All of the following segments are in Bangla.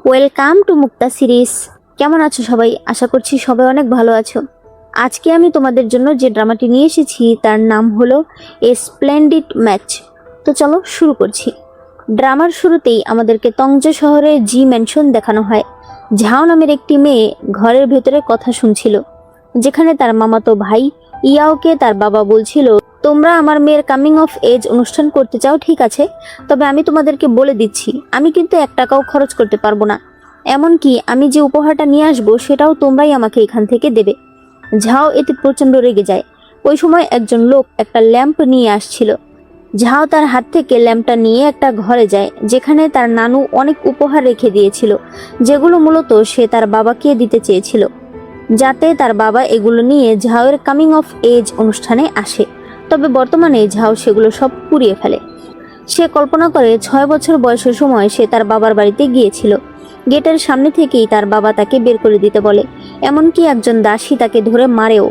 Welcome to Mukta series. কেমন আছো সবাই? আশা করছি সবাই অনেক ভালো আছো। আজকে আমি তোমাদের জন্য যে ড্রামাটি নিয়ে এসেছি তার নাম হলো এ স্প্লেন্ডিড ম্যাচ। তো চলো শুরু করছি। ড্রামার শুরুতেই আমাদেরকে তংজো শহরে জি ম্যানশন দেখানো হয়। ঝাও নামের একটি মেয়ে ঘরের ভেতরে কথা শুনছিল, যেখানে তার মামাতো ভাই ইয়াওকে তার বাবা বলছিল, তোমরা আমার মেয়ের কামিং অফ এজ অনুষ্ঠান করতে চাও, ঠিক আছে, তবে আমি তোমাদেরকে বলে দিচ্ছি আমি কিন্তু 1 টাকাও খরচ করতে পারবো না। এমনকি আমি যে উপহারটা নিয়ে আসবো সেটাও তোমরাই আমাকে এখান থেকে দেবে। ঝাও এতে প্রচণ্ড রেগে যায়। ওই সময় একজন লোক একটা ল্যাম্প নিয়ে আসছিল। ঝাও তার হাত থেকে ল্যাম্পটা নিয়ে একটা ঘরে যায়, যেখানে তার নানু অনেক উপহার রেখে দিয়েছিল, যেগুলো মূলত সে তার বাবাকে দিতে চেয়েছিল, যাতে তার বাবা এগুলো নিয়ে ঝাওয়ের কামিং অফ এজ অনুষ্ঠানে আসে। তবে বর্তমানে ঝাও সেগুলো সব পুড়িয়ে ফেলে। সে কল্পনা করে 6 বছর বয়সের সময় সে তার বাবার বাড়িতে গিয়েছিল। গেটের সামনে থেকেই তার বাবা তাকে বের করে দিতে বলে, এমনকি একজন দাসী তাকে ধরে মারেও।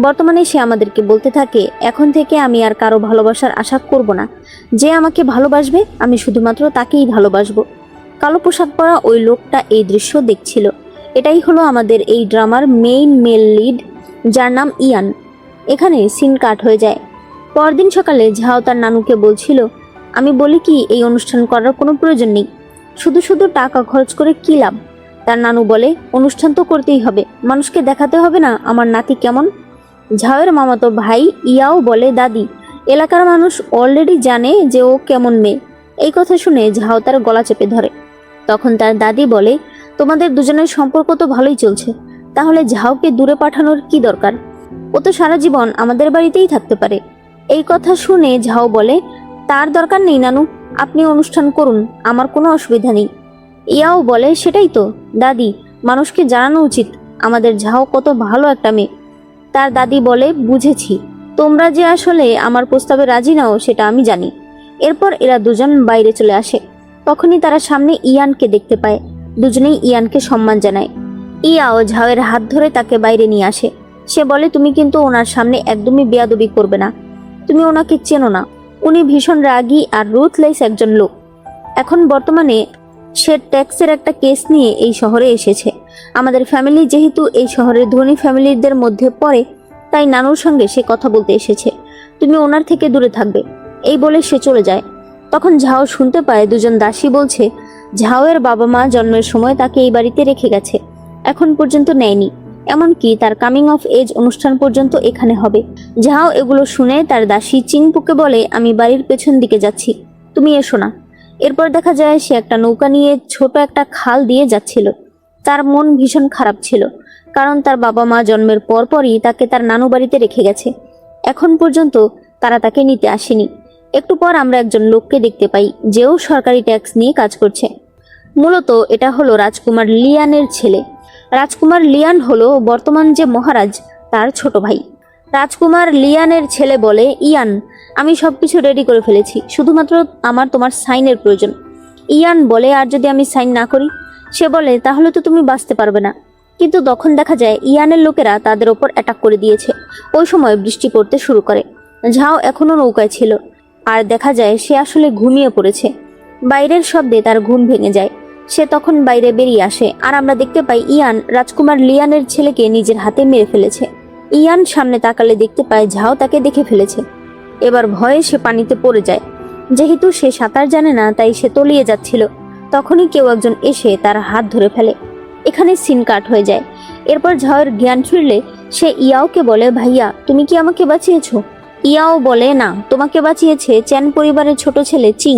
বর্তমানে সে আমাদেরকে বলতে থাকে, এখন থেকে আমি আর কারো ভালোবাসার আশা করব না। যে আমাকে ভালোবাসবে আমি শুধুমাত্র তাকেই ভালোবাসবো। কালো পোশাক পরা ওই লোকটা এই দৃশ্য দেখছিল। এটাই হলো আমাদের এই ড্রামার মেইন মেল লিড, যার নাম ইয়ান। এখানে সিন কাট হয়ে যায়। পরদিন সকালে ঝাও তার নানুকে বলছিল, আমি বলি কি এই অনুষ্ঠান করার কোনো প্রয়োজন নেই, শুধু শুধু টাকা খরচ করে কী লাভ। তার নানু বলে, অনুষ্ঠান তো করতেই হবে, মানুষকে দেখাতে হবে না আমার নাতি কেমন। ঝাওয়ের মামাতো ভাই ইয়াও বলে, দাদি, এলাকার মানুষ অলরেডি জানে যে ও কেমন মেয়ে। এই কথা শুনে ঝাও তার গলা চেপে ধরে। তখন তার দাদি বলে, তোমাদের দুজনের সম্পর্ক তো ভালোই চলছে, তাহলে ঝাওকে দূরে পাঠানোর কি দরকার? ও তো সারা জীবন আমাদের বাড়িতেই থাকতে পারে। এই কথা শুনে ঝাও বলে, তার দরকার নেই নানু, আপনি অনুষ্ঠান করুন, আমার কোনো অসুবিধা নেই। ইয়াও বলে, সেটাই তো দাদি, মানুষকে জানানো উচিত আমাদের ঝাও কত ভালো একটা মেয়ে। তার দাদি বলে, বুঝেছি, তোমরা যে আসলে আমার প্রস্তাবে রাজি নাও সেটা আমি জানি। এরপর এরা দুজন বাইরে চলে আসে। তখনই তারা সামনে ইয়ানকে দেখতে পায়। দুজনেই ইয়ানকে সম্মান জানায়। ইয়াও ঝাওয়ের হাত ধরে তাকে বাইরে নিয়ে আসে। সে বলে, তুমি কিন্তু ওনার সামনে একদমই বেয়াদবি করবে না, তুমি ওনাকে চেনো না, উনি ভীষণ রাগী আর রুথলেস একজন লোক। এখন বর্তমানে সে ট্যাক্সের একটা কেস নিয়ে এই শহরে এসেছে। আমাদের ফ্যামিলি যেহেতু এই শহরের ধনী ফ্যামিলিদের মধ্যে পড়ে, তাই নানুর সঙ্গে সে কথা বলতে এসেছে, তুমি ওনার থেকে দূরে থাকবে। এই বলে সে চলে যায়। তখন ঝাও শুনতে পায় দুজন দাসী বলছে, ঝাওয়ের বাবা মা জন্মের সময় তাকে এই বাড়িতে রেখে গেছে, এখন পর্যন্ত নেয়নি, এমনকি তার কামিং অফ এজ অনুষ্ঠান পর্যন্ত এখানে হবে। ঝাও এগুলো শুনে তার দাসী চিংপুকে বলে, আমি বাড়ির পেছন দিকে যাচ্ছি, তুমি এসো না। এরপর দেখা যায় সে একটা নৌকা নিয়ে ছোট একটা খাল দিয়ে যাচ্ছিল। তার মন ভীষণ খারাপ ছিল, কারণ তার বাবা মা জন্মের পরপরই তাকে তার নানু বাড়িতে রেখে গেছে, এখন পর্যন্ত তারা তাকে নিতে আসেনি। একটু পর আমরা একজন লোককে দেখতে পাই, যেও সরকারি ট্যাক্স নিয়ে কাজ করছে। মূলত এটা হলো রাজকুমার লিয়ানের ছেলে। রাজকুমার লিয়ান হলো বর্তমান যে মহারাজ, তার ছোট ভাই। রাজকুমার লিয়ানের ছেলে বলে, ইয়ান, আমি সবকিছু রেডি করে ফেলেছি, শুধুমাত্র আমার তোমার সাইনের প্রয়োজন। ইয়ান বলে, আর যদি আমি সাইন না করি? সে বলে, তাহলে তো তুমি বাঁচতে পারবে না। কিন্তু তখন দেখা যায় ইয়ানের লোকেরা তাদের ওপর অ্যাটাক করে দিয়েছে। ওই সময় বৃষ্টি পড়তে শুরু করে। ঝাও এখনো নৌকায় ছিল, আর দেখা যায় সে আসলে ঘুমিয়ে পড়েছে। বাইরের শব্দে তার ঘুম ভেঙে যায়। সে তখন বাইরে বেরিয়ে আসে, আর আমরা দেখতে পাই ইয়ান রাজকুমার লিয়ানের ছেলেকে নিজের হাতে মেরে ফেলেছে। ইয়ান সামনে তাকালে দেখতে পায় ঝাও তাকে দেখে ফেলেছে। এবার ভয়ে সে পানিতে পড়ে যায়। যেহেতু সে সাঁতার জানে না, তাই সে তলিয়ে যাচ্ছিল। তখনই কেউ একজন এসে তার হাত ধরে ফেলে। এখানে সিন কাট হয়ে যায়। এরপর ঝাওয়ের জ্ঞান ফিরলে সে ইয়াওকে বলে, ভাইয়া, তুমি কি আমাকে বাঁচিয়েছো? ইয়াও বলে, না, তোমাকে বাঁচিয়েছে চ্যান পরিবারের ছোট ছেলে চিং।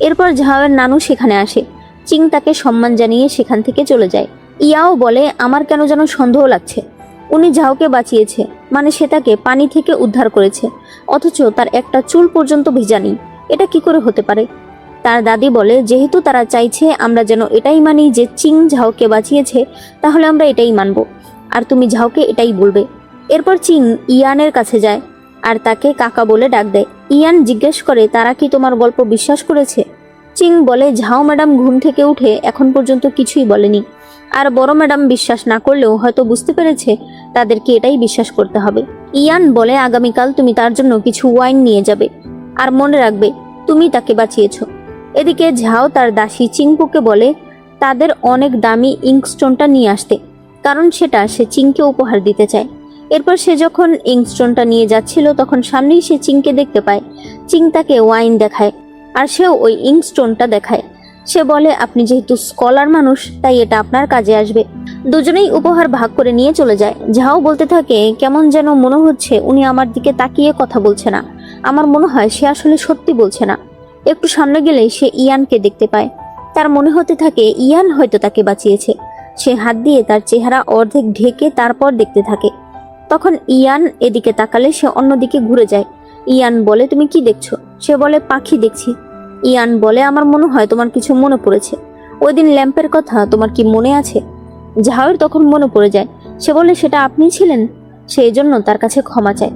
এরপর ঝাওয়ের নানু সেখানে আসে। চিং তাকে সম্মান জানিয়ে সেখান থেকে চলে যায়। ইয়াও বলে, আমার কেন যেন সন্দেহ লাগছে, উনি ঝাওকে বাঁচিয়েছে মানে সে তাকে পানি থেকে উদ্ধার করেছে, অথচ তার একটা চুল পর্যন্ত ভিজা নেই, এটা কি করে হতে পারে? তার দাদি বলে, যেহেতু তারা চাইছে আমরা যেন এটাই মানি যে চিং ঝাওকে বাঁচিয়েছে, তাহলে আমরা এটাই মানব, আর তুমি ঝাওকে এটাই বলবে। এরপর চিং ইয়ানের কাছে যায় আর তাকে কাকা বলে ডাক দেয়। ইয়ান জিজ্ঞেস করে, তারা কি তোমার গল্প বিশ্বাস করেছে? চিং বলে, ঝাও ম্যাডাম ঘুম থেকে উঠে এখন পর্যন্ত কিছুই বলেনি, আর বড় ম্যাডাম বিশ্বাস না করলেও হয়তো বুঝতে পেরেছে তাদেরকে এটাই বিশ্বাস করতে হবে। ইয়ান বলে, আগামীকাল তুমি তার জন্য কিছু ওয়াইন নিয়ে যাবে, আর মনে রাখবে তুমি তাকে বাঁচিয়েছো। এদিকে ঝাও তার দাসী চিংপুকে বলে, তাদের অনেক দামি ইঙ্কস্টোনটা নিয়ে আসতে, কারণ সেটা সে চিংকে উপহার দিতে চায়। এরপর সে যখন ইঙ্কস্টোনটা নিয়ে যাচ্ছিল তখন সামনেই সে চিংকে দেখতে পায়। চিং তাকে ওয়াইন দেখায় আর সেও ওই ইঙ্কস্টোনটা দেখায়। সে বলে, আপনি যেহেতু স্কলার মানুষ তাই এটা আপনার কাজে আসবে। দুজনেই উপহার ভাগ করে নিয়ে চলে যায়। ঝাও বলতে থাকে, কেমন যেন মনে হচ্ছে উনি আমার দিকে তাকিয়ে কথা বলছে না। আমার মনে হয় সে আসলে সত্যি বলছে না। একটু সামনে গেলেই সে ইয়ানকে দেখতে পায়। তার মনে হতে থাকে ইয়ান হয়তো তাকে বাঁচিয়েছে। সে হাত দিয়ে তার চেহারা অর্ধেক ঢেকে তারপর দেখতে থাকে। তখন ইয়ান এদিকে তাকালে সে অন্যদিকে ঘুরে যায়। ইয়ান বলে, তুমি কি দেখছো? সে বলে, পাখি দেখছি। ইয়ান বলে, আমার মনে হয় তোমার কিছু মনে পড়েছে। ওই দিন ল্যাম্পের কথা তোমার কি মনে আছে? ঝাওয়ের তখন মনে পড়ে যায়। সে বলে, সেটা আপনি ছিলেন। সেই জন্য তার কাছে ক্ষমা চায়।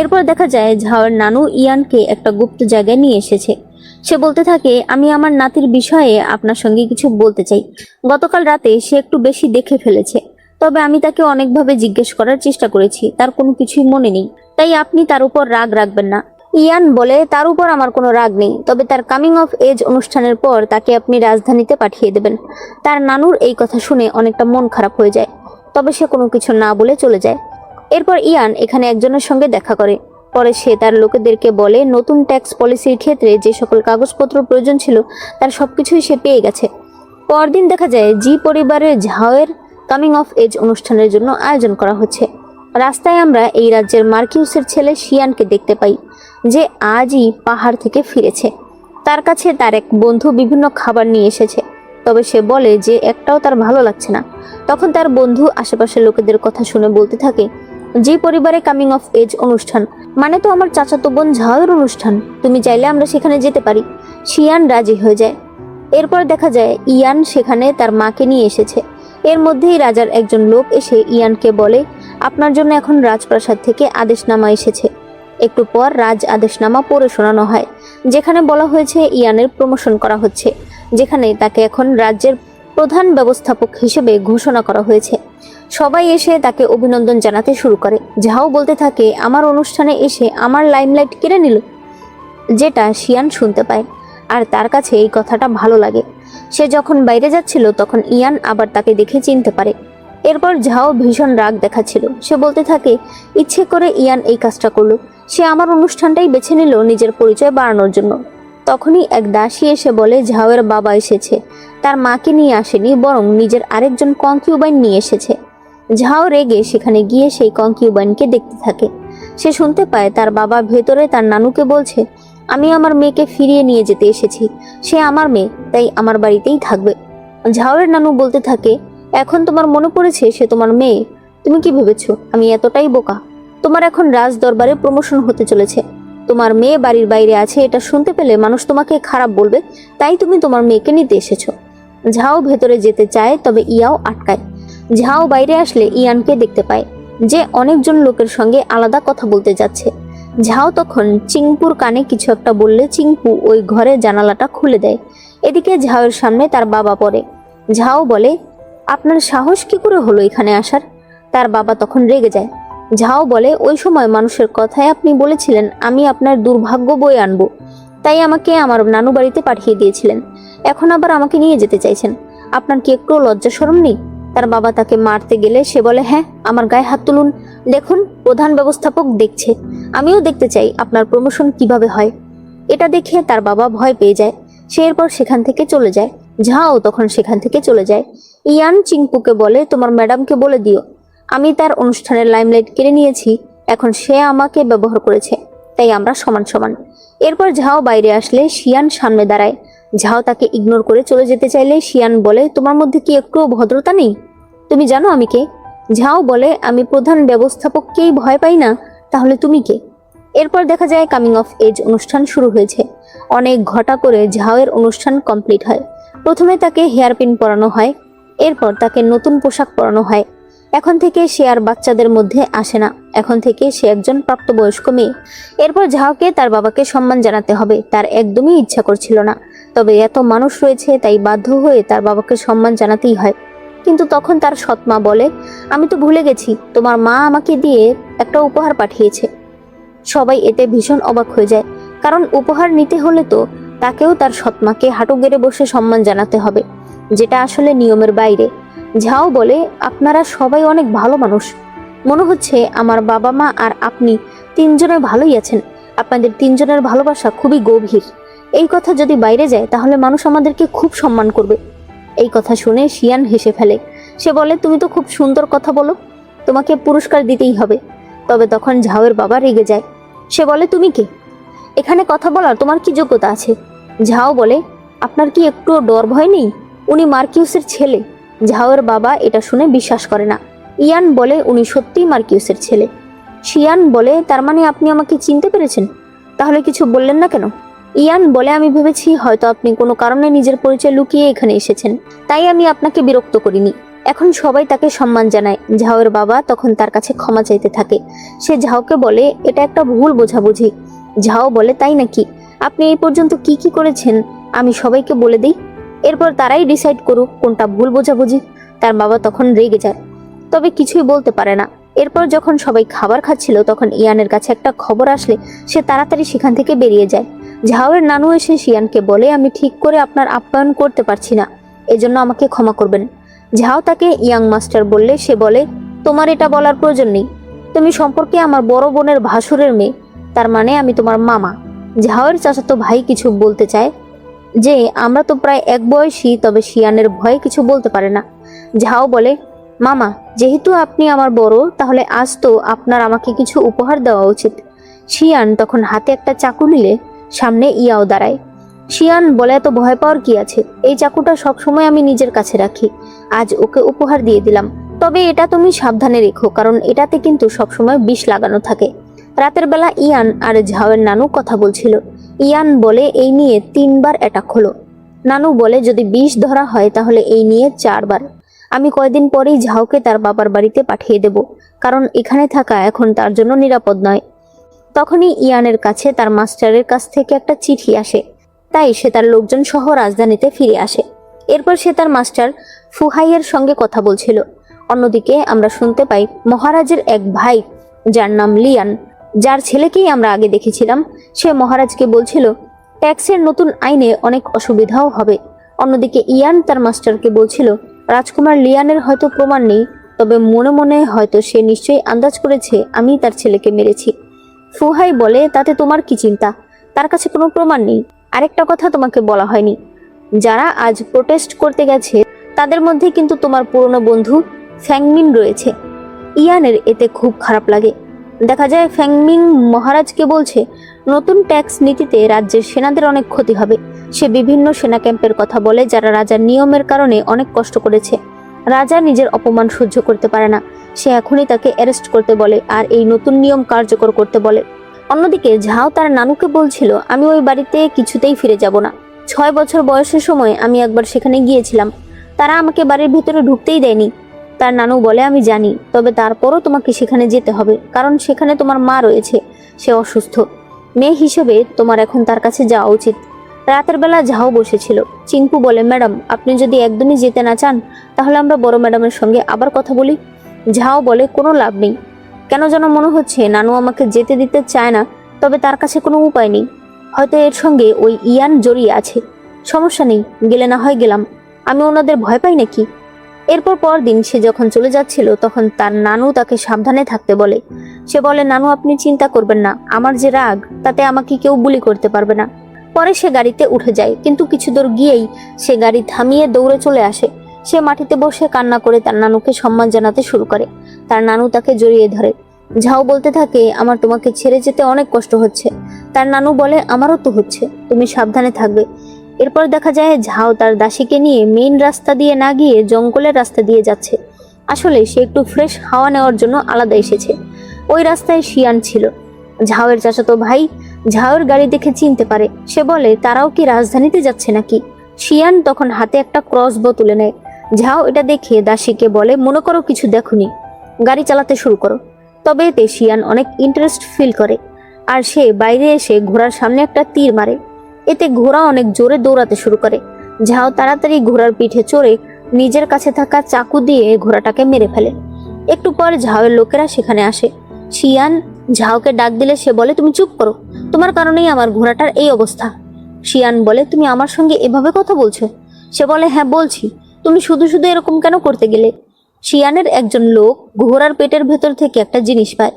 এরপর দেখা যায় ঝাওয়ের নানু ইয়ানকে একটা গুপ্ত জায়গায় নিয়ে এসেছে। সে বলতে থাকে, আমি আমার নাতির বিষয়ে আপনার সঙ্গে কিছু বলতে চাই। গতকাল রাতে সে একটু বেশি দেখে ফেলেছে, তবে আমি তাকে অনেকভাবে জিজ্ঞেস করার চেষ্টা করেছি, তার কোনো কিছুই মনে নেই। তাই আপনি তার উপর রাগ রাখবেন না। ইয়ান বলে, তার উপর আমার কোনো রাগ নেই, তবে তার কামিং অফ এজ অনুষ্ঠানের পর তাকে আপনি রাজধানীতে পাঠিয়ে দেবেন। তার নানুর এই কথা শুনে অনেকটা মন খারাপ হয়ে যায়, তবে সে কোনো কিছু না বলে চলে যায়। এরপর ইয়ান এখানে একজনের সঙ্গে দেখা করে। পরে সে তার লোকেদেরকে বলে, নতুন ট্যাক্স পলিসির ক্ষেত্রে যে সকল কাগজপত্র প্রয়োজন ছিল তার সবকিছুই সে পেয়ে গেছে। পরদিন দেখা যায় জি পরিবারের ঝাওয়ের কামিং অফ এজ অনুষ্ঠানের জন্য আয়োজন করা হচ্ছে। রাস্তায় আমরা এই রাজ্যের মার্কিউসের ছেলে শিয়ানকে দেখতে পাই, যে আজই পাহাড় থেকে ফিরেছে। তার কাছে তার এক বন্ধু বিভিন্ন খাবার নিয়ে এসেছে, তবে সে বলে যে একটাও তার ভালো লাগছে না। তখন তার বন্ধু আশেপাশের লোকেদের কথা শুনে বলতে থাকে, যে পরিবারে কামিং অফ এজ অনুষ্ঠান মানে তো আমার চাচাতো বোন ঝাওয়ের অনুষ্ঠান, তুমি চাইলে আমরা সেখানে যেতে পারি। শিয়ান রাজি হয়ে যায়। এরপর দেখা যায় ইয়ান সেখানে তার মাকে নিয়ে এসেছে। এর মধ্যেই রাজার একজন লোক এসে ইয়ানকে বলে, আপনার জন্য এখন রাজপ্রাসাদ থেকে আদেশনামা এসেছে। একটু পর রাজ আদেশনামা পড়ে শোনানো হয়, যেখানে বলা হয়েছে ইয়ানের প্রমোশন করা হচ্ছে, যেখানে তাকে এখন রাজ্যের প্রধান ব্যবস্থাপক হিসেবে ঘোষণা করা হয়েছে। সবাই এসে তাকে অভিনন্দন জানাতে শুরু করে। ঝাও বলতে থাকে, আমার অনুষ্ঠানে এসে আমার লাইমলাইট কেড়ে নিল, যেটা শিয়ান শুনতে পায় আর তার কাছে এই কথাটা ভালো লাগে। সে যখন বাইরে যাচ্ছিল তখন ইয়ান আবার তাকে দেখে চিনতে পারে। এরপর ঝাও ভীষণ রাগ দেখাচ্ছিল। সে বলতে থাকে, ইচ্ছে করে ইয়ান এই কাজটা করলো, সে আমার অনুষ্ঠানটাই বেছে নিল নিজের পরিচয় বাড়ানোর জন্য। তখনই এক দাসী এসে বলে, ঝাওয়ের বাবা এসেছে, তার মাকে নিয়ে আসেনি, বরং নিজের আরেকজন কনকিউবাইন নিয়ে এসেছে। ঝাও রেগে সেখানে গিয়ে সেই কনকিউবাইনকে দেখতে থাকে। সে শুনতে পায় তার বাবা ভেতরে তার নানুকে বলছে, আমি আমার মেয়েকে ফিরিয়ে নিয়ে যেতে এসেছি, সে আমার মেয়ে, তাই আমার বাড়িতেই থাকবে। ঝাওয়ের নানু বলতে থাকে, এখন তোমার মনে পড়েছে সে তোমার মেয়ে? তুমি কি ভেবেছো আমি এতটাই বোকা? তোমার এখন রাজ দরবারে প্রমোশন হতে চলেছে। তোমার মেয়ে বাড়ির বাইরে আছে, এটা শুনতে পেলে মানুষ তোমাকে খারাপ বলবে, তাই তুমি তোমার মেয়েকে নিতে এসেছো। ঝাও ভেতরে যেতে চায়, তবে ইয়াও আটকায়। ঝাও বাইরে আসলে ইয়ানকে দেখতে পায়, যে অনেকজন লোকের সঙ্গে আলাদা কথা বলতে যাচ্ছে। ঝাও তখন চিংপুর কানে কিছু একটা বললে চিংপু ওই ঘরে জানালাটা খুলে দেয়। এদিকে ঝাওয়ের সামনে তার বাবা পড়ে। ঝাও বলে, আপনার সাহস কি করে হলো এখানে আসার? তার বাবা তখন রেগে যায়। ঝাও বলে, ওই সময় মানুষের কথায় আপনি বলেছিলেন আমি আপনার দুর্ভাগ্য বয়ে আনবো, তাই আমাকে আমার নানু বাড়িতে পাঠিয়ে দিয়েছিলেন। এখন আবার আমাকে নিয়ে যেতে চাইছেন, আপনার কি একটু লজ্জা শরম নেই? তার বাবা তাকে মারতে গেলে সে বলে, হ্যাঁ, আমার গায়ে হাত তুলুন, দেখুন প্রধান ব্যবস্থাপক দেখছে, আমিও দেখতে চাই আপনার প্রমোশন কিভাবে হয়। এটা দেখে তার বাবা ভয় পেয়ে যায়। সে এরপর সেখান থেকে চলে যায়। ঝাও তখন সেখান থেকে চলে যায়। ইয়ান চিংপুকে বলে, তোমার ম্যাডামকে বলে দিও আমি তার অনুষ্ঠানের লাইমলাইট কেড়ে নিয়েছি, এখন সে আমাকে ব্যবহার করেছে, তাই আমরা সমান সমান। এরপর ঝাও বাইরে আসলে শিয়ান সামনে দাঁড়ায়। ঝাও তাকে ইগনোর করে চলে যেতে চাইলে শিয়ান বলে, তোমার মধ্যে কি একটুও ভদ্রতা নেই? তুমি জানো আমি কে? ঝাও বলে, আমি প্রধান ব্যবস্থাপককেই ভয় পাই না, তাহলে তুমি কে? এরপর দেখা যায় কামিং অফ এজ অনুষ্ঠান শুরু হয়েছে। অনেক ঘটা করে ঝাওয়ের অনুষ্ঠান কমপ্লিট হয়। প্রথমে তাকে হেয়ারপিন পরানো হয়, এরপর তাকে নতুন পোশাক পরানো হয়। এখন থেকে সে আর বাচ্চাদের মধ্যে আসে না, এখন থেকে সে একজন প্রাপ্তবয়স্ক মেয়ে। এরপর ঝাওকে তার বাবাকে সম্মান জানাতে হবে, তার একদমই ইচ্ছা করছিল না, তবে এত মানুষ রয়েছে তাই বাধ্য হয়ে তার বাবাকে সম্মান জানাতেই হয়। কিন্তু তখন তার সৎমা বলে, আমি তো ভুলে গেছি, তোমার মা আমাকে দিয়ে একটা উপহার পাঠিয়েছে। সবাই এতে ভীষণ অবাক হয়ে যায়, কারণ উপহার নিতে হলে তো তাকেও তার সৎমাকে হাঁটু গেড়ে বসে সম্মান জানাতে হবে, যেটা আসলে নিয়মের বাইরে। ঝাও বলে, আপনারা সবাই অনেক ভালো মানুষ। মনে হচ্ছে আমার বাবা মা আর আপনি তিনজনে ভালোই আছেন। আপনাদের তিনজনের ভালোবাসা খুবই গভীর। এই কথা যদি বাইরে যায় তাহলে মানুষ আমাদেরকে খুব সম্মান করবে। এই কথা শুনে শিয়ান হেসে ফেলে। সে বলে, তুমি তো খুব সুন্দর কথা বলো, তোমাকে পুরস্কার দিতেই হবে। তবে তখন ঝাওয়ের বাবা রেগে যায়। সে বলে, তুমি কে? এখানে কথা বলার তোমার কি যোগ্যতা আছে? ঝাও বলে, আপনার কি একটুও ডর ভয় নেই? উনি মার্কিউসের ছেলে। ঝাওয়ের বাবা এটা শুনে বিশ্বাস করে না। ইয়ান বলে, উনি সত্যিই মার্কিউসের ছেলে। শিয়ান বলে, তার মানে আপনি আমাকে চিনতে পেরেছেন? তাহলে কিছু বললেন না কেন? ইয়ান বলে, আমি ভেবেছি হয়তো আপনি কোনো কারণে নিজের পরিচয় লুকিয়ে এখানে এসেছেন, তাই আমি আপনাকে বিরক্ত করিনি। এখন সবাই তাকে সম্মান জানায়। ঝাওয়ের বাবা তখন তার কাছে ক্ষমা চাইতে থাকে। সে ঝাওকে বলে, এটা একটা ভুল বোঝাবুঝি। ঝাও বলে, তাই নাকি? আপনি এই পর্যন্ত কি কি করেছেন আমি সবাইকে বলে দিই, এরপর তারাই ডিসাইড করুক কোনটা ভুল বোঝাবুঝি। তার বাবা তখন রেগে যায়, তবে কিছুই বলতে পারে না। এরপর যখন সবাই খাবার খাচ্ছিল তখন ইয়ানের কাছে একটা খবর আসলে সে তাড়াতাড়ি সেখান থেকে বেরিয়ে যায়। ঝাওয়ের নানু এসে শিয়ানকে বলে, আমি ঠিক করে আপনার আপ্যায়ন করতে পারছি না, এজন্য আমাকে ক্ষমা করবেন। ঝাও তাকে ইয়াং মাস্টার বললে সে বলে, তোমার এটা বলার প্রয়োজন নেই, তুমি সম্পর্কে আমার বড় বোনের ভাসুরের মেয়ে, তার মানে আমি তোমার মামা। ঝাওয়ের চাচাতো ভাই কিছু বলতে চায় যে আমরা তো প্রায় এক বয়সী, তবে শিয়ানের ভয়ে কিছু বলতে পারে না। ঝাও বলে, মামা, যেহেতু আপনি আমার বড়, তাহলে আজ তো আপনার আমাকে কিছু উপহার দেওয়া উচিত। শিয়ান তখন হাতে একটা চাকু নিলে সামনে ইয়াও দাঁড়ায়। শিয়ান বলে, এত ভয় পাওয়ার কি আছে, এই চাকুটা সবসময় আমি নিজের কাছে রাখি, আজ ওকে উপহার দিয়ে দিলাম। তবে এটা তুমি সাবধানে রেখো, কারণ এটাতে কিন্তু সবসময় বিষ লাগানো থাকে। রাতের বেলা ইয়ান আর ঝাওয়ের নানু কথা বলছিল। ইয়ান বলে, এই নিয়ে 3বার অ্যাটাক হলো। নানু বলে, যদি বিষ ধরা হয় তাহলে এই নিয়ে 4বার। আমি কয়দিন পরেই ঝাওকে তার বাবার বাড়িতে পাঠিয়ে দেব, কারণ এখানে থাকা এখন তার জন্য নিরাপদ নয়। তখনই ইয়ানের কাছে তার মাস্টারের কাছ থেকে একটা চিঠি আসে, তাই সে তার লোকজন সহ রাজধানীতে ফিরে আসে। এরপর সে তার মাস্টার ফুহাইয়ের সঙ্গে কথা বলছিল। অন্যদিকে আমরা শুনতে পাই মহারাজের এক ভাই, যার নাম লিয়ান, যার ছেলেকেই আমরা আগে দেখেছিলাম, সে মহারাজকে বলছিল ট্যাক্সের নতুন আইনে অনেক অসুবিধাও হবে। অন্যদিকে ইয়ান তার মাস্টারকে বলছিল, রাজকুমার লিয়ানের হয়তো প্রমাণ নেই, তবে মনে মনে হয়তো সে নিশ্চয়ই আন্দাজ করেছে আমি তার ছেলেকে মেরেছি। ফুহাই বলে, তাতে তোমার কি চিন্তা, তার কাছে কোনো প্রমাণ নেই। আরেকটা কথা তোমাকে বলা হয়নি, যারা আজ প্রোটেস্ট করতে গেছে তাদের মধ্যে কিন্তু তোমার পুরনো বন্ধু ফ্যাংমিন রয়েছে। ইয়ানের এতে খুব খারাপ লাগে। দেখা যায় ফ্যাংমিং মহারাজকে বলছে নতুন ট্যাক্স নীতিতে রাজ্যের সেনাদের অনেক ক্ষতি হবে। সে বিভিন্ন সেনা ক্যাম্পের কথা বলে যারা রাজার নিয়মের কারণে অনেক কষ্ট করেছে। রাজা নিজের অপমান সহ্য করতে পারে না, সে এখনই তাকে অ্যারেস্ট করতে বলে আর এই নতুন নিয়ম কার্যকর করতে বলে। অন্যদিকে ঝাও তার নানুকে বলছিল, আমি ওই বাড়িতে কিছুতেই ফিরে যাব না। 6 বছর বয়সের সময় আমি একবার সেখানে গিয়েছিলাম, তারা আমাকে বাড়ির ভিতরে ঢুকতেই দেয়নি। তার নানু বলে, আমি জানি, তবে তারপরও তোমাকে সেখানে যেতে হবে, কারণ সেখানে তোমার মা রয়েছে, সে অসুস্থ। মেয়ে হিসেবে তোমার এখন তার কাছে যাওয়া উচিত। রাতের বেলা ঝাও বসেছিল। চিঙ্কু বলে, ম্যাডাম, আপনি যদি একদমই যেতে না চান তাহলে আমরা বড় ম্যাডামের সঙ্গে আবার কথা বলি। ঝাও বলে, কোনো লাভ নেই, কেন যেন মনে হচ্ছে নানু আমাকে যেতে দিতে চায় না, তবে তার কাছে কোনো উপায় নেই, হয়তো এর সঙ্গে ওই ইয়ান জড়িয়ে আছে। সমস্যা নেই, গেলে না হয় গেলাম, আমি ওনাদের ভয় পাই নাকি। এরপর পরদিন সে যখন চলে যাচ্ছিল তখন তার নানু তাকে সাবধানে থাকতে বলে। সে বলে, নানু, আপনি চিন্তা করবেন না, আমার যে রাগ তাতে আমাকে কেউ বুলি করতে পারবে না। পরে সে গাড়িতে উঠে যায়, কিন্তু কিছু দূর গিয়েই সে গাড়ি থামিয়ে দৌড়ে চলে আসে। সে মাটিতে বসে কান্না করে তার নানুকে সম্মান জানাতে শুরু করে। তার নানু তাকে জড়িয়ে ধরে। ঝাও বলতে থাকে, আমার তোমাকে ছেড়ে যেতে অনেক কষ্ট হচ্ছে। তার নানু বলে, আমারও তো হচ্ছে, তুমি সাবধানে থাকবে। এরপর দেখা যায় ঝাও তার দাসীকে নিয়ে মেইন রাস্তা দিয়ে না গিয়ে জঙ্গলের রাস্তা দিয়ে যাচ্ছে। আসলে সে একটু ফ্রেশ হাওয়া নেওয়ার জন্য আলাদা এসেছে। ওই রাস্তায় শিয়ান ছিল, ঝাওয়ের চাচাতো ভাই। ঝাওয়ের গাড়ি দেখে চিনতে পারে। সে বলে, তারাও কি রাজধানীতে যাচ্ছে নাকি? শিয়ান তখন হাতে একটা ক্রসবো তুলে নেয়। ঝাও এটা দেখে দাসীকে বলে, মনে করো কিছু দেখোনি, গাড়ি চালাতে শুরু করো। তবে এতে শিয়ান অনেক ইন্টারেস্ট ফিল করে, আর সে বাইরে এসে ঘোড়ার সামনে একটা তীর মারে। এতে ঘোড়া অনেক জোরে দৌড়াতে শুরু করে। ঝাও তাড়াতাড়ি ঘোড়ার পিঠে চড়ে নিজের কাছে থাকা চাকু দিয়ে ঘোড়াটাকে মেরে ফেলে। একটু পর ঝাওয়ের লোকেরা সেখানে আসে। শিয়ান ঝাওকে ডাক দিলে সে বলে, তুমি চুপ করো, তোমার কারণেই আমার ঘোড়াটার এই অবস্থা। শিয়ান বলে, তুমি আমার সঙ্গে এভাবে কথা বলছো? সে বলে, হ্যাঁ বলছি। তুমি শুধু শুধু এরকম কেন করতে গেলে? শিয়ানের একজন লোক ঘোড়ার পেটের ভেতর থেকে একটা জিনিস পায়।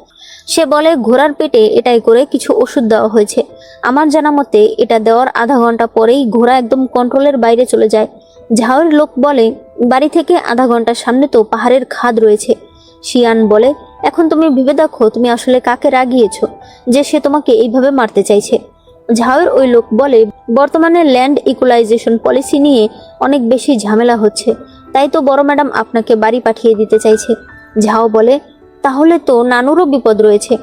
সে বলে, ঘোড়ার পেটে এটাই করে কিছু ওষুধ দেওয়া হয়েছে। আমার জানা মতে এটা দেওয়ার আধা ঘন্টা পরেই ঘোড়া একদম কন্ট্রোলের বাইরে চলে যায়। ঝাউয়ের লোক বলে, বাড়ি থেকে আধা ঘন্টার সামনে তো পাহাড়ের খাদ রয়েছে। শিয়ান বলে, এখন তুমি ভেবে দেখো তুমি আসলে কাকে রাগিয়েছো যে সে তোমাকে এইভাবে মারতে চাইছে। ঝাউয়ের ওই লোক বলে, বর্তমানে ল্যান্ড ইকুয়ালাইজেশন পলিসি নিয়ে অনেক বেশি ঝামেলা হচ্ছে, তাই তো বড় ম্যাডাম আপনাকে বাড়ি পাঠিয়ে দিতে চাইছে। ঝাও বলে, তাহলে তো নানুরও বিপদ রয়েছে,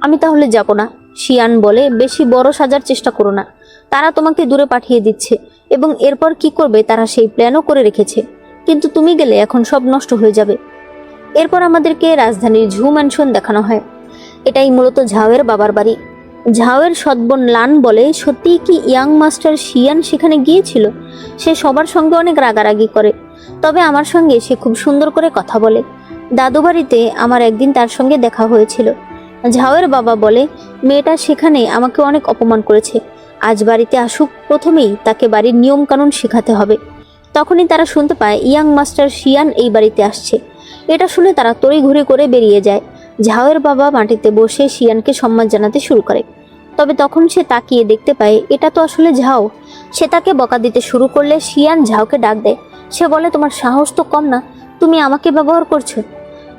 আমি তাহলে যাব না। শিয়ান বলে, বেশি বড় সাজার চেষ্টা করো না, তারা তোমাকে দূরে পাঠিয়ে দিচ্ছে এবং এরপর কি করবে তারা সেই প্ল্যানও করে রেখেছে, কিন্তু তুমি গেলে এখন সব নষ্ট হয়ে যাবে। এরপর আমাদেরকে রাজধানীর ঝু ম্যানশন দেখানো হয়। এটাই মূলত ঝাওয়ের বাবার বাড়ি। ঝাওয়ের সৎবোন লান বলে, সত্যিই কি ইয়াং মাস্টার শিয়ান সেখানে গিয়েছিল? সে সবার সঙ্গে অনেক রাগারাগি করে, তবে আমার সঙ্গে সে খুব সুন্দর করে কথা বলে। দাদু বাড়িতে আমার একদিন তার সঙ্গে দেখা হয়েছিল। ঝাওয়ের বাবা বলে, মেয়েটা সেখানে আমাকে অনেক অপমান করেছে, আজ বাড়িতে আসুক প্রথমেই তাকে বাড়ির নিয়ম কানুন শেখাতে হবে। তখনই তারা শুনতে পায় ইয়াং মাস্টার শিয়ান এই বাড়িতে আসছে। এটা শুনে তারা তড়িঘড়ি করে বেরিয়ে যায়। ঝাওয়ের বাবা মাটিতে বসে শিয়ানকে সম্মান জানাতে শুরু করে, তবে তখন সে তাকিয়ে দেখতে পায় এটা তো আসলে ঝাও। সে তাকে বকা দিতে শুরু করলে শিয়ান ঝাওকে ডাক দেয়। সে বলে, তোমার সাহস তো কম না, তুমি আমাকে ব্যবহার করছো।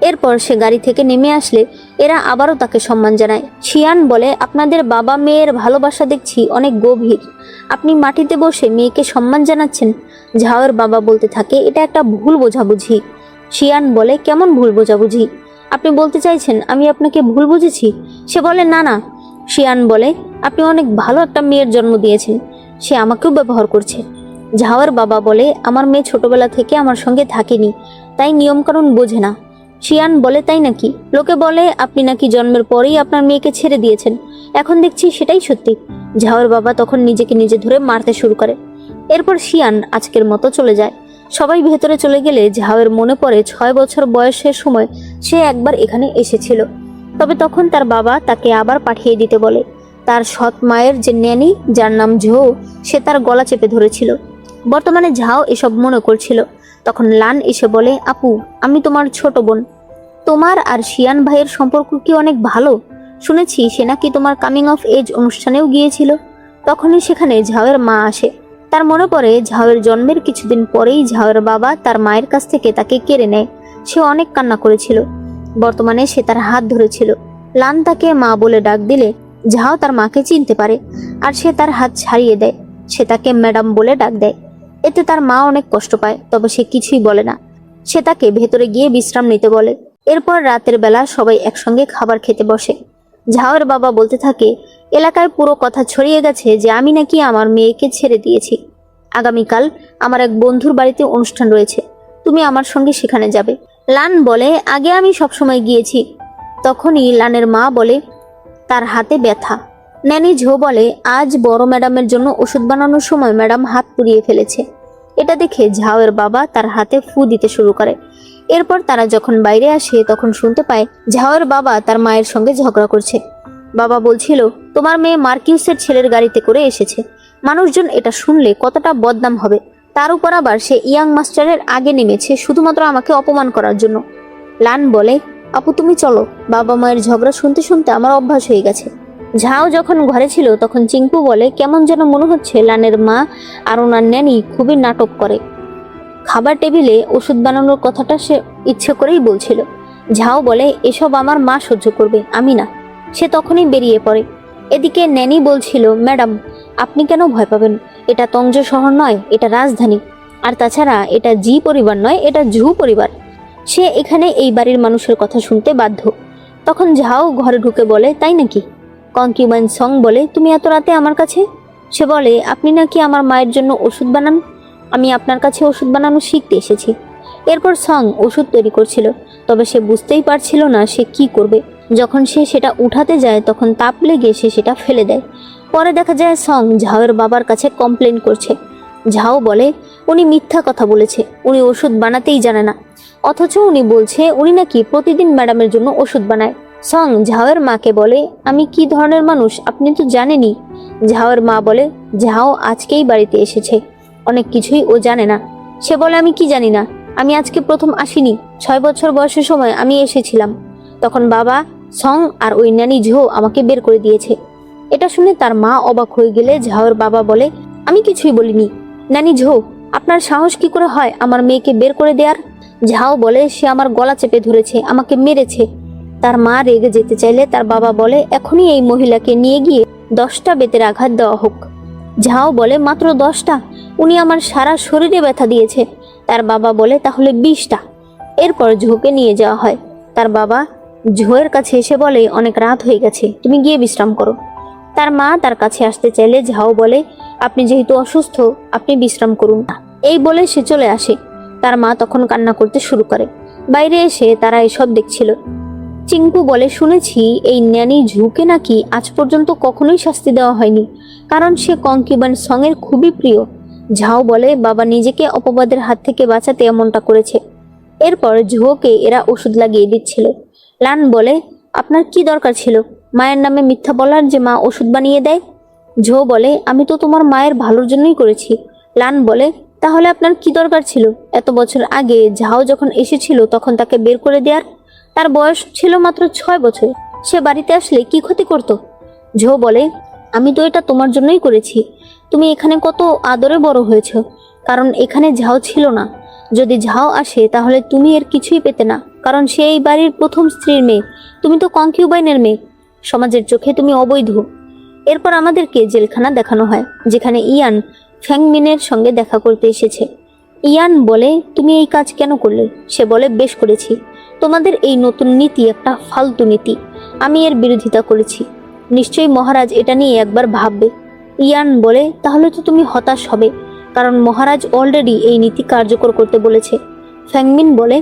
এরপর সে গাড়ি থেকে নেমে আসলে এরা আবারও তাকে সম্মান জানায়। শিয়ান বলে, আপনাদের বাবা মেয়ের ভালোবাসা দেখছি অনেক গভীর, আপনি মাটিতে বসে মেয়েকে সম্মান জানাচ্ছেন। ঝাওয়ের বাবা বলতে থাকে, এটা একটা ভুল বোঝাবুঝি। শিয়ান বলে, কেমন ভুল বোঝাবুঝি? আপনি বলতে চাইছেন আমি আপনাকে ভুল বুঝেছি? সে বলে, না না। শিয়ান বলে, আপনি অনেক ভালো একটা মেয়ের জন্ম দিয়েছেন, সে আমাকেও ব্যবহার করছে। ঝাওয়ের বাবা বলে, আমার মেয়ে ছোটবেলা থেকে আমার সঙ্গে থাকেনি, তাই নিয়মকানুন বোঝে না। শিয়ান বলে, তাই নাকি? লোকে বলে আপনি নাকি জন্মের পরেই আপনার মেয়েকে ছেড়ে দিয়েছেন, এখন দেখছি সেটাই সত্যি। ঝাওয়ের বাবা তখন নিজেকে নিজে ধরে মারতে শুরু করে। এরপর শিয়ান আজকের মতো চলে যায়। সবাই ভেতরে চলে গেলে ঝাওয়ের মনে পড়ে 6 বছর বয়সের সময় সে একবার এখানে এসেছিল, তবে তখন তার বাবা তাকে আবার পাঠিয়ে দিতে বলে। তার সৎ মায়ের যে ন্যানি, যার নাম ঝো, সে তার গলা চেপে ধরেছিল। বর্তমানে ঝাও এসব মনে করছিল। তখন লান এসে বলে, আপু আমি তোমার ছোট বোন, তোমার আর শিয়ান ভাইয়ের সম্পর্ক কি অনেক ভালো? শুনেছি সে নাকি তোমার কামিং অফ এজ অনুষ্ঠানেও গিয়েছিল। তখনই সেখানে ঝাওয়ের মা আসে। তার মনে পড়ে ঝাওয়ের জন্মের কিছুদিন পরেই ঝাওয়ের বাবা তার মায়ের কাছ থেকে তাকে কেড়ে নেয়। সে অনেক কান্না করেছিল। বর্তমানে সে তার হাত ধরেছিল। লান তাকে মা বলে ডাক দিলে ঝাও তার মাকে চিনতে পারে, আর সে তার হাত ছাড়িয়ে দেয়। সে তাকে ম্যাডাম বলে ডাক দেয়। এতে তার মা অনেক কষ্ট পায়, তবে সে কিছুই বলে না। সে তাকে ভেতরে গিয়ে বিশ্রাম নিতে বলে। এরপর রাতের বেলা সবাই একসঙ্গে খাবার খেতে বসে। ঝাওয়ের বাবা বলতে থাকে, এলাকায় পুরো কথা ছড়িয়ে গেছে যে আমি নাকি আমার মেয়েকে ছেড়ে দিয়েছি। আগামীকাল আমার এক বন্ধুর বাড়িতে অনুষ্ঠান রয়েছে, তুমি আমার সঙ্গে সেখানে যাবে। লান বলে, আগে আমি সবসময় গিয়েছি। তখনই লানের মা বলে, তার হাতে ব্যথা। ন্যানি ঝো বলে, আজ বড় ম্যাডামের জন্য ওষুধ বানানোর সময় ম্যাডাম হাত পুড়িয়ে ফেলেছে। এটা দেখে ঝাওয়ের বাবা তার হাতে ফু দিতে শুরু করে। এরপর তারা যখন বাইরে আসে তখন শুনতে পায় ঝাওয়ের বাবা তার মায়ের সঙ্গে ঝগড়া করছে। বাবা বলছিল, তোমার মেয়ে মার্কিউসের ছেলের গাড়িতে করে এসেছে, মানুষজন এটা শুনলে কতটা বদনাম হবে। তার উপর আবার সে ইয়াং মাস্টারের আগে নেমেছে শুধুমাত্র আমাকে অপমান করার জন্য। লান বলে, আপু তুমি চলো, বাবা মায়ের ঝগড়া শুনতে শুনতে আমার অভ্যাস হয়ে গেছে। ঝাও যখন ঘরে ছিল তখন চিঙ্কু বলে, কেমন যেন মনে হচ্ছে লানের মা আর ওনার ন্যানি খুবই নাটক করে। খাবার টেবিলে ওষুধ বানানোর কথাটা সে ইচ্ছে করেই বলছিল। ঝাও বলে, এসব আমার মা সহ্য করবে, আমি না। সে তখনই বেরিয়ে পড়ে। এদিকে ন্যানি বলছিল, ম্যাডাম আপনি কেন ভয় পাবেন? এটা তঞ্জ শহর নয়, এটা রাজধানী। আর তাছাড়া এটা জি পরিবার নয়, এটা ঝু পরিবার। সে এখানে এই বাড়ির মানুষের কথা শুনতে বাধ্য। তখন ঝাও ঘরে ঢুকে বলে, তাই নাকি? কনকিউবাইন সং বলে, তুমি এত রাতে আমার কাছে? সে বলে, আপনি নাকি আমার মায়ের জন্য ওষুধ বানান, আমি আপনার কাছে ওষুধ বানানো শিখতে এসেছি। এরপর সং ওষুধ তৈরি করছিল, তবে সে বুঝতেই পারছিল না সে কি করবে। যখন সে সেটা উঠাতে যায় তখন তাপ লেগে সে সেটা ফেলে দেয়। পরে দেখা যায় সং ঝাওয়ের বাবার কাছে কমপ্লেন করছে। ঝাও বলে, উনি মিথ্যা কথা বলেছে, উনি ওষুধ বানাতেই জানে না, অথচ উনি বলছে উনি নাকি প্রতিদিন ম্যাডামের জন্য ওষুধ বানায়। সং ঝাওয়ের মাকে বলে, আমি কি ধরনের মানুষ আপনি তো জানেনই, ঝাওয়ের মা বলে, ঝাও আজকেই বাড়িতে এসেছে, অনেক কিছুই ও জানে না। সে বলে, আমি কি জানি না, আমি আজকে প্রথম আসিনি, 6 বছর বয়সের সময় আমি এসেছিলাম, তখন বাবা সং আর ওই ন্যানি ঝো আমাকে বের করে দিয়েছে। এটা শুনে তার মা অবাক হয়ে গেলে ঝাওয়ের বাবা বলে, আমি কিছুই বলিনি। ন্যানি ঝো, আপনার সাহস কি করে হয় আমার মেয়েকে বের করে দেওয়ার? ঝাও বলে, সে আমার গলা চেপে ধরেছে, আমাকে মেরেছে। তার মা রেগে যেতে চাইলে তার বাবা বলে, এখনই এই মহিলাকে নিয়ে গিয়ে 10টা বেতের আঘাত দেওয়া হোক। ঝাও বলে, মাত্র 10টা? উনি আমার সারা শরীরে ব্যথা দিয়েছে। তার বাবা বলে, তাহলে 20টা। এরপর ঝোকে নিয়ে যাওয়া হয়। তার বাবা ঝোয়ের কাছে এসে বলে, অনেক রাত হয়ে গেছে, তুমি গিয়ে বিশ্রাম করো। তার মা তার কাছে আসতে চাইলে ঝাও বলে, আপনি যেহেতু অসুস্থ, আপনি বিশ্রাম করুন। এই বলে সে চলে আসে। তার মা তখন কান্না করতে শুরু করে। বাইরে এসে তারা এসব দেখছিল। চিঙ্কু বলে, শুনেছি এই ন্যানি ঝুকে নাকি আজ পর্যন্ত কখনোই শাস্তি দেওয়া হয়নি, কারণ সে কংকিবান সঙের খুবই প্রিয়। ঝাও বলে, বাবা নিজেকে অপবাদের হাত থেকে বাঁচাতে এমনটা করেছে। এরপর ঝোকে এরা ওষুধ লাগিয়ে দিচ্ছিল। লান বলে, আপনার কি দরকার ছিল মায়ের নামে মিথ্যা বলার যে মা ওষুধ বানিয়ে দেয়? ঝো বলে, আমি তো তোমার মায়ের ভালোর জন্যই করেছি। লান বলে, তাহলে আপনার কি দরকার ছিল এত বছর আগে ঝাও যখন এসেছিল তখন তাকে বের করে দেওয়ার? তার বয়স ছিল মাত্র 6 বছর, সে বাড়িতে আসলে কি ক্ষতি করত? ঝো বলে, আমি তো এটা তোমার জন্যই করেছি। তুমি এখানে কত আদরে বড় হয়েছ, কারণ এখানে ঝাও ছিল না। যদি ঝাও আসে তাহলে তুমি এর কিছুই পেতে না, কারণ সে এই বাড়ির প্রথম স্ত্রীর মেয়ে, তুমি তো কংকিউবাইনের মেয়ে। সমাজের চোখে তুমি অবৈধ। এরপর আমাদেরকে জেলখানা দেখানো হয়, যেখানে ইয়ান ফ্যাংমিনের সঙ্গে দেখা করতে এসেছে। ইয়ান বলে, তুমি এই কাজ কেন করলে? সে বলে, বেশ করেছি, তোমাদের এই নতুন নীতি একটা ফালতু নীতি, আমি এর বিরোধিতা করেছি। নিশ্চয়ই মহারাজ এটা নিয়ে একবার ভাববে। ইয়ান বলে, তাহলে তো তুমি হতাশ হবে, কারণ মহারাজ অলরেডি এই নীতি কার্যকর করতে বলেছে। ফ্যাংমিন বলে,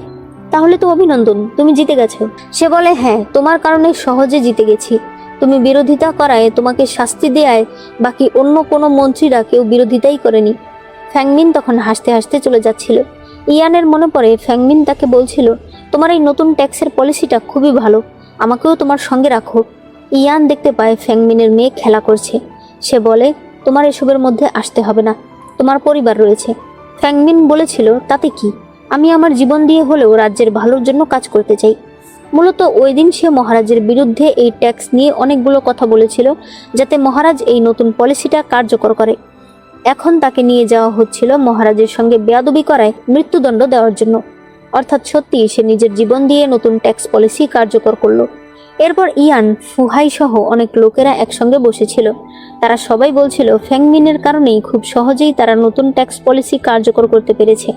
তাহলে তো অভিনন্দন, তুমি জিতে গেছো। সে বলে, হ্যাঁ, তোমার কারণে সহজে জিতে গেছি। তুমি বিরোধিতা করায়, তোমাকে শাস্তি দেয়ায় বাকি অন্য কোনো মন্ত্রীরা কেউ বিরোধিতাই করেনি। ফ্যাংমিন তখন হাসতে হাসতে চলে যাচ্ছিল। ইয়ানের মনে পড়ে ফ্যাংমিন তাকে বলছিল, তোমার এই নতুন ট্যাক্সের পলিসিটা খুবই ভালো, আমাকেও তোমার সঙ্গে রাখো। ইয়ান দেখতে পায় ফ্যাংমিনের মেয়ে খেলা করছে। সে বলে, তোমার এসবের মধ্যে আসতে হবে না, তোমার পরিবার রয়েছে। ফ্যাংমিন বলেছিল, তাতে কি, আমি আমার জীবন দিয়ে হলেও রাজ্যের ভালোর জন্য কাজ করতে চাই। মূলত ওই দিন সে মহারাজের বিরুদ্ধে এই ট্যাক্স নিয়ে অনেকগুলো কথা বলেছিল, যাতে মহারাজ এই নতুন পলিসিটা কার্যকর করে। এখন তাকে নিয়ে যাওয়া হচ্ছিল মহারাজের সঙ্গে বেয়াদবি করায় মৃত্যুদণ্ড দেওয়ার জন্য। অর্থাৎ সত্যি সে নিজের জীবন দিয়ে নতুন ট্যাক্স পলিসি কার্যকর করলো। এরপর ইয়ান, ফুহাই সহ অনেক লোকেরা একসঙ্গে বসেছিল। তারা সবাই বলছিল ফ্যাংমিনের কারণেই খুব সহজেই তারা নতুন ট্যাক্স পলিসি কার্যকর করতে পেরেছে।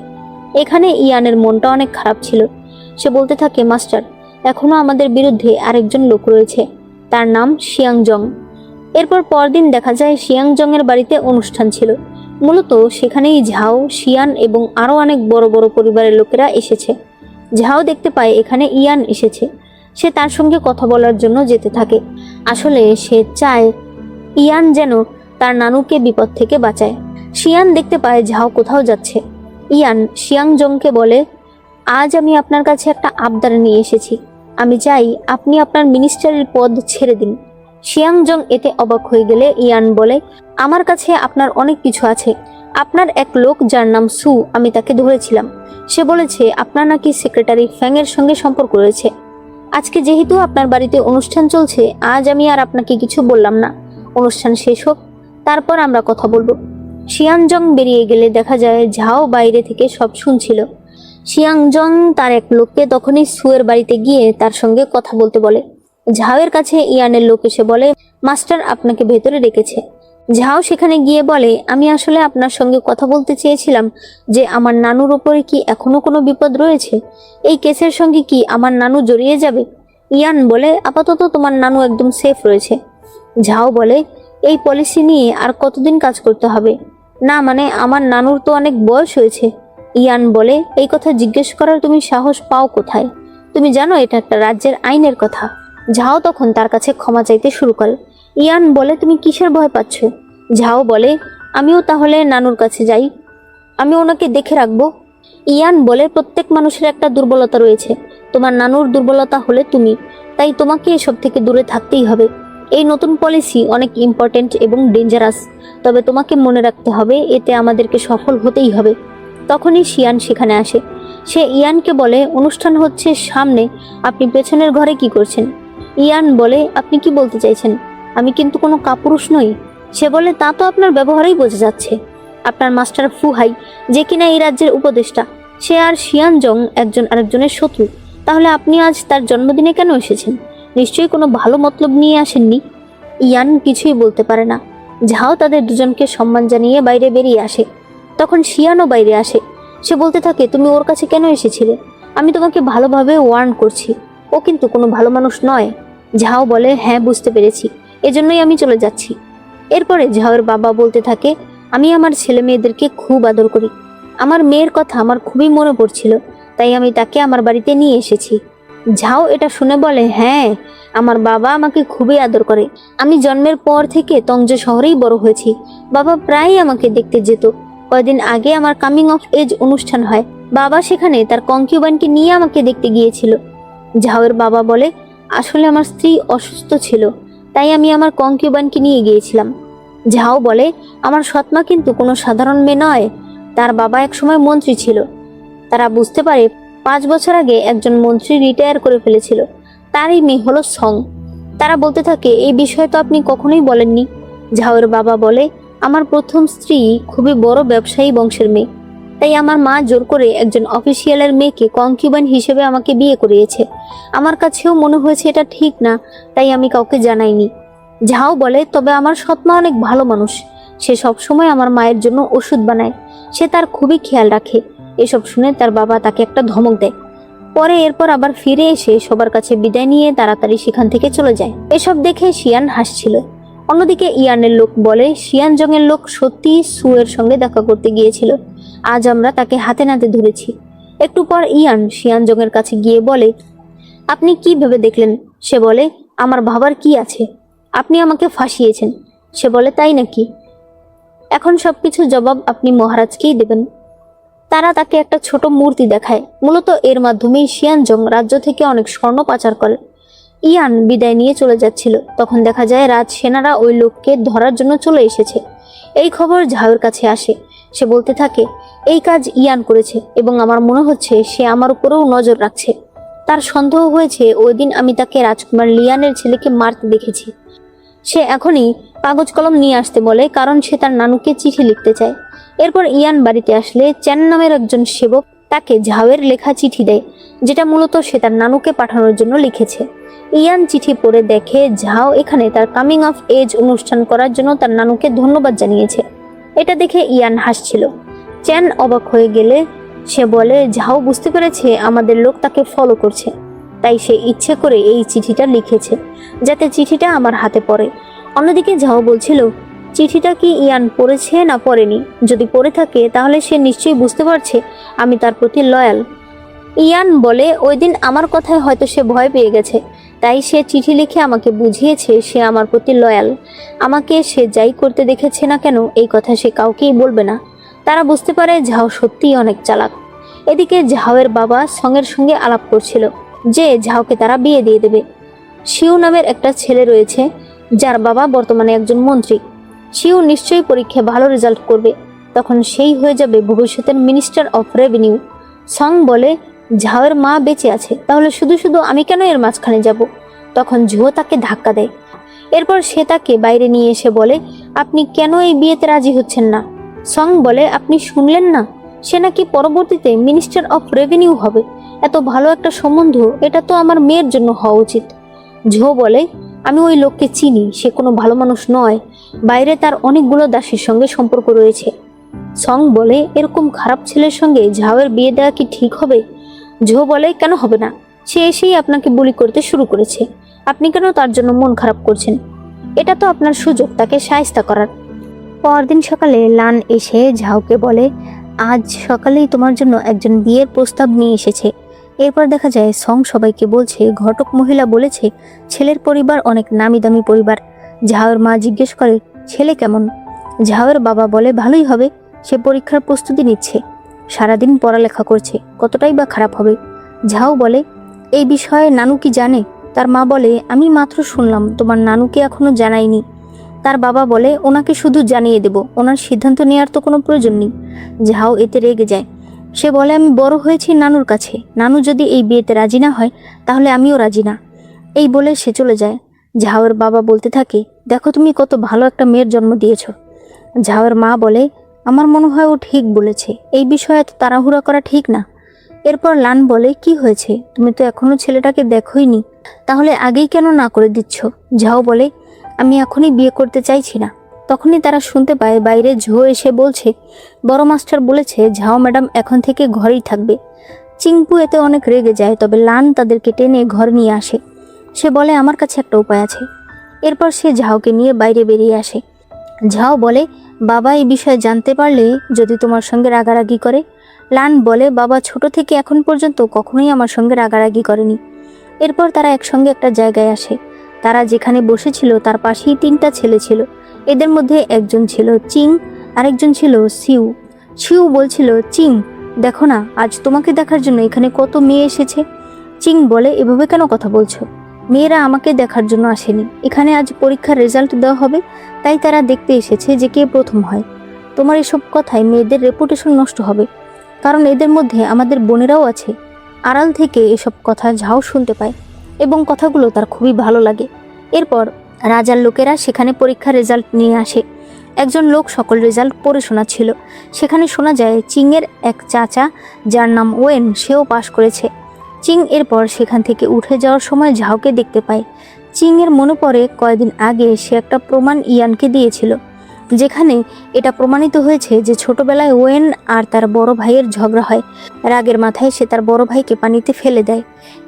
এখানে ইয়ানের মনটা অনেক খারাপ ছিল। সে বলতে থাকে, মাস্টার, এখনো আমাদের বিরুদ্ধে আরেকজন লোক রয়েছে, তার নাম শিয়াংজং। এরপর পরদিন দেখা যায় শিয়াংজং এর বাড়িতে অনুষ্ঠান ছিল। মূলত সেখানেই ঝাও, শিয়ান এবং আরো অনেক বড় বড় পরিবারের লোকেরা এসেছে। ঝাও দেখতে পায় এখানে ইয়ান এসেছে। সে তার সঙ্গে কথা বলার জন্য যেতে থাকে। আসলে সে চায় ইয়ান যেন তার নানুকে বিপদ থেকে বাঁচায়। শিয়ান দেখতে পায় ঝাও কোথাও যাচ্ছে। ইয়ান শিয়াংজংকে বলে, আজ আমি আপনার কাছে একটা আবদার নিয়ে এসেছি, আমি চাই আপনি আপনার মিনিস্টারের পদ ছেড়ে দিন। শিয়াংজং এতে অবাক হয়ে গেলে ইয়ান বলে, আমার কাছে আপনার অনেক কিছু আছে। আপনার এক লোক যার নাম সু, আমি তাকে ধরেছিলাম। সে বলেছে আপনার নাকি সেক্রেটারি ফ্যাং এর সঙ্গে সম্পর্ক রয়েছে। আজকে যেহেতু আপনার বাড়িতে অনুষ্ঠান চলছে, আজ আমি আর আপনাকে কিছু বললাম না, অনুষ্ঠান শেষ হোক, তারপর আমরা কথা বলবো। শিয়াংজং বেরিয়ে গেলে দেখা যায় ঝাও বাইরে থেকে সব শুনছিল। শিয়াংজং তার এক লোককে তখনই সুয়ের বাড়িতে গিয়ে তার সঙ্গে কথা বলতে বলে। ঝাওয়ের কাছে ইয়ানের লোক এসে বলে, মাস্টার আপনাকে ভেতরে রেখেছে। ঝাও সেখানে গিয়ে বলে, আমি আসলে আপনার সঙ্গে কথা বলতে চেয়েছিলাম যে আমার নানুর ওপরে কি এখনো কোনো বিপদ রয়েছে, এই কেসের সঙ্গে কি আমার নানু জড়িয়ে যাবে? ইয়ান বলে, আপাতত তোমার নানু একদম সেফ রয়েছে। ঝাও বলে, এই পলিসি নিয়ে আর কতদিন কাজ করতে হবে? না মানে আমার নানুর তো অনেক বয়স হয়েছে। ইয়ান বলে, এই কথা জিজ্ঞেস করার তুমি সাহস পাও কোথায়? তুমি জানো এটা একটা রাজ্যের আইনের কথা। ঝাও তখন তার কাছে ক্ষমা চাইতে শুরু করে। ইয়ান বলে, তুমি কিসের ভয় পাচ্ছ? ঝাও বলে, আমিও তাহলে নানুর কাছে যাই, আমি ওনাকে দেখে রাখবো। ইয়ান বলে, প্রত্যেক মানুষের একটা দুর্বলতা রয়েছে, তোমার নানুর দুর্বলতা হলে তুমি, তাই তোমাকে এসব থেকে দূরে থাকতেই হবে। এই নতুন পলিসি অনেক ইম্পর্ট্যান্ট এবং ডেঞ্জারাস, তবে তোমাকে মনে রাখতে হবে এতে আমাদেরকে সফল হতেই হবে। তখনই শিয়ান সেখানে আসে। সে ইয়ানকে বলে, অনুষ্ঠান হচ্ছে সামনে, আপনি পেছনের ঘরে কি করছেন? ইয়ান বলে, আপনি কি বলতে চাইছেন? আমি কিন্তু কোনো কাপুরুষ নই। সে বলে, তা তো আপনার ব্যবহারেই বোঝা যাচ্ছে। আপনার মাস্টার ফুহাই, যে কিনা এই রাজ্যের উপদেষ্টা, সে আর শিয়ান জং একজন আরেকজনের শত্রু। তাহলে আপনি আজ তার জন্মদিনে কেন এসেছেন? নিশ্চয়ই কোনো ভালো মতলব নিয়ে আসেননি। ইয়ান কিছুই বলতে পারে না। ঝাও তাদের দুজনকে সম্মান জানিয়ে বাইরে বেরিয়ে আসে। তখন শিয়ানও বাইরে আসে। সে বলতে থাকে, তুমি ওর কাছে কেন এসেছিলে? আমি তোমাকে ভালোভাবে ওয়ার্ন করছি, ও কিন্তু কোনো ভালো মানুষ নয়। ঝাও বলে, হ্যাঁ বুঝতে পেরেছি, এজন্যই আমি চলে যাচ্ছি। এরপরে ঝাওয়ের বাবা বলতে থাকে, আমি আমার ছেলে মেয়েদেরকে খুব আদর করি। আমার মেয়ের কথা আমার খুবই মনে পড়ছিল, তাই আমি তাকে আমার বাড়িতে নিয়ে এসেছি। ঝাও এটা শুনে বলে, হ্যাঁ, আমার বাবা আমাকে খুবই আদর করে। আমি জন্মের পর থেকে তংজে শহরেই বড় হয়েছি। বাবা প্রায়ই আমাকে দেখতে যেত। কয়েকদিন আগে আমার কামিং অফ এজ অনুষ্ঠান হয়, বাবা সেখানে তার কনকিউবাইনকে নিয়ে আমাকে দেখতে গিয়েছিল। ঝাওয়ের বাবা বলে, আসলে আমার স্ত্রী অসুস্থ ছিল, তাই আমি আমার কনকিউবাইনকে নিয়ে গিয়েছিলাম। ঝাও বলে, আমার সৎমা কিন্তু কোনো সাধারণ মেয়ে নয়, তার বাবা একসময় মন্ত্রী ছিল। তারা বুঝতে পারে 5 বছর আগে একজন মন্ত্রী রিটায়ার করে ফেলেছিল, তারই মেয়ে হলো সং। তারা বলতে থাকে, এই বিষয়ে তো আপনি কখনোই বলেননি। ঝাওয়ের বাবা বলে, আমার প্রথম স্ত্রী খুবই বড় ব্যবসায়ী বংশের মেয়ে, তাই আমার মা জোর করে একজন অফিসিয়ালের মেয়েকে কনকিউবাইন হিসেবে আমাকে বিয়ে করিয়েছে। আমার কাছেও মনে হয়েছে এটা ঠিক না, তাই আমি কাউকে জানাইনি। ঝাও বলে, তবে আমার সৎমা অনেক ভালো মানুষ, সে সবসময় আমার মায়ের জন্য ওষুধ বানায়, সে তার খুবই খেয়াল রাখে। এসব শুনে তার বাবা তাকে একটা ধমক দেয়। পরে এরপর আবার ফিরে এসে সবার কাছে বিদায় নিয়ে তাড়াতাড়ি সেখান থেকে চলে যায়। এসব দেখে শিয়ান হাসছিল। অন্যদিকে ইয়ানের লোক বলে, শিয়ান জং এর লোক সত্যি সুয়ের সঙ্গে দেখা করতে গিয়েছিল, আজ আমরা তাকে হাতে নাতে ধরেছি। একটু পর ইয়ান শিয়ান জং এর কাছে গিয়ে বলে, আপনি কি ভেবে দেখলেন? সে বলে, আমার ভাবার কি আছে, আপনি আমাকে ফাঁসিয়েছেন। সে বলে, তাই নাকি? এখন সবকিছু জবাব আপনি মহারাজকেই দেবেন। তারা তাকে একটা ছোট মূর্তি দেখায়। মূলত এর মাধ্যমেই শিয়ান জং রাজ্য থেকে অনেক স্বর্ণ পাচার করে। ইয়ান বিদায় নিয়ে চলে যাচ্ছিল, তখন দেখা যায় রাজ সেনারা ওই লোককে ধরার জন্য চলে এসেছে। এই খবর ঝাওয়ের কাছে আসে। সে বলতে থাকে, এই কাজ ইয়ান করেছে এবং আমার মনে হচ্ছে সে আমার উপরেও নজর রাখছে। তার সন্দেহ হয়েছে ওই দিন আমি তাকে রাজকুমার লিয়ানের ছেলেকে মারতে দেখেছি। সে এখনই কাগজ কলম নিয়ে আসতে বলে, কারণ সে তার নানুকে চিঠি লিখতে চায়। এরপর ইয়ান বাড়িতে আসলে চ্যান নামের একজন সেবক তাকে ঝাওয়ের লেখা চিঠি দেয়, যেটা মূলত সে তার নানুকে পাঠানোর জন্য লিখেছে। ইয়ান চিঠি পড়ে দেখে ঝাও এখানে তার কামিং অফ এজ অনুষ্ঠান করার জন্য তার নানুকে ধন্যবাদ জানিয়েছে। এটা দেখে ইয়ান হাসছিল। চ্যান অবাক হয়ে গেলে সে বলে, ঝাও বুঝতে পেরেছে আমাদের লোক তাকে ফলো করছে, তাই সে ইচ্ছে করে এই চিঠিটা লিখেছে যাতে চিঠিটা আমার হাতে পড়ে। অন্যদিকে ঝাও বলছিল, চিঠিটা কি ইয়ান পড়েছে না পড়েনি? যদি পড়ে থাকে তাহলে সে নিশ্চয়ই বুঝতে পারছে আমি তার প্রতি লয়াল। ইয়ান বলে, ওই দিন আমার কথায় হয়তো সে ভয় পেয়ে গেছে, তাই সে চিঠি লিখে আমাকে বুঝিয়েছে সে আমার প্রতি লয়াল। আমাকে সে যাই করতে দেখেছে না কেন এই কথা সে কাউকেই বলবে না। তারা বুঝতে পারে ঝাও সত্যিই অনেক চালাক। এদিকে ঝাওয়ের বাবা সঙ্গের সঙ্গে আলাপ করছিল যে ঝাওকে তারা বিয়ে দিয়ে দেবে। শিউ নামের একটা ছেলে রয়েছে যার বাবা বর্তমানে একজন মন্ত্রী। শিউ নিশ্চয়ই পরীক্ষায় ভালো রেজাল্ট করবে, তখন সেই হয়ে যাবে ভবিষ্যতের মিনিস্টার অফ রেভিনিউ। সং বলে, ঝাওয়ের মা বেঁচে আছে, তাহলে শুধু শুধু আমি কেন এর মাঝখানে যাব? তখন ঝুয়ো তাকে ধাক্কা দেয়। এরপর সে তাকে বাইরে নিয়ে এসে বলে, আপনি কেন এই বিয়েতে রাজি হচ্ছেন না? সং বলে, আপনি শুনলেন না, সে নাকি পরবর্তীতে মিনিস্টার অফ রেভিনিউ হবে। এত ভালো একটা সম্বন্ধ, এটা তো আমার মেয়ের জন্য হওয়া উচিত। ঝো বলে, আমি ওই লোককে চিনি, সে কোনো ভালো মানুষ নয়, বাইরে তার অনেকগুলো দাসীর সঙ্গে সম্পর্ক রয়েছে। সং বলে, এরকম খারাপ ছেলের সঙ্গে ঝাওয়ের বিয়ে দেওয়া কি ঠিক হবে? ঝো বলে, কেন হবে না? সে এসেই আপনাকে বুলি করতে শুরু করেছে, আপনি কেন তার জন্য মন খারাপ করছেন? এটা তো আপনার সুযোগ তাকে শায়েস্তা করার। পরদিন সকালে লান এসে ঝাওকে বলে, আজ সকালেই তোমার জন্য একজন বিয়ের প্রস্তাব নিয়ে এসেছে। এরপর দেখা যায় সং সবাইকে বলছে ঘটক মহিলা বলেছে ছেলের পরিবার অনেক নামি দামি পরিবার। ঝাওয়ের মা জিজ্ঞেস করে, ছেলে কেমন? ঝাওয়ের বাবা বলে, ভালোই হবে, সে পরীক্ষার প্রস্তুতি নিচ্ছে, সারাদিন পড়ালেখা করছে, কতটাই বা খারাপ হবে? ঝাও বলে, এই বিষয়ে নানু কি জানে? তার মা বলে, আমি মাত্র শুনলাম, তোমার নানুকে এখনো জানাইনি। তার বাবা বলে, ওনাকে শুধু জানিয়ে দেব, ওনার সিদ্ধান্ত নেওয়ার তো কোনো প্রয়োজন নেই। ঝাও এতে রেগে যায়। সে বলে, আমি বড় হয়েছি নানুর কাছে, নানু যদি এই বিয়েতে রাজি না হয় তাহলে আমিও রাজি না। এই বলে সে চলে যায়। ঝাওয়ের বাবা বলতে থাকে, দেখো তুমি কত ভালো একটা মেয়ের জন্ম দিয়েছ। ঝাওয়ের মা বলে, আমার মনে হয় ও ঠিক বলেছে, এই বিষয়ে এত তাড়াহুড়া করা ঠিক না। এরপর লান বলে, কি হয়েছে, তুমি তো এখনো ছেলেটাকে দেখোইনি, তাহলে আগেই কেন না করে দিচ্ছ? ঝাও বলে, আমি এখনই বিয়ে করতে চাইছি না। তখনই তারা শুনতে পায় বাইরে ঝো এসে বলছে, বড় মাস্টার বলেছে ঝাও ম্যাডাম এখন থেকে ঘরেই থাকবে। চিংপু এতে অনেক রেগে যায়, তবে লান তাদেরকে টেনে ঘরে নিয়ে আসে। সে বলে, আমার কাছে একটা উপায় আছে। এরপর সে ঝাওকে নিয়ে বাইরে বেরিয়ে আসে। ঝাও বলে, বাবা এই বিষয়ে জানতে পারলে যদি তোমার সঙ্গে রাগারাগি করে। লান বলে, বাবা ছোট থেকে এখন পর্যন্ত কখনোই আমার সঙ্গে রাগারাগি করেনি। এরপর তারা একসঙ্গে একটা জায়গায় আসে। তারা যেখানে বসেছিল তার পাশেই 3টা ছেলে ছিল। এদের মধ্যে একজন ছিল চিং, আরেকজন ছিল সিউ। সিউ বলছিল, চিং দেখো না, আজ তোমাকে দেখার জন্য এখানে কত মেয়ে এসেছে। চিং বলে, এভাবে কেন কথা বলছো? মেয়েরা আমাকে দেখার জন্য আসেনি, এখানে আজ পরীক্ষার রেজাল্ট দেওয়া হবে, তাই তারা দেখতে এসেছে যে কে প্রথম হয়। তোমার এসব কথায় মেয়েদের রেপুটেশন নষ্ট হবে, কারণ এদের মধ্যে আমাদের বোনেরাও আছে। আড়াল থেকে এসব কথা ঝাও শুনতে পায় এবং কথাগুলো তার খুবই ভালো লাগে। এরপর রাজার লোকেরা সেখানে পরীক্ষার রেজাল্ট নিয়ে আসে। একজন লোক সকল রেজাল্ট পড়ে শোনাচ্ছিল। সেখানে শোনা যায় চিংয়ের এক চাচা, যার নাম ওয়েন, সেও পাশ করেছে। চিং এরপর সেখান থেকে উঠে যাওয়ার সময় ঝাওকে দেখতে পায়। চিংয়ের মনে পড়ে কয়েকদিন আগে সে একটা প্রমাণ ইয়ানকে দিয়েছিল, যেখানে এটা প্রমাণিত হয়েছে যে ছোটবেলায় ওয়েন আর তার বড় ভাইয়ের ঝগড়া হয়। রাগের মাথায় সে তার বড় ভাইকে পানিতে ফেলে দেয়।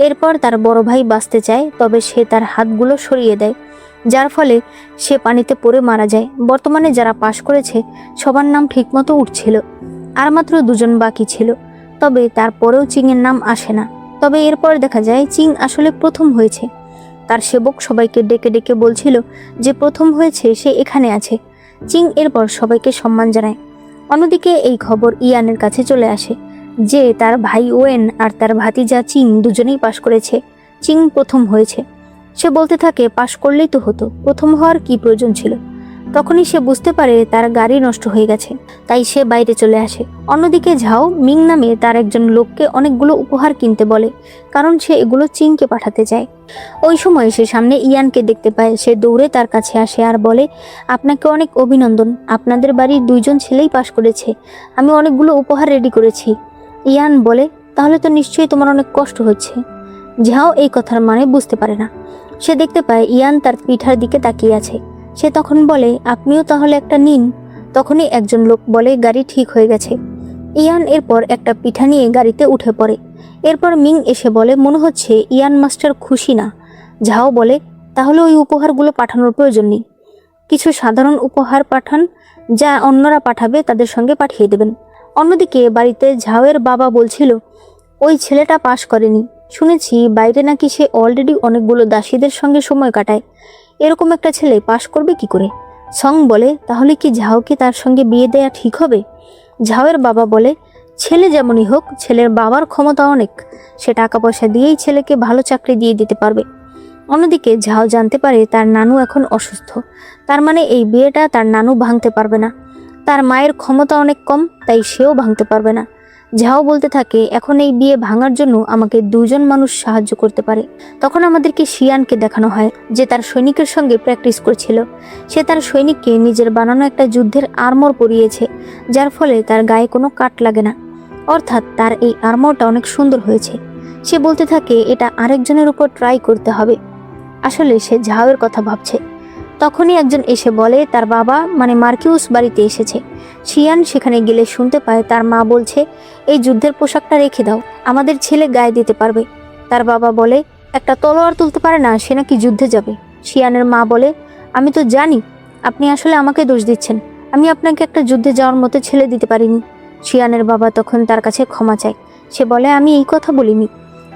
এরপর তার বড় ভাই বাঁচতে চায়, তবে সে তার হাতগুলো সরিয়ে দেয়, যার ফলে সে পানিতে পড়ে মারা যায়। বর্তমানে যারা পাশ করেছে সবার নাম ঠিকমতো উঠছিল, আর মাত্র 2জন বাকি ছিল, তবে তারপরেও চিংয়ের নাম আসে না। তবে এরপর দেখা যায় চিং আসলে প্রথম হয়েছে। তার সেবক সবাইকে ডেকে ডেকে বলছিল যে প্রথম হয়েছে সে এখানে আছে। চিং এরপর সবাইকে সম্মান জানায়। অন্যদিকে এই খবর ইয়ানের কাছে চলে আসে যে তার ভাই ওয়েন আর তার ভাতিজা চিং দুজনেই পাশ করেছে, চিং প্রথম হয়েছে। সে বলতে থাকে, পাশ করলেই তো হতো, প্রথম হওয়ার কি প্রয়োজন ছিল। তখনই সে বুঝতে পারে তার গাড়ি নষ্ট হয়ে গেছে, তাই সে বাইরে চলে আসে। অন্যদিকে ঝাও মিং নামে তার একজন লোককে অনেকগুলো উপহার কিনতে বলে, কারণ সে এগুলো চিংকে পাঠাতে চায়। ওই সময় সে সামনে ইয়ানকে দেখতে পায়। সে দৌড়ে তার কাছে আসে আর বলে, আপনাকে অনেক অভিনন্দন, আপনাদের বাড়ির 2জন ছেলেই পাশ করেছে, আমি অনেকগুলো উপহার রেডি করেছি। ইয়ান বলে, তাহলে তো নিশ্চয়ই তোমার অনেক কষ্ট হচ্ছে। ঝাও এই কথার মানে বুঝতে পারে না। সে দেখতে পায় ইয়ান তার পিঠার দিকে তাকিয়ে আছে। সে তখন বলে, আপনিও তাহলে একটা নিন। তখনই একজন লোক বলে, গাড়ি ঠিক হয়ে গেছে। ইয়ান এরপর একটা পিঠা নিয়ে গাড়িতে উঠে পড়ে। এরপর মিং এসে বলে, মনে হচ্ছে ইয়ান মাস্টার খুশি না। ঝাও বলে, তাহলে ওই উপহারগুলো পাঠানোর প্রয়োজন নেই, কিছু সাধারণ উপহার পাঠান, যা অন্যরা পাঠাবে তাদের সঙ্গে পাঠিয়ে দেবেন। অন্যদিকে বাড়িতে ঝাওয়ের বাবা বলছিল, ওই ছেলেটা পাশ করেনি, শুনেছি বাইরে নাকি সে অলরেডি অনেকগুলো দাসীদের সঙ্গে সময় কাটায়, এরকম একটা ছেলে পাশ করবে কি করে? সং বলে, তাহলে কি ঝাওকে তার সঙ্গে বিয়ে দেয়া ঠিক হবে? ঝাওয়ের বাবা বলে, ছেলে যেমনই হোক, ছেলের বাবার ক্ষমতা অনেক, সে টাকা পয়সা দিয়েই ছেলেকে ভালো চাকরি দিয়ে দিতে পারবে। অন্যদিকে ঝাও জানতে পারে তার নানু এখন অসুস্থ, তার মানে এই বিয়েটা তার নানু ভাঙতে পারবে না। তার মায়ের ক্ষমতা অনেক কম, তাই সেও ভাঙতে পারবে না। ঝাও বলতে থাকে, এখন এই বিয়ে ভাঙার জন্য আমাকে 2জন মানুষ সাহায্য করতে পারে। তখন আমাদেরকে শিয়ানকে দেখানো হয় যে তার সৈনিকের সঙ্গে প্র্যাকটিস করছিল। সে তার সৈনিককে নিজের বানানো একটা যুদ্ধের আর্মর পরিয়েছে, যার ফলে তার গায়ে কোনো কাট লাগে না, অর্থাৎ তার এই আর্মরটা অনেক সুন্দর হয়েছে। সে বলতে থাকে, এটা আরেকজনের উপর ট্রাই করতে হবে। আসলে সে ঝাওয়ের কথা ভাবছে। তখনই একজন এসে বলে তার বাবা মানে মার্কিউস বাড়িতে এসেছে। শিয়ান সেখানে গেলে শুনতে পায় তার মা বলছে, এই যুদ্ধের পোশাকটা রেখে দাও, আমাদের ছেলে গায়ে দিতে পারবে। তার বাবা বলে, একটা তলোয়ার তুলতে পারে না, সে নাকি যুদ্ধে যাবে। শিয়ানের মা বলে, আমি তো জানি, আপনি আসলে আমাকে দোষ দিচ্ছেন, আমি আপনাকে একটা যুদ্ধে যাওয়ার মতো ছেলে দিতে পারিনি। শিয়ানের বাবা তখন তার কাছে ক্ষমা চায়। সে বলে, আমি এই কথা বলিনি।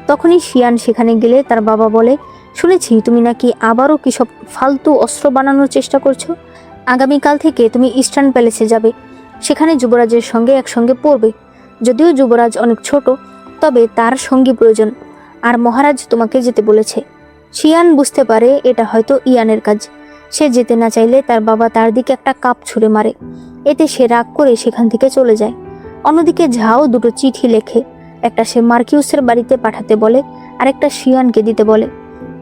তখনই শিয়ান সেখানে গেলে তার বাবা বলে, শুনেছি তুমি নাকি আবারও কি সব ফালতু অস্ত্র বানানোর চেষ্টা করছো। আগামীকাল থেকে তুমি ইস্টার্ন প্যালেসে যাবে, সেখানে যুবরাজের সঙ্গে একসঙ্গে পড়বে। যদিও যুবরাজ অনেক ছোট, তবে তার সঙ্গী প্রয়োজন, আর মহারাজ তোমাকে যেতে বলেছে। শিয়ান বুঝতে পারে এটা হয়তো ইয়ানের কাজ। সে যেতে না চাইলে তার বাবা তার দিকে একটা কাপ ছুঁড়ে মারে। এতে সে রাগ করে সেখান থেকে চলে যায়। অন্যদিকে ঝাও দুটো চিঠি লেখে, একটা সে মার্কিউসের বাড়িতে পাঠাতে বলে, আরেকটা শিয়ানকে দিতে বলে।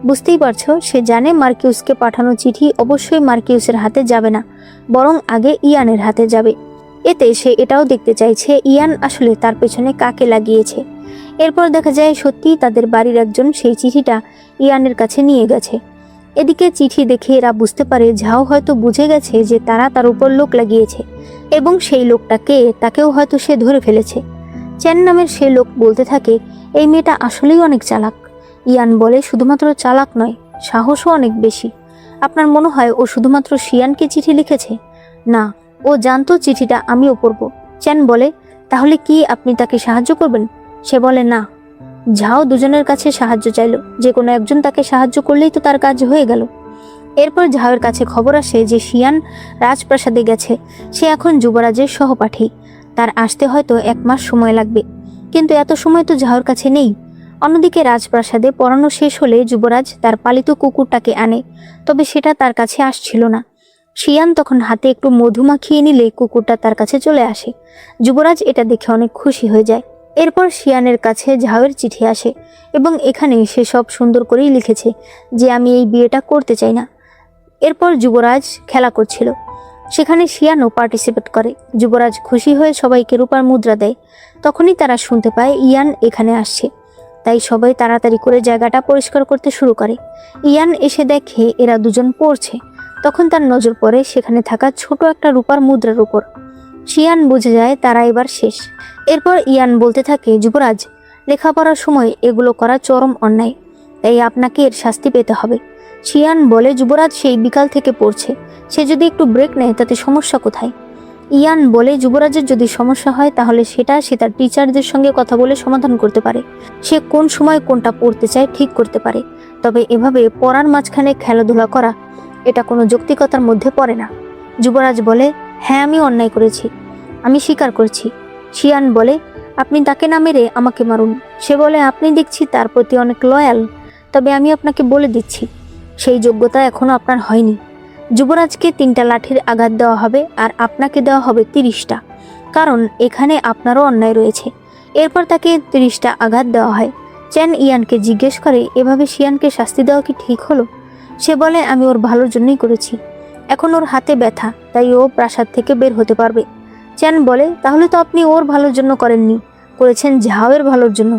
বুঝতেই পারছো, সে জানে মার্কিউসকে পাঠানো চিঠি অবশ্যই মার্কিউসের হাতে যাবে না, বরং আগে ইয়ানের হাতে যাবে। এতে সে এটাও দেখতে চাইছে ইয়ান আসলে তার পেছনে কাকে লাগিয়েছে। এরপর দেখা যায় সত্যিই তাদের বাড়ির একজন সেই চিঠিটা ইয়ানের কাছে নিয়ে গেছে। এদিকে চিঠি দেখে এরা বুঝতে পারে ঝাও হয়তো বুঝে গেছে যে তারা তার উপর লোক লাগিয়েছে, এবং সেই লোকটাকে তাকেও হয়তো সে ধরে ফেলেছে। চ্যান নামের সে লোক বলতে থাকে, এই মেয়েটা আসলেই অনেক চালাক। ইয়ান বলে, শুধুমাত্র চালাক নয়, সাহসও অনেক বেশি। আপনার মনে হয় ও শুধুমাত্র শিয়ানকে চিঠি লিখেছে? না, ও জানতো চিঠিটা আমিও পড়ব। চ্যান বলে, তাহলে কি আপনি তাকে সাহায্য করবেন? সে বলে না। ঝাও দুজনের কাছে সাহায্য চাইল, যে কোনো একজন তাকে সাহায্য করলেই তো তার কাজ হয়ে গেল। এরপর ঝাওয়ের কাছে খবর আসে যে শিয়ান রাজপ্রাসাদে গেছে। সে এখন যুবরাজের সহপাঠী, তার আসতে হয়তো 1 মাস সময় লাগবে। কিন্তু এত সময় তো ঝাওয়ের কাছে নেই। অন্যদিকে রাজপ্রাসাদে পড়ানো শেষ হলে যুবরাজ তার পালিত কুকুরটাকে আনে, তবে সেটা তার কাছে আসছিল না। শিয়ান তখন হাতে একটু মধু মাখিয়ে নিলে কুকুরটা তার কাছে চলে আসে। যুবরাজ এটা দেখে অনেক খুশি হয়ে যায়। এরপর শিয়ানের কাছে ঝাওয়ের চিঠি আসে, এবং এখানে সে সব সুন্দর করেই লিখেছে যে আমি এই বিয়েটা করতে চাই না। এরপর যুবরাজ খেলা করছিল, সেখানে শিয়ানও পার্টিসিপেট করে। যুবরাজ খুশি হয়ে সবাইকে রূপার মুদ্রা দেয়। তখনই তারা শুনতে পায় ইয়ান এখানে আসছে, তাই সবাই তাড়াতাড়ি করে জায়গাটা পরিষ্কার করতে শুরু করে। ইয়ান এসে দেখে এরা দুজন পড়ছে। তখন তার নজর পড়ে সেখানে থাকা ছোট একটা রূপার মুদ্রার উপর। শিয়ান বুঝে যায় তারা এবার শেষ। এরপর ইয়ান বলতে থাকে, যুবরাজ, লেখাপড়ার সময় এগুলো করা চরম অন্যায়, তাই আপনাকে এর শাস্তি পেতে হবে। শিয়ান বলে, যুবরাজ সেই বিকাল থেকে পড়ছে, সে যদি একটু ব্রেক নেয় তাতে সমস্যা কোথায়? ইয়ান বলে, যুবরাজের যদি সমস্যা হয় তাহলে সেটা সে তার টিচারদের সঙ্গে কথা বলে সমাধান করতে পারে। সে কোন সময় কোনটা পড়তে চায় ঠিক করতে পারে, তবে এভাবে পড়ার মাঝখানে খেলাধুলা করা, এটা কোনো যৌক্তিকতার মধ্যে পড়ে না। যুবরাজ বলে, হ্যাঁ, আমি অন্যায় করেছি, আমি স্বীকার করছি। শিয়ান বলে, আপনি তাকে না মেরে আমাকে মারুন। সে বলে, আপনি দেখছি তার প্রতি অনেক লয়াল, তবে আমি আপনাকে বলে দিচ্ছি সেই যোগ্যতা এখনো আপনার হয়নি। যুবরাজকে 3টা লাঠির আঘাত দেওয়া হবে, আর আপনাকে দেওয়া হবে 30টা, কারণ এখানে আপনারও অন্যায় রয়েছে। এরপর তাকে 30টা আঘাত দেওয়া হয়। চ্যান ইয়ানকে জিজ্ঞেস করে, এভাবে শিয়ানকে শাস্তি দেওয়া কি ঠিক হলো? সে বলে, আমি ওর ভালোর জন্যই করেছি, এখন ওর হাতে ব্যথা, তাই ও প্রাসাদ থেকে বের হতে পারবে। চ্যান বলে, তাহলে তো আপনি ওর ভালোর জন্য করেননি, করেছেন ঝাওয়ের ভালোর জন্য।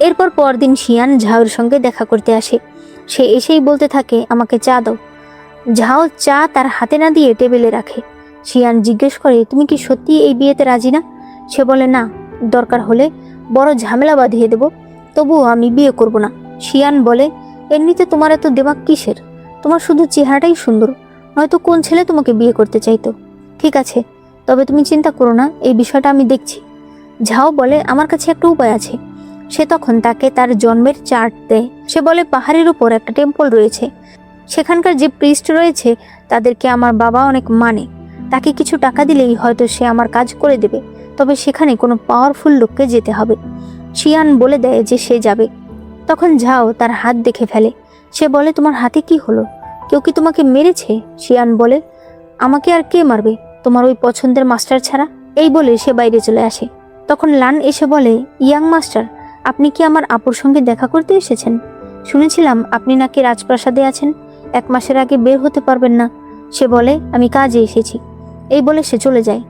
এরপর পরদিন শিয়ান ঝাওয়ের সঙ্গে দেখা করতে আসে। সে এসেই বলতে থাকে, আমাকে চা দাও। ঝাও চা তার হাতে না দিয়ে টেবিলে রাখে। শিয়ান জিজ্ঞেস করে, তুমি কি সত্যি এই বিয়েতে রাজি না? সে বলে, না, দরকার হলে বড় ঝামেলা বাঁধিয়ে দেব, তবুও আমি বিয়ে করব না। শিয়ান বলে, এমনিতে তোমার এত দেমাগ কিসের? তোমার শুধু চেহারাটাই সুন্দর, নয়তো কোন ছেলে তোমাকে বিয়ে করতে চাইতো? ঠিক আছে, তবে তুমি চিন্তা করো না, এই বিষয়টা আমি দেখছি। ঝাও বলে, আমার কাছে একটা উপায় আছে। সে তখন তাকে তার জন্মের চার্ট দেয়। সে বলে, পাহাড়ের উপর একটা টেম্পল রয়েছে, সেখানকার যে প্রিস্ট রয়েছে তাদেরকে আমার বাবা অনেক মানে। তাকে কিছু টাকা দিলেই হয়তো সে আমার কাজ করে দেবে, তবে সেখানে কোনো পাওয়ারফুল লোককে যেতে হবে। শিয়ান বলে দেয় যে সে যাবে। তখন ঝাও তার হাত দেখে ফেলে। সে বলে, তোমার হাতে কি হলো? কেউ কি তোমাকে মেরেছে? শিয়ান বলে, আমাকে আর কে মারবে, তোমার ওই পছন্দের মাস্টার ছাড়া। এই বলে সে বাইরে চলে আসে। তখন লান এসে বলে, ইয়াং মাস্টার, আপনি কি আমার আপুর সঙ্গে দেখা করতে এসেছেন? শুনেছিলাম আপনি নাকি রাজপ্রাসাদে আছেন, 1 মাসের আগে বের হতে পারবেন না। সে বলে, আমি কাজে এসেছি। এই বলে সে চলে যায়।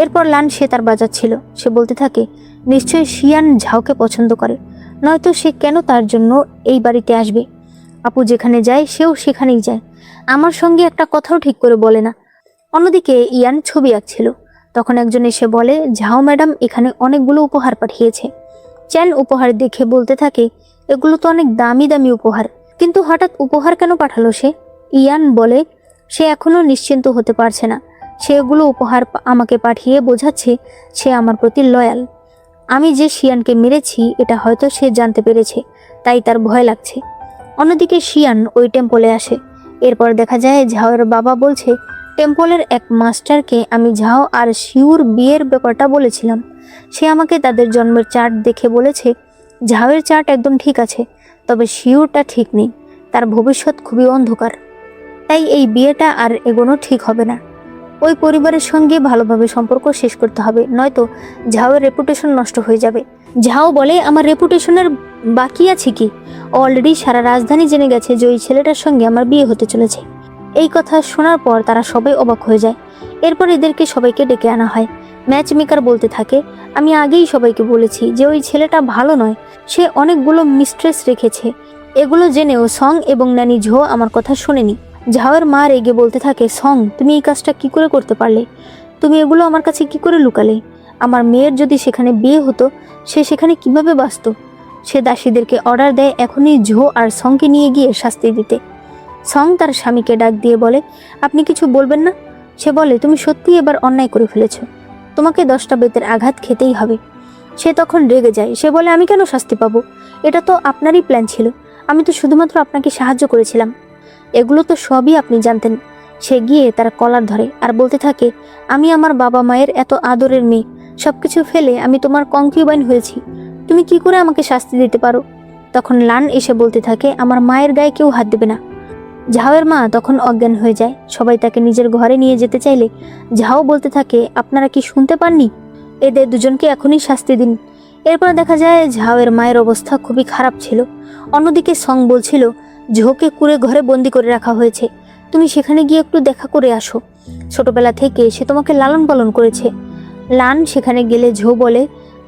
এরপর লান সে তার বাজাচ্ছিল। সে বলতে থাকে, নিশ্চয়ই শিয়ান ঝাওকে পছন্দ করে, নয়তো সে কেন তার জন্য এই বাড়িতে আসবে? আপু যেখানে যায় সেও সেখানেই যায়, আমার সঙ্গে একটা কথাও ঠিক করে বলে না। অন্যদিকে ইয়ান ছবি আঁকছিল। তখন একজন এসে বলে, ঝাও ম্যাডাম এখানে অনেকগুলো উপহার পাঠিয়েছে। চ্যান উপহার দেখে বলতে থাকে, এগুলো তো অনেক দামি দামি উপহার, কিন্তু হঠাৎ উপহার কেন পাঠালো সে? ইয়ান বলে, সে এখনো নিশ্চিন্ত হতে পারছে না। সে এগুলো উপহার আমাকে পাঠিয়ে বোঝাচ্ছে সে আমার প্রতি লয়াল। আমি যে শিয়ানকে মেরেছি এটা হয়তো সে জানতে পেরেছে, তাই তার ভয় লাগছে। অন্যদিকে শিয়ান ওই টেম্পলে আসে। এরপর দেখা যায় ঝাওয়ের বাবা বলছে, টেম্পলের এক মাস্টারকে আমি ঝাও আর শিউর বিয়ের ব্যাপারটা বলেছিলাম। সে আমাকে তাদের জন্মের চার্ট দেখে বলেছে, ঝাওয়ের চার্ট একদম ঠিক আছে, তবে শিউরটা ঠিক নেই। তার ভবিষ্যৎ খুবই অন্ধকার। তাই এই বিয়েটা আর এগোনো ঠিক হবে না। ওই পরিবারের সঙ্গে ভালোভাবে সম্পর্ক শেষ করতে হবে, নয়তো ঝাওয়ের রেপুটেশন নষ্ট হয়ে যাবে। ঝাও বলে, আমার রেপুটেশনের বাকি আছে কি? অলরেডি সারা রাজধানী জেনে গেছে যে ওই ছেলেটার সঙ্গে আমার বিয়ে হতে চলেছে। এই কথা শোনার পর তারা সবাই অবাক হয়ে যায়। এরপর এদেরকে সবাইকে ডেকে আনা হয়। ম্যাচ মেকার বলতে থাকে, আমি আগেই সবাইকে বলেছি যে ওই ছেলেটা ভালো নয়, সে অনেকগুলো মিস্ট্রেস রেখেছে। এগুলো জেনেও সং এবং ন্যানি ঝো আমার কথা শোনেনি। ঝাওয়ের মা রেগে বলতে থাকে, সং, তুমি এই কাজটা কি করে করতে পারলে? তুমি এগুলো আমার কাছে কি করে লুকালে? আমার মেয়ের যদি সেখানে বিয়ে হতো, সে সেখানে কিভাবে বাঁচত? সে দাসীদেরকে অর্ডার দেয় এখনই ঝো আর সংকে নিয়ে গিয়ে শাস্তি দিতে। সং তার স্বামীকে ডাক দিয়ে বলে, আপনি কিছু বলবেন না? সে বলে, তুমি সত্যিই এবার অন্যায় করে ফেলেছ, তোমাকে 10টা বেতের আঘাত খেতেই হবে। সে তখন রেগে যায়। সে বলে, আমি কেন শাস্তি পাবো? এটা তো আপনারই প্ল্যান ছিল, আমি তো শুধুমাত্র আপনাকে সাহায্য করেছিলাম। এগুলো তো সবই আপনি জানতেন। সে গিয়ে তার কলার ধরে আর বলতে থাকে, আমি আমার বাবা মায়ের এত আদরের মেয়ে, সবকিছু ফেলে আমি তোমার কনকিউবাইন হয়েছি, তুমি কি করে আমাকে শাস্তি দিতে পারো? তখন লান এসে বলতে থাকে, আমার মায়ের গায়ে কেউ হাত দেবে না। ঝাওয়ের মা তখন অজ্ঞান হয়ে যায়। সবাই তাকে নিজের ঘরে নিয়ে যেতে চাইলে ঝাও বলতে থাকে, আপনারা কি শুনতে পাননি? এদের দুজনকে এখনই শাস্তি দিন। এরপর দেখা যায় ঝাওয়ের মায়ের অবস্থা খুবই খারাপ ছিল। অন্যদিকে সং বলছিল, ঝোকে কুঁড়ে ঘরে বন্দি করে রাখা হয়েছে, তুমি সেখানে গিয়ে একটু দেখা করে আসো, ছোটবেলা থেকে সে তোমাকে লালন পালন করেছে। লান সেখানে গেলে ঝো বলে,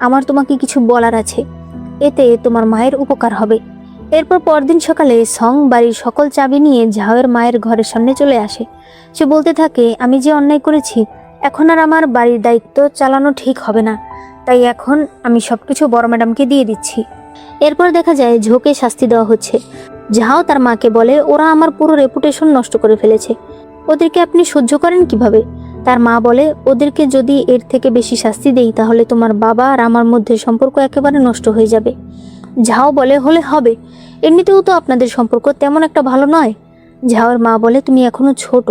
আমার তোমাকে কিছু বলার আছে, এতে তোমার মায়ের উপকার হবে। এরপর পরদিন সকালে সং বাড়ির সকল চাবি নিয়ে ঝাওয়ের মায়ের ঘরের সামনে চলে আসে। সে বলতে থাকে, আমি যে অন্যায় করেছি, এখন আর আমার বাড়ির দায়িত্ব চালানো ঠিক হবে না, তাই এখন আমি সবকিছু বড় ম্যাডামকে দিয়ে দিচ্ছি। এরপর দেখা যায় ঝোকে শাস্তি দেওয়া হচ্ছে। ঝাও তার মাকে বলে, ওরা আমার পুরো রেপুটেশন নষ্ট করে ফেলেছে, ওদেরকে আপনি সহ্য করেন কিভাবে? তার মা বলে, ওদেরকে যদি এর থেকে বেশি শাস্তি দেই তাহলে তোমার বাবা আর আমার মধ্যে সম্পর্ক একেবারে নষ্ট হয়ে যাবে। ঝাও বলে, হলে হবে, এমনিতেও তো আপনাদের সম্পর্ক তেমন একটা ভালো নয়। ঝাওয়ের মা বলে, তুমি এখনো ছোট,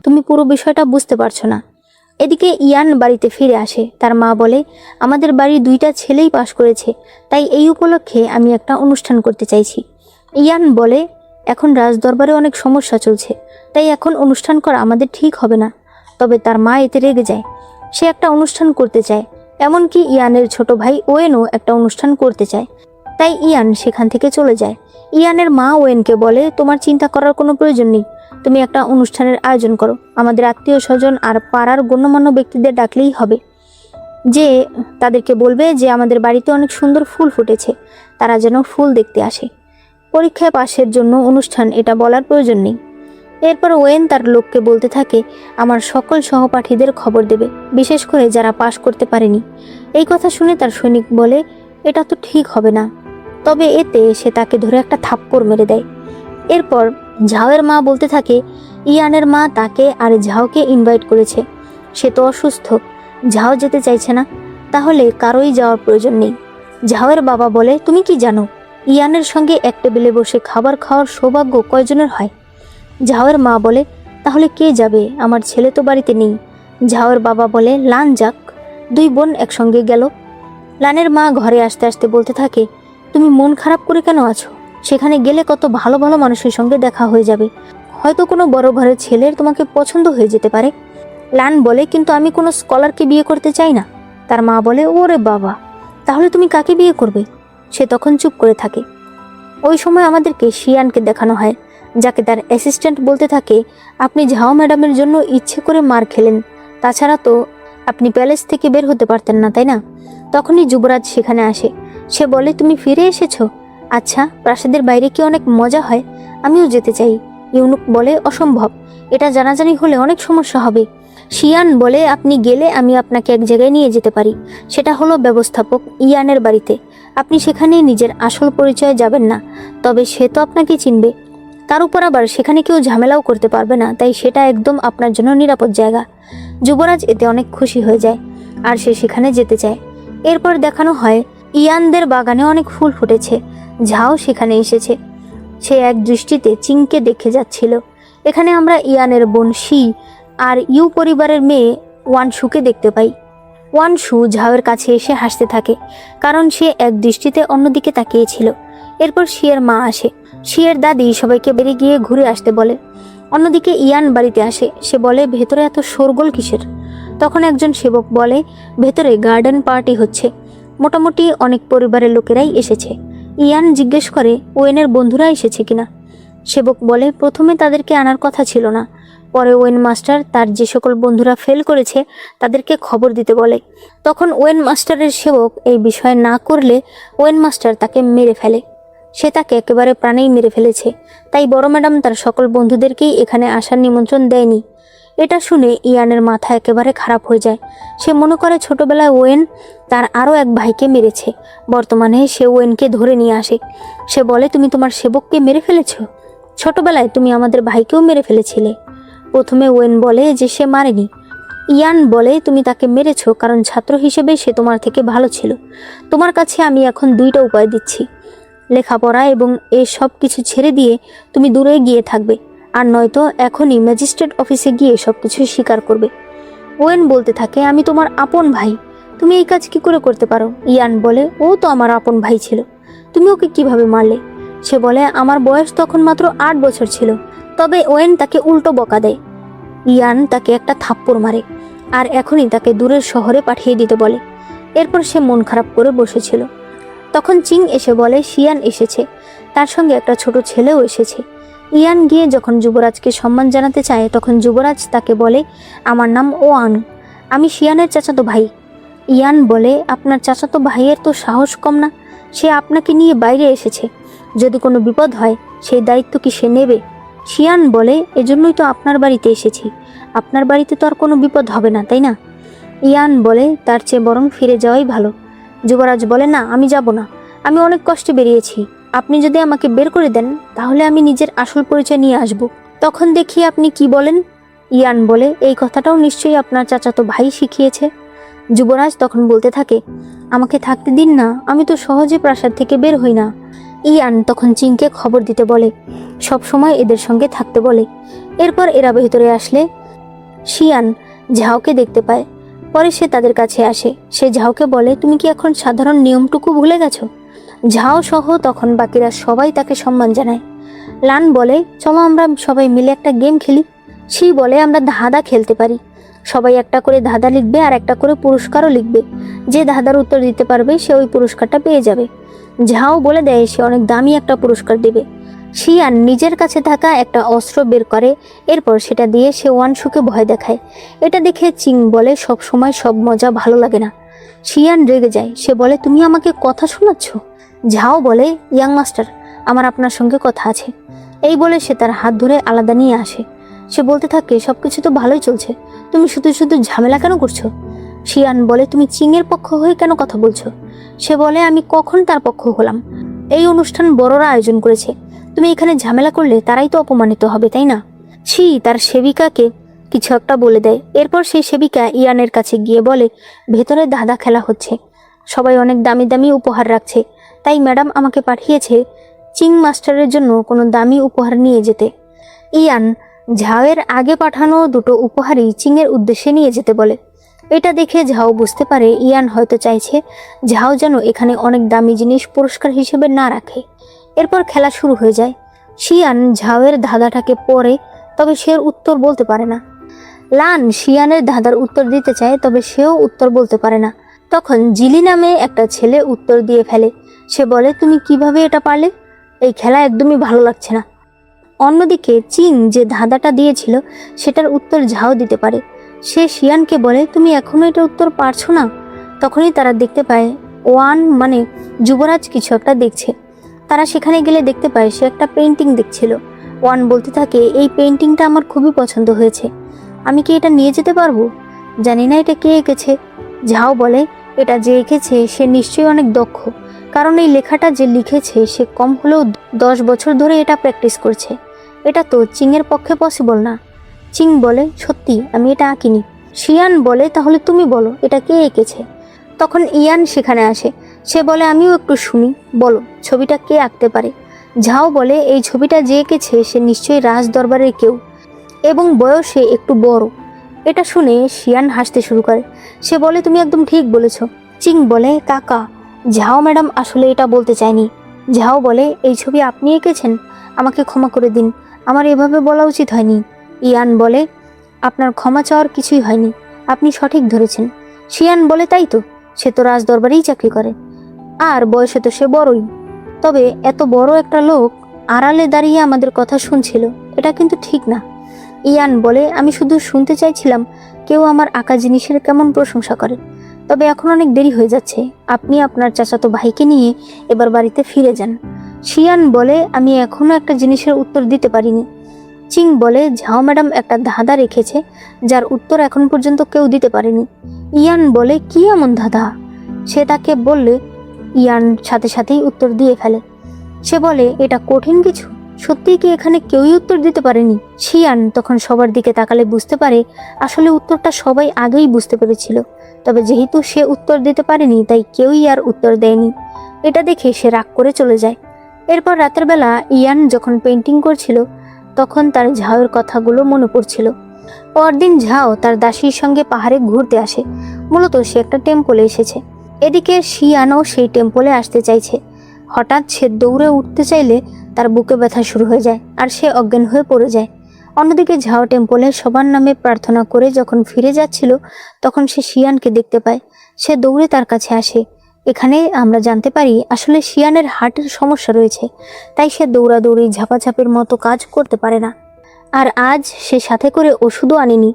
তুমি পুরো বিষয়টা বুঝতে পারছো না। এদিকে ইয়ান বাড়িতে ফিরে আসে। তার মা বলে, আমাদের বাড়ির 2টা ছেলেই পাশ করেছে, তাই এই উপলক্ষে আমি একটা অনুষ্ঠান করতে চাইছি। ইয়ান বলে, এখন রাজদরবারে অনেক সমস্যা চলছে, তাই এখন অনুষ্ঠান করা আমাদের ঠিক হবে না। তবে তার মা এতে রেগে যায়। সে একটা অনুষ্ঠান করতে চায়, এমনকি ইয়ানের ছোট ভাই ওয়েনও একটা অনুষ্ঠান করতে চায়। তাই ইয়ান সেখান থেকে চলে যায়। ইয়ানের মা ওয়েনকে বলে, তোমার চিন্তা করার কোনো প্রয়োজন নেই, তুমি একটা অনুষ্ঠানের আয়োজন করো, আমাদের আত্মীয় স্বজন আর পাড়ার গণ্যমান্য ব্যক্তিদের ডাকলেই হবে, যে তাদেরকে বলবে যে আমাদের বাড়িতে অনেক সুন্দর ফুল ফুটেছে, তারা যেন ফুল দেখতে আসে। পরীক্ষায় পাশের জন্য অনুষ্ঠান, এটা বলার প্রয়োজন নেই। এরপর ওয়েন তার লোককে বলতে থাকে, আমার সকল সহপাঠীদের খবর দেবে, বিশেষ করে যারা পাশ করতে পারেনি। এই কথা শুনে তার সৈনিক বলে, এটা তো ঠিক হবে না। তবে এতে সে তাকে ধরে একটা থাপ্পড় মেরে দেয়। এরপর ঝাওয়ের মা বলতে থাকে, ইয়ানের মা তাকে আর ঝাওকে ইনভাইট করেছে, সে তো অসুস্থ, ঝাও যেতে চাইছে না, তাহলে কারোই যাওয়ার প্রয়োজন নেই। ঝাওয়ের বাবা বলে, তুমি কি জানো ইয়ানের সঙ্গে এক টেবিলে বসে খাবার খাওয়ার সৌভাগ্য কয়জনের হয়? ঝাওয়ের মা বলে, তাহলে কে যাবে, আমার ছেলে তো বাড়িতে নেই। ঝাওয়ের বাবা বলে, লান যাক। 2 বোন একসঙ্গে গেল। লানের মা ঘরে আসতে আসতে বলতে থাকে, তুমি মন খারাপ করে কেন আছো? সেখানে গেলে কত ভালো ভালো মানুষের সঙ্গে দেখা হয়ে যাবে, হয়তো কোনো বড় ঘরের ছেলের তোমাকে পছন্দ হয়ে যেতে পারে। লান বলে, কিন্তু আমি কোনো স্কলারকে বিয়ে করতে চাই না। তার মা বলে, ওরে বাবা, তাহলে তুমি কাকে বিয়ে করবে? সে তখন চুপ করে থাকে। ওই সময় আমাদেরকে শিয়ানকে দেখানো হয়, যাকে তার অ্যাসিস্ট্যান্ট বলতে থাকে, আপনি ঝাও ম্যাডামের জন্য ইচ্ছে করে মার খেলেন, তাছাড়া তো আপনি প্যালেস থেকে বের হতে পারতেন না, তাই না? তখনই যুবরাজ সেখানে আসে। সে বলে, তুমি ফিরে এসেছো? আচ্ছা, প্রাসাদের বাইরে কি অনেক মজা হয়? আমিও যেতে চাই। ইউনুক বলে, অসম্ভব, এটা জানাজানি হলে অনেক সমস্যা হবে। শিয়ান বলে, আপনি গেলে আমি আপনাকে এক জায়গায় নিয়ে যেতে পারি, সেটা হলো ব্যবস্থাপক ইয়ানের বাড়িতে। আপনি সেখানে নিজের আসল পরিচয়ে যাবেন না, তবে সে তো আপনাকে চিনবে, তার উপর আবার সেখানে কেউ ঝামেলাও করতে পারবে না, তাই সেটা একদম আপনার জন্য নিরাপদ জায়গা। যুবরাজ এতে অনেক খুশি হয়ে যায় আর সে সেখানে যেতে চায়। এরপর দেখানো হয় ইয়ানদের বাগানে অনেক ফুল ফুটেছে, ঝাও সেখানে এসেছে। সে এক দৃষ্টিতে চিংকে দেখে যাচ্ছিল। এখানে আমরা ইয়ানের বোন শি আর ইউ পরিবারের মেয়ে ওয়ানশুকে দেখতে পাই। ওয়ানশু ঝাওয়ের কাছে এসে হাসতে থাকে, কারণ সে এক দৃষ্টিতে অন্যদিকে তাকিয়েছিল। এরপর শিয়ের মা আসে। শিয়ের দাদি সবাইকে বেরিয়ে গিয়ে ঘুরে আসতে বলে। অন্যদিকে ইয়ান বাড়িতে আসে। সে বলে, ভেতরে এত শোরগোল কিসের? তখন একজন সেবক বলে, ভেতরে গার্ডেন পার্টি হচ্ছে, মোটামুটি অনেক পরিবারের লোকেরাই এসেছে। ইয়ান জিজ্ঞেস করে, ওয়েনের বন্ধুরা এসেছে কিনা। সেবক বলে, প্রথমে তাদেরকে আনার কথা ছিল না, পরে ওয়েন মাস্টার তার যে সকল বন্ধুরা ফেল করেছে তাদেরকে খবর দিতে বলে। তখন ওয়েন মাস্টারের সেবক এই বিষয়ে না করলে ওয়েন মাস্টার তাকে মেরে ফেলে। সে তাকে একেবারে প্রাণেই মেরে ফেলেছে, তাই বড় ম্যাডাম তার সকল বন্ধুদেরকেই এখানে আসার নিমন্ত্রণ দেয়নি। এটা শুনে ইয়ানের মাথা একেবারে খারাপ হয়ে যায়। সে মনে করে ছোটবেলায় ওয়েন তার আরও এক ভাইকে মেরেছে, বর্তমানে সে ওয়েনকে ধরে নিয়ে আসে। সে বলে, তুমি তোমার সেবককে মেরে ফেলেছ? ছোটবেলায় তুমি আমাদের ভাইকেও মেরে ফেলেছিলে। প্রথমে ওয়েন বলে যে সে মারেনি। ইয়ান বলে, তুমি তাকে মেরেছ কারণ ছাত্র হিসেবে সে তোমার থেকে ভালো ছিল। তোমার কাছে আমি এখন দুইটা উপায় দিচ্ছি, লেখাপড়া এবং সব কিছু ছেড়ে দিয়ে তুমি দূরে গিয়ে থাকবে, আর নয়তো এখনই ম্যাজিস্ট্রেট অফিসে গিয়ে সব কিছু স্বীকার করবে। ওয়েন বলতে থাকে, আমি তোমার আপন ভাই, তুমি এই কাজ কি করে করতে পারো? ইয়ান বলে, ও তো আমার আপন ভাই ছিল, তুমি ওকে কিভাবে মারলে? সে বলে, আমার বয়স তখন মাত্র 8 বছর ছিল। তবে ওয়েন তাকে উল্টো বকা দেয়। ইয়ান তাকে একটা থাপ্পড় মারে আর এখনই তাকে দূরের শহরে পাঠিয়ে দিতে বলে। এরপর সে মন খারাপ করে বসেছিল। তখন চিং এসে বলে, শিয়ান এসেছে, তার সঙ্গে একটা ছোট ছেলেও এসেছে। ইয়ান গিয়ে যখন যুবরাজকে সম্মান জানাতে চায়, তখন যুবরাজ তাকে বলে, আমার নাম ওয়াং, আমি শিয়ানের চাচাতো ভাই। ইয়ান বলে, আপনার চাচাতো ভাইয়ের তো সাহস কম না, সে আপনাকে নিয়ে বাইরে এসেছে, যদি কোনো বিপদ হয় সেই দায়িত্ব কি সে নেবে? শিয়ান বলে, এজন্যই তো আপনার বাড়িতে এসেছি, আপনার বাড়িতে তো আর কোনো বিপদ হবে না, তাই না? ইয়ান বলে, তার চেয়ে বরং ফিরে যাওয়াই ভালো। যুবরাজ বলে, না, আমি যাব না, আমি অনেক কষ্টে বেরিয়েছি, আপনি যদি আমাকে বের করে দেন তাহলে আমি নিজের আসল পরিচয় নিয়ে আসব, তখন দেখি আপনি কি বলেন। ইয়ান বলে, এই কথাটাও নিশ্চয়ই আপনার চাচাতো ভাই শিখিয়েছে। যুবরাজ তখন বলতে থাকে, আমাকে থাকতে দিন না, আমি তো সহজে প্রাসাদ থেকে বের হই না। ইয়ান তখন চিংকে খবর দিতে বলে, সব সময় এদের সঙ্গে থাকতে বলে। এরপর এরা ভেতরে আসলে শিয়ান ঝাওকে দেখতে পায়। পরে সে তাদের কাছে আসে। সে ঝাওকে বলে, তুমি কি এখন সাধারণ নিয়মটুকু ভুলে গেছো? ঝাও সহ তখন বাকিরা সবাই তাকে সম্মান জানায়। লান বলে, চলো আমরা সবাই মিলে একটা গেম খেলি। শি বলে, আমরা ধাঁধা খেলতে পারি, সবাই একটা করে ধাঁধা লিখবে আর একটা করে পুরস্কারও লিখবে, যে ধাঁধার উত্তর দিতে পারবে সে ওই পুরস্কারটা পেয়ে যাবে। ঝাও বলে দেয় সে অনেক দামি একটা পুরস্কার দেবে। শিয়ান নিজের কাছে থাকা একটা অস্ত্র বের করে, এরপর সেটা দিয়ে সে ওয়ানশুকে ভয় দেখায়। এটা দেখে চিং বলে, সব সময় সব মজা ভালো লাগে না। শিয়ান রেগে যায়, সে বলে, তুমি আমাকে কথা শোনাচ্ছ? ঝাও বলে, ইয়াং মাস্টার, আমার আপনার সঙ্গে কথা আছে। এই বলে সে তার হাত ধরে আলাদা নিয়ে আসে। সে বলতে থাকে, সবকিছু তো ভালোই চলছে, তুমি শুধু শুধু ঝামেলা কেন করছো? শিয়ান বলে, তুমি চিংয়ের পক্ষ হয়ে কেন কথা বলছো? সে বলে, আমি কখন তার পক্ষ হলাম? এই অনুষ্ঠান বড়রা আয়োজন করেছে, তুমি এখানে ঝামেলা করলে তারাই তো অপমানিত হবে, তাই না? শি তার সেবিকাকে কিছু একটা বলে দেয়। এরপর সেই সেবিকা ইয়ানের কাছে গিয়ে বলে, ভেতরে ধাঁধা খেলা হচ্ছে, সবাই অনেক দামি দামি উপহার রাখছে, তাই ম্যাডাম আমাকে পাঠিয়েছে চিং মাস্টারের জন্য কোনো দামি উপহার নিয়ে যেতে। ইয়ান ঝাওয়ের আগে পাঠানো দুটো উপহারই চিংয়ের উদ্দেশ্যে নিয়ে যেতে বলে। এটা দেখে ঝাও বুঝতে পারে ইয়ান হয়তো চাইছে ঝাও যেন এখানে অনেক দামি জিনিস পুরস্কার হিসেবে না রাখে। এরপর খেলা শুরু হয়ে যায়। শিয়ান ঝাওয়ের ধাঁধাটাকে পড়ে, তবে সে উত্তর বলতে পারে না। লান শিয়ানের ধাঁধার উত্তর দিতে চায়, তবে সেও উত্তর বলতে পারে না। তখন জিলি নামে একটা ছেলে উত্তর দিয়ে ফেলে। সে বলে, তুমি কিভাবে এটা পারলে? এই খেলা একদমই ভালো লাগছে না। অন্যদিকে চিং যে ধাঁধাটা দিয়েছিল সেটার উত্তর ঝাও দিতে পারে। সে শিয়ানকে বলে, তুমি এখনো এটা উত্তর পারছো না। তখনই তারা দেখতে পায় ওয়ান মানে যুবরাজ কিছু একটা দেখছে। তারা সেখানে গেলে দেখতে পায় সে একটা পেন্টিং দেখছিল। ওয়ান বলতে থাকে, এই পেন্টিংটা আমার খুবই পছন্দ হয়েছে, আমি কি এটা নিয়ে যেতে পারবো? জানি না এটা কে এঁকেছে। ঝাও বলে, এটা যে এঁকেছে সে নিশ্চয়ই অনেক দক্ষ, কারণ এই লেখাটা যে লিখেছে সে কম হলেও 10 বছর ধরে এটা প্র্যাকটিস করছে। এটা তো চিংয়ের পক্ষে পসিবল না। চিং বলে, সত্যি আমি এটা আঁকিনি। শিয়ান বলে, তাহলে তুমি বলো এটা কে এঁকেছে? তখন ইয়ান সেখানে আসে। সে বলে, আমিও একটু শুনি, বলো ছবিটা কে আঁকতে পারে? ঝাও বলে, এই ছবিটা যে এঁকেছে সে নিশ্চয়ই রাজ দরবারের কেউ এবং বয়সে একটু বড়। এটা শুনে শিয়ান হাসতে শুরু করে। সে বলে, তুমি একদম ঠিক বলেছ। চিং বলে, কাকা, ঝাও ম্যাডাম আসলে এটা বলতে চায়নি। ঝাও বলে, এই ছবি আপনি এঁকেছেন, আমাকে ক্ষমা করে দিন, আমার এভাবে বলা উচিত হয়নি। ইয়ান বলে, আপনার ক্ষমা চাওয়ার কিছুই হয়নি, আপনি সঠিক ধরেছেন। শিয়ান বলে, তাই তো, সে তো রাজ দরবারেই চাকরি করে, আর বয়সে তো সে বড়ই। তবে এত বড় একটা লোক আড়ালে দাঁড়িয়ে আমাদের কথা শুনছিল, এটা কিন্তু ঠিক না। ইয়ান বলে, আমি শুধু শুনতে চাইছিলাম কেউ আমার আঁকা জিনিসের কেমন প্রশংসা করে। তবে এখন অনেক দেরি হয়ে যাচ্ছে, আপনি আপনার চাচাতো ভাইকে নিয়ে এবার বাড়িতে ফিরে যান। শিয়ান বলে, আমি এখনো একটা জিনিসের উত্তর দিতে পারিনি। চিং বলে, ঝাও ম্যাডাম একটা ধাঁধা রেখেছে যার উত্তর এখন পর্যন্ত কেউ দিতে পারেনি। ইয়ান বলে, কি এমন ধাঁধা? সে তাকে বললে ইয়ান সাথে সাথেই উত্তর দিয়ে ফেলে। সে বলে, এটা কঠিন কিছু? সত্যিই কি এখানে কেউই উত্তর দিতে পারেনি? শিয়ান তখন সবার দিকে তাকালে বুঝতে পারে আসলে উত্তরটা সবাই আগেই বুঝতে পেরেছিল, তবে যেহেতু সে উত্তর দিতে পারেনি তাই কেউই আর উত্তর দেয়নি। এটা দেখে সে রাগ করে চলে যায়। এরপর রাতের বেলা ইয়ান যখন পেন্টিং করছিল তখন তার ঝাওয়ের কথাগুলো মনে পড়ছিল। পরদিন ঝাও তার দাসীর সঙ্গে পাহাড়ে ঘুরতে আসে। মূলত সে একটা টেম্পলে এসেছে। এদিকে শিয়ানও সেই টেম্পলে আসতে চাইছে। হঠাৎ সে দৌড়ে উঠতে চাইলে তার বুকে ব্যথা শুরু হয়ে যায় আর সে অজ্ঞান হয়ে পড়ে যায়। অন্যদিকে ঝাও টেম্পলে সবার নামে প্রার্থনা করে যখন ফিরে যাচ্ছিল তখন সে শিয়ানকে দেখতে পায়। সে দৌড়ে তার কাছে আসে। এখানে আমরা জানতে পারি আসলে শিয়ানের হার্টের সমস্যা রয়েছে, তাই সে দৌড়াদৌড়ি ঝাপাঝাপির মতো কাজ করতে পারে না। আর আজ সে সাথে করে ওষুধও আনেনি।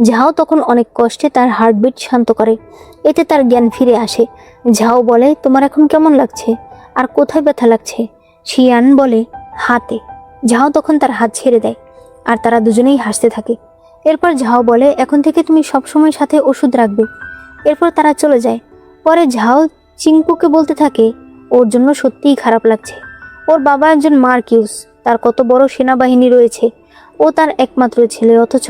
ঝাও তখন অনেক কষ্টে তার হার্টবিট শান্ত করে, এতে তার জ্ঞান ফিরে আসে। ঝাও বলে, তোমার এখন কেমন লাগছে, আর কোথায় ব্যথা লাগছে? শিয়ান বলে, হাতে। ঝাও তখন তার হাত ছেড়ে দেয় আর তারা দুজনেই হাসতে থাকে। এরপর ঝাও বলে, এখন থেকে তুমি সবসময় সাথে ওষুধ রাখবে। এরপর তারা চলে যায়। পরে ঝাও চিংপুকে বলতে থাকে ওর জন্য সত্যিই খারাপ লাগছে। ওর বাবা একজন মার্কিউস, তার কত বড় সেনাবাহিনী রয়েছে, ও তার একমাত্র ছেলে, অথচ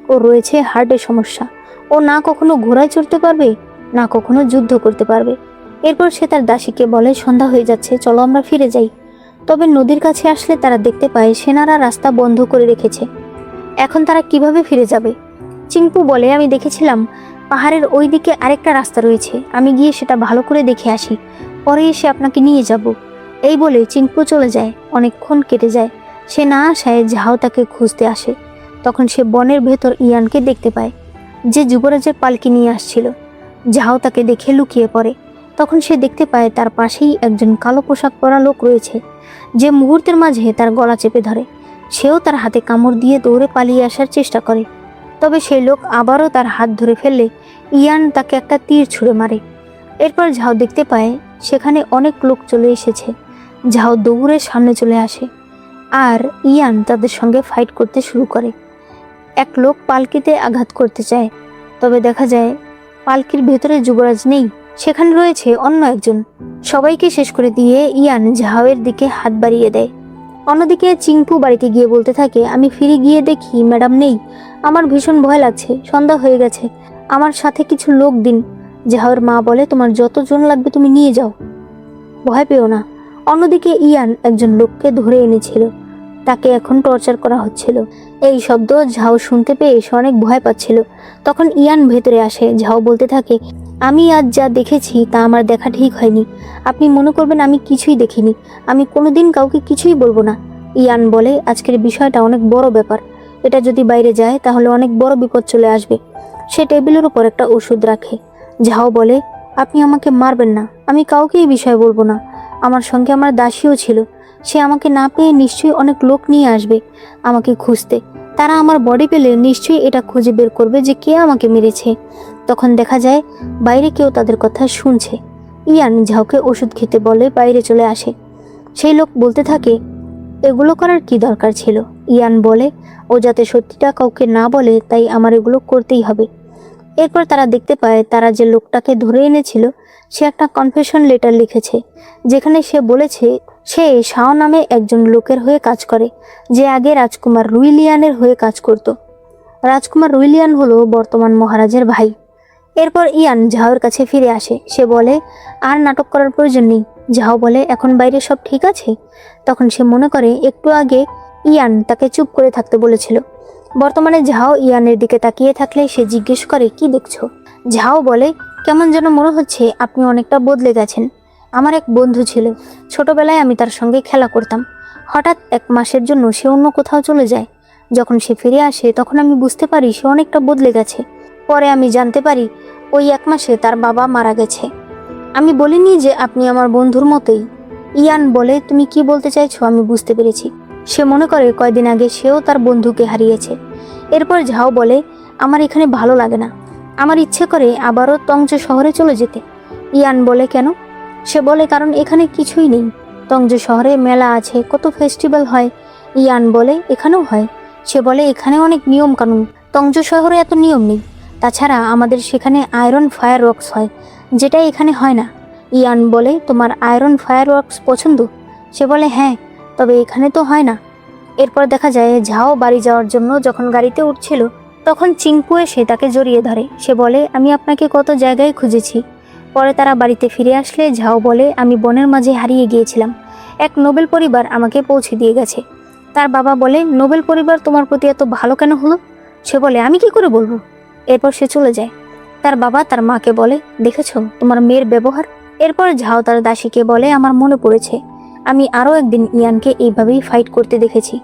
ও রয়েছে হার্টের সমস্যা। ও না কখনো ঘোড়ায় চড়তে পারবে, না কখনো যুদ্ধ করতে পারবে। এরপর সে তার দাসীকে বলে, সন্ধ্যা হয়ে যাচ্ছে, চলো আমরা ফিরে যাই। তবে নদীর কাছে আসলে তারা দেখতে পায় সেনারা রাস্তা বন্ধ করে রেখেছে। এখন তারা কিভাবে ফিরে যাবে? চিংপু বলে, আমি দেখেছিলাম পাহাড়ের ওই দিকে আরেকটা রাস্তা রয়েছে, আমি গিয়ে সেটা ভালো করে দেখে আসি, পরে এসে আপনাকে নিয়ে যাব। এই বলে চিংপু চলে যায়। অনেকক্ষণ কেটে যায়। সে না আসায় ঝাও তাকে খুঁজতে আসে। তখন সে বনের ভেতর ইয়ানকে দেখতে পায়, যে যুবরাজের পালকি নিয়ে আসছিল। ঝাও তাকে দেখে লুকিয়ে পড়ে। তখন সে দেখতে পায় তার পাশেই একজন কালো পোশাক পরা লোক রয়েছে, যে মুহূর্তের মাঝে তার গলা চেপে ধরে। সেও তার হাতে কামড় দিয়ে দৌড়ে পালিয়ে আসার চেষ্টা করে। তবে সেই লোক আবারও তার হাত ধরে ফেললে ইয়ান তাকে একটা তীর ছুঁড়ে মারে। এরপর ঝাও দেখতে পায় সেখানে অনেক লোক চলে এসেছে। ঝাও দৌড়ে সামনে চলে আসে আর ইয়ান তাদের সঙ্গে ফাইট করতে শুরু করে। এক লোক পালকিতে আঘাত করতে চায়, তবে দেখা যায় পালকির ভেতরে যুবরাজ নেই, সেখানে রয়েছে অন্য একজন। সবাইকে শেষ করে দিয়ে ইয়ান ঝাওয়ের দিকে হাত বাড়িয়ে দেয়। অন্যদিকে চিংপু বাড়িতে গিয়ে বলতে থাকে, আমি ফিরে গিয়ে দেখি ম্যাডাম নেই, আমার ভীষণ ভয় লাগছে, সন্ধ্যা হয়ে গেছে, আমার সাথে কিছু লোক দিন। ঝাওয়ের মা বলে, তোমার যতজন লাগবে তুমি নিয়ে যাও, ভয় পেও না। অন্যদিকে ইয়ান একজন লোককে ধরে এনেছিল, তাকে এখন টর্চার করা হচ্ছিল। এই শব্দ ঝাও শুনতে পেয়ে সে অনেক ভয় পাচ্ছিল। তখন ইয়ান ভেতরে আসে। ঝাও বলতে থাকে, আমি আজ যা দেখেছি তা আমার দেখা ঠিক হয়নি, আপনি মনে করবেন আমি কিছুই দেখিনি, আমি কোনোদিন কাউকে কিছুই বলবো না। ইয়ান বলে, আজকের বিষয়টা অনেক বড় ব্যাপার, এটা যদি বাইরে যায় তাহলে অনেক বড় বিপদ চলে আসবে। সে টেবিলের উপর একটা ওষুধ রাখে। ঝাও বলে, আপনি আমাকে মারবেন না, আমি কাউকে এই বিষয়ে বলবো না, আমার সঙ্গে আমার দাসীও ছিল, সে আমাকে না পেয়ে নিশ্চয়ই অনেক লোক নিয়ে আসবে আমাকে খুঁজতে, তারা আমার বডি পেলে নিশ্চয়ই এটা খুঁজে বের করবে যে কে আমাকে মেরেছে। তখন দেখা যায় বাইরে কেউ তাদের কথা শুনছে। ইয়ান ঝাউকে ওষুধ খেতে বলে বাইরে চলে আসে। সেই লোক বলতে থাকে, এগুলো করার কি দরকার ছিল? ইয়ান বলে, ও যাতে সত্যিটা কাউকে না বলে তাই আমার এগুলো করতেই হবে। এরপর তারা দেখতে পায় তারা যে লোকটাকে ধরে এনেছিল সে একটা কনফেশন লেটার লিখেছে, যেখানে সে বলেছে সে শাও নামে একজন লোকের হয়ে কাজ করে, যে আগে রাজকুমার রুইলিয়ানের হয়ে কাজ করত। রাজকুমার রুইলিয়ান হলো বর্তমান মহারাজের ভাই। এরপর ইয়ান ঝাওয়ের কাছে ফিরে আসে। সে বলে, আর নাটক করার প্রয়োজন নেই। ঝাও বলে, এখন বাইরে সব ঠিক আছে? তখন সে মনে করে একটু আগে ইয়ান তাকে চুপ করে থাকতে বলেছিল। বর্তমানে ঝাও ইয়ানের দিকে তাকিয়ে থাকলে সে জিজ্ঞেস করে, কি দেখছো? ঝাও বলে, কেমন যেন মনে হচ্ছে আপনি অনেকটা বদলে গেছেন। আমার এক বন্ধু ছিল, ছোটবেলায় আমি তার সঙ্গে খেলা করতাম। হঠাৎ 1 মাসের জন্য সে অন্য কোথাও চলে যায়। যখন সে ফিরে আসে তখন আমি বুঝতে পারি সে অনেকটা বদলে গেছে। পরে আমি জানতে পারি ওই 1 মাসে তার বাবা মারা গেছে। আমি বলিনি যে আপনি আমার বন্ধুর মতোই। ইয়ান বলে, তুমি কি বলতে চাইছো? আমি বুঝতে পেরেছি। সে মনে করে কয়দিন আগে সেও তার বন্ধুকে হারিয়েছে। এরপর ঝাও বলে, আমার এখানে ভালো লাগে না, আমার ইচ্ছে করে আবারও তংজো শহরে চলে যেতে। ইয়ান বলে, কেন? সে বলে, কারণ এখানে কিছুই নেই। তংজো শহরে মেলা আছে, কত ফেস্টিভ্যাল হয়। ইয়ান বলে, এখানেও হয়। সে বলে, এখানে অনেক নিয়ম কানুন, তংজো শহরে এত নিয়ম নেই। তাছাড়া আমাদের সেখানে আয়রন ফায়ার ওয়ার্কস হয়, যেটা এখানে হয় না। ইয়ান বলে, তোমার আয়রন ফায়ার ওয়ার্কস পছন্দ? সে বলে, হ্যাঁ, তবে এখানে তো হয় না। এরপর দেখা যায় ঝাও বাড়ি যাওয়ার জন্য যখন গাড়িতে উঠছিল তখন চিংপু এসে তাকে জড়িয়ে ধরে। সে বলে, আমি আপনাকে কত জায়গায় খুঁজেছি। পরে তারা বাড়িতে ফিরে আসলে ঝাও বলে, আমি বনের মাঝে হারিয়ে গিয়েছিলাম, এক নোবেল পরিবার আমাকে পৌঁছে দিয়ে গেছে। তার বাবা বলে, নোবেল পরিবার তোমার প্রতি এত ভালো কেন হলো? সে বলে, আমি কি করে বলবো। এরপর সে চলে যায়। তার বাবা তার মাকে বলে, দেখেছো তোমার মেয়ের ব্যবহার। এরপর ঝাও তার দাসীকে বলে, আমার মনে পড়েছে আমি আরও একদিন ইয়ানকে এইভাবেই ফাইট করতে দেখেছি।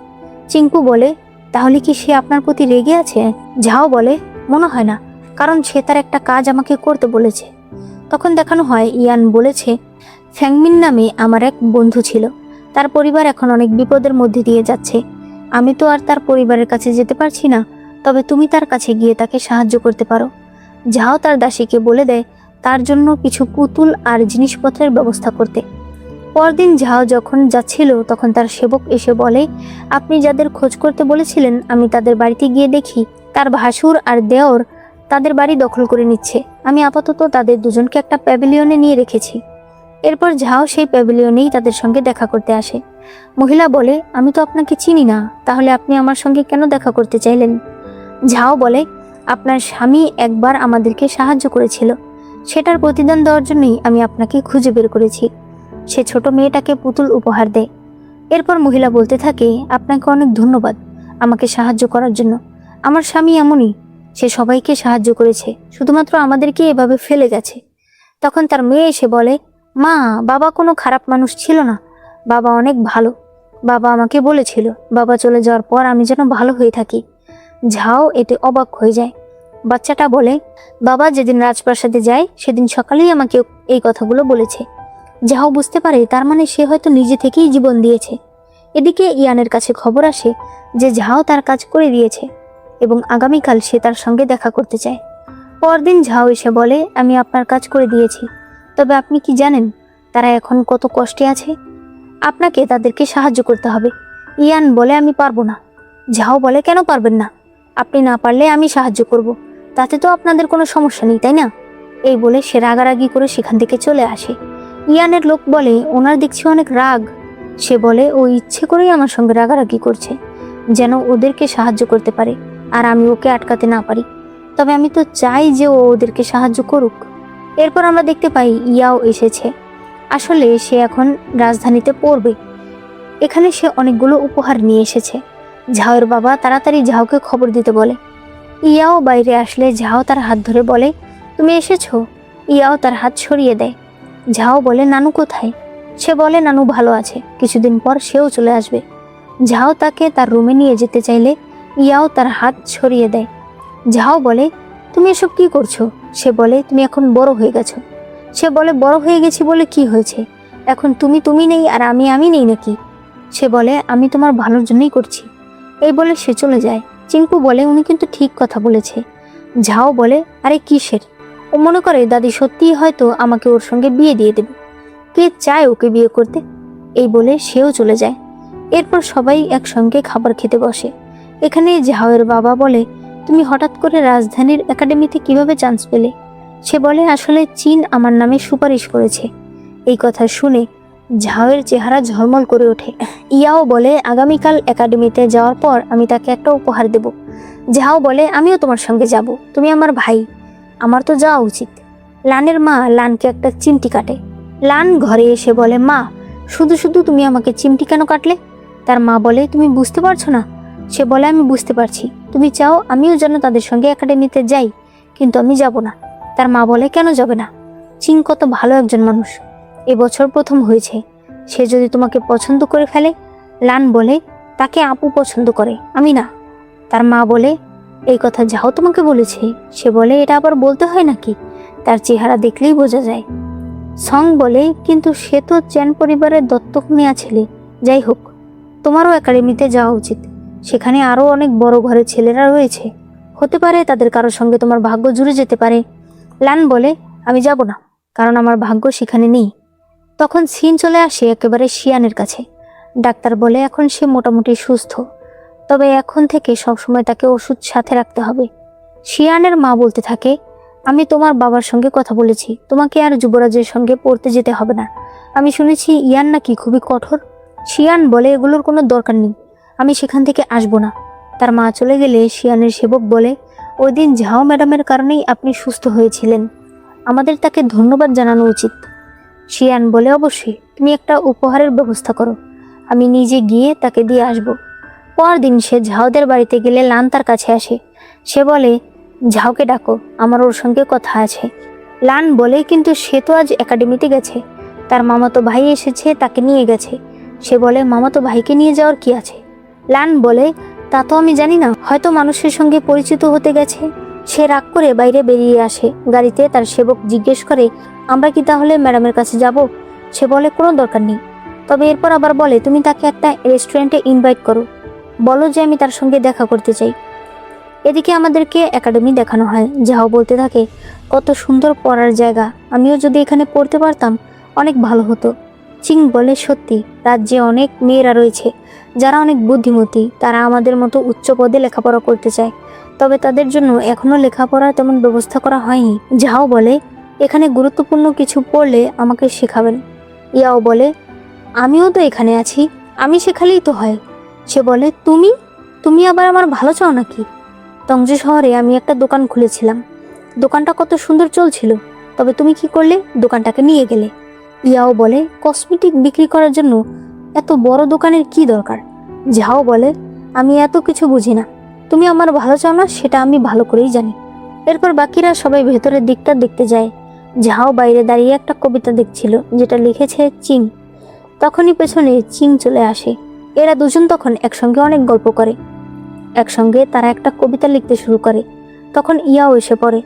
চিংপু বলে, তাহলে কি সে আপনার প্রতি রেগে আছে? ঝাও বলে, মনে হয় না, কারণ সে তার একটা কাজ আমাকে করতে বলেছে। তখন দেখানো হয় ইয়ান বলেছে, ফ্যাংমিন নামে আমার এক বন্ধু ছিল, তার পরিবার এখন অনেক বিপদের মধ্যে দিয়ে যাচ্ছে। আমি তো আর তার পরিবারের কাছে যেতে পারছি না, তবে তুমি তার কাছে গিয়ে তাকে সাহায্য করতে পারো। ঝাও তার দাসীকে বলে দেয় তার জন্য কিছু পুতুল আর জিনিসপত্রের ব্যবস্থা করতে। পরদিন ঝাও যখন যাচ্ছিল তখন তার সেবক এসে বলে, আপনি যাদের খোঁজ করতে বলেছিলেন আমি তাদের বাড়িতে গিয়ে দেখি তার ভাসুর আর দেওর তাদের বাড়ি দখল করে নিচ্ছে। আমি আপাতত তাদের দুজনকে একটা প্যাভিলিয়নে নিয়ে রেখেছি। এরপর ঝাও সেই প্যাভিলিয়নেই তাদের সঙ্গে দেখা করতে আসে। মহিলা বলে, আমি তো আপনাকে চিনি না, তাহলে আপনি আমার সঙ্গে কেন দেখা করতে চাইলেন? ঝাও বলে, আপনার স্বামী একবার আমাদেরকে সাহায্য করেছিল, সেটার প্রতিদান দেওয়ার জন্যই আমি আপনাকে খুঁজে বের করেছি। সে ছোট মেয়েটাকে পুতুল উপহার দেয়। এরপর মহিলা বলতে থাকে, আপনাকে অনেক ধন্যবাদ আমাকে সাহায্য করার জন্য। আমার স্বামী এমনই, সে সবাইকে সাহায্য করেছে, শুধুমাত্র আমাদেরকে এভাবে ফেলে গেছে। তখন তার মেয়ে এসে বলে, মা, বাবা কোনো খারাপ মানুষ ছিল না, বাবা অনেক ভালো। বাবা আমাকে বলেছিল বাবা চলে যাওয়ার পর আমি যেন ভালো হয়ে থাকি। ঝাও এতে অবাক হয়ে যায়। বাচ্চাটা বলে, বাবা যেদিন রাজপ্রাসাদে যায় সেদিন সকালেই আমাকে এই কথাগুলো বলেছে। ঝাও বুঝতে পারে তার মানে সে হয়তো নিজে থেকেই জীবন দিয়েছে। এদিকে ইয়ানের কাছে খবর আসে যে ঝাও তার কাজ করে দিয়েছে এবং আগামীকাল সে তার সঙ্গে দেখা করতে চায়। পরদিন ঝাও এসে বলে, আমি আপনার কাজ করে দিয়েছি, তবে আপনি কি জানেন তারা এখন কত কষ্টে আছে? আপনাকে তাদেরকে সাহায্য করতে হবে। ইয়ান বলে, আমি পারবো না। ঝাও বলে, কেন পারবেন না? আপনি না পারলে আমি সাহায্য করব, তাতে তো আপনাদের কোনো সমস্যা নেই, তাই না? এই বলে সে রাগারাগি করে সেখান থেকে চলে আসে। ইয়ানের লোক বলে, ওনার দেখছি অনেক রাগ। সে বলে, ও ইচ্ছে করেই আমার সঙ্গে রাগারাগি করছে যেন ওদেরকে সাহায্য করতে পারে আর আমি ওকে আটকাতে না পারি। তবে আমি তো চাই যে ও ওদেরকে সাহায্য করুক। এরপর আমরা দেখতে পাই ইয়াও এসেছে। আসলে সে এখন রাজধানীতে পড়বে। এখানে সে অনেকগুলো উপহার নিয়ে এসেছে। ঝাওয়ের বাবা তাড়াতাড়ি ঝাওকে খবর দিতে বলে। ইয়াও বাইরে আসলে ঝাও তার হাত ধরে বলে, তুমি এসেছো? ইয়াও তার হাত সরিয়ে দেয়। ঝাও বলে, নানু কোথায়? সে বলে, নানু ভালো আছে, কিছুদিন পর সেও চলে আসবে। ঝাও তাকে তার রুমে নিয়ে যেতে চাইলে ইয়াও তার হাত সরিয়ে দেয়। ঝাও বলে, তুমি এসব কি করছো? সে বলে, তুমি এখন বড় হয়ে গেছো। সে বলে, বড় হয়ে গেছি বলে কি হয়েছে? এখন তুমি নেই আর আমি নেই নাকি? সে বলে, আমি তোমার ভালোর জন্যই করছি। এই বলে সে চলে যায়। চিংপু বলে, উনি কিন্তু ঠিক কথা বলেছে। ঝাও বলে, আরে কিসের? ও মনে করে দাদি সত্যিই হয়তো আমাকে ওর সঙ্গে বিয়ে দিয়ে দেবে। কে চায় ওকে বিয়ে করতে? এই বলে সেও চলে যায়। এরপর সবাই একসঙ্গে খাবার খেতে বসে। এখানে ঝাওয়ের বাবা বলে, তুমি হঠাৎ করে রাজধানীর একাডেমিতে কিভাবে চান্স পেলে? সে বলে, আসলে চীন আমার নামে সুপারিশ করেছে। এই কথা শুনে ঝাওয়ের চেহারা ঝলমল করে ওঠে। ইয়াও বলে, আগামীকাল একাডেমিতে যাওয়ার পর আমি তাকে একটা উপহার দেব। ঝাও বলে, আমিও তোমার সঙ্গে যাব, তুমি আমার ভাই, আমার তো যাওয়া উচিত। লানের মা লানকে একটা চিমটি কাটে। লান ঘরে এসে বলে, মা, শুধু শুধু তুমি আমাকে চিমটি কেন কাটলে? তার মা বলে, তুমি বুঝতে পারছো না, সে বলে আমি বুঝতে পারছি, তুমি চাও আমিও যেন তাদের সঙ্গে একাডেমিতে যাই, কিন্তু আমি যাব না। তার মা বলে কেন যাবে না? চিং কত ভালো একজন মানুষ, এবছর প্রথম হয়েছে, সে যদি তোমাকে পছন্দ করে ফেলে। লান বলে তাকে আপু পছন্দ করে, আমি না। তার মা বলে এই কথা যাও তোমাকে বলেছে? সে বলে এটা আবার বলতে হয় নাকি, তার চেহারা দেখলেই বোঝা যায়। সং বলে কিন্তু সে তো চ্যান পরিবারের দত্তক নেওয়া ছেলে। যাই হোক, তোমারও একাডেমিতে যাওয়া উচিত, সেখানে আরও অনেক বড় ঘরের ছেলেরা রয়েছে, হতে পারে তাদের কারোর সঙ্গে তোমার ভাগ্য জুড়ে যেতে পারে। লান বলে আমি যাব না, কারণ আমার ভাগ্য সেখানে নেই। তখন সিন চলে আসে একেবারে শিয়ানের কাছে। ডাক্তার বলে এখন সে মোটামুটি সুস্থ, তবে এখন থেকে সবসময় তাকে ওষুধ সাথে রাখতে হবে। শিয়ানের মা বলতে থাকে আমি তোমার বাবার সঙ্গে কথা বলেছি, তোমাকে আর যুবরাজের সঙ্গে পড়তে যেতে হবে না। আমি শুনেছি ইয়ান নাকি খুবই কঠোর। শিয়ান বলে এগুলোর কোনো দরকার নেই, আমি সেখান থেকে আসব না। তার মা চলে গেলে শিয়ানের সেবক বলে ওই দিন ঝাও ম্যাডামের কারণেই আপনি সুস্থ হয়েছিলেন, আমাদের তাকে ধন্যবাদ জানানো উচিত। শিয়ান বলে অবশ্যই, তুমি একটা উপহারের ব্যবস্থা করো, আমি নিজে গিয়ে তাকে দিয়ে আসব। পরদিন সে ঝাওদের বাড়িতে গেলে লান তার কাছে আসে। সে বলে ঝাওকে ডাকো, আমার ওর সঙ্গে কথা আছে। লান বলে কিন্তু সে তো আজ একাডেমিতে গেছে, তার মামাতো ভাই এসেছে, তাকে নিয়ে গেছে। সে বলে মামাতো ভাইকে নিয়ে যাওয়ার কি আছে? লান বলে তা তো আমি জানি না, হয়তো মানুষের সঙ্গে পরিচিত হতে গেছে। সে রাগ করে বাইরে বেরিয়ে আসে। গাড়িতে তার সেবক জিজ্ঞেস করে আমরা কি তাহলে ম্যাডামের কাছে যাব? সে বলে কোনো দরকার নেই। তবে এরপর আবার বলে তুমি তাকে একটা রেস্টুরেন্টে ইনভাইট করো, বলো যে আমি তার সঙ্গে দেখা করতে চাই। এদিকে আমাদেরকে একাডেমি দেখানো হয়। যাও বলতে থাকে কত সুন্দর পড়ার জায়গা, আমিও যদি এখানে পড়তে পারতাম অনেক ভালো হতো। চিং বলে সত্যি, রাজ্যে অনেক মেয়েরা রয়েছে যারা অনেক বুদ্ধিমতী, তারা আমাদের মতো উচ্চ পদে লেখাপড়া করতে চায়, তবে তাদের জন্য এখনো লেখাপড়ার তেমন ব্যবস্থা করা হয়নি। যাও বলে এখানে গুরুত্বপূর্ণ কিছু পড়লে আমাকে শেখাবেন। ইয়াও বলে আমিও তো এখানে আছি, আমি শেখালেই তো হয়। সে বলে তুমি তুমি আবার আমার ভালো চাও নাকি? তংজু শহরে আমি একটা দোকান খুলেছিলাম, দোকানটা কত সুন্দর চলছিল, তবে তুমি কি করলে? দোকানটাকে নিয়ে গেলে। ইয়াও বলে কসমেটিক বিক্রি করার জন্য এত বড় দোকানের কি দরকার? যাও বলে আমি এত কিছু বুঝি না, তুমি আমার ভালো চাও না সেটা আমি ভালো করেই জানি। এরপর বাকিরা সবাই ভেতরের দিকটা দেখতে যায়। ঝাও বাইরে দাঁড়িয়ে একটা কবিতা দেখছিল যেটা লিখেছে চিং। তখনই পেছনে চিং চলে আসে। এরা দুজন তখন একসঙ্গে অনেক গল্প করে, একসঙ্গে তারা একটা কবিতা লিখতে শুরু করে। তখন ইয়াও এসে পড়ে,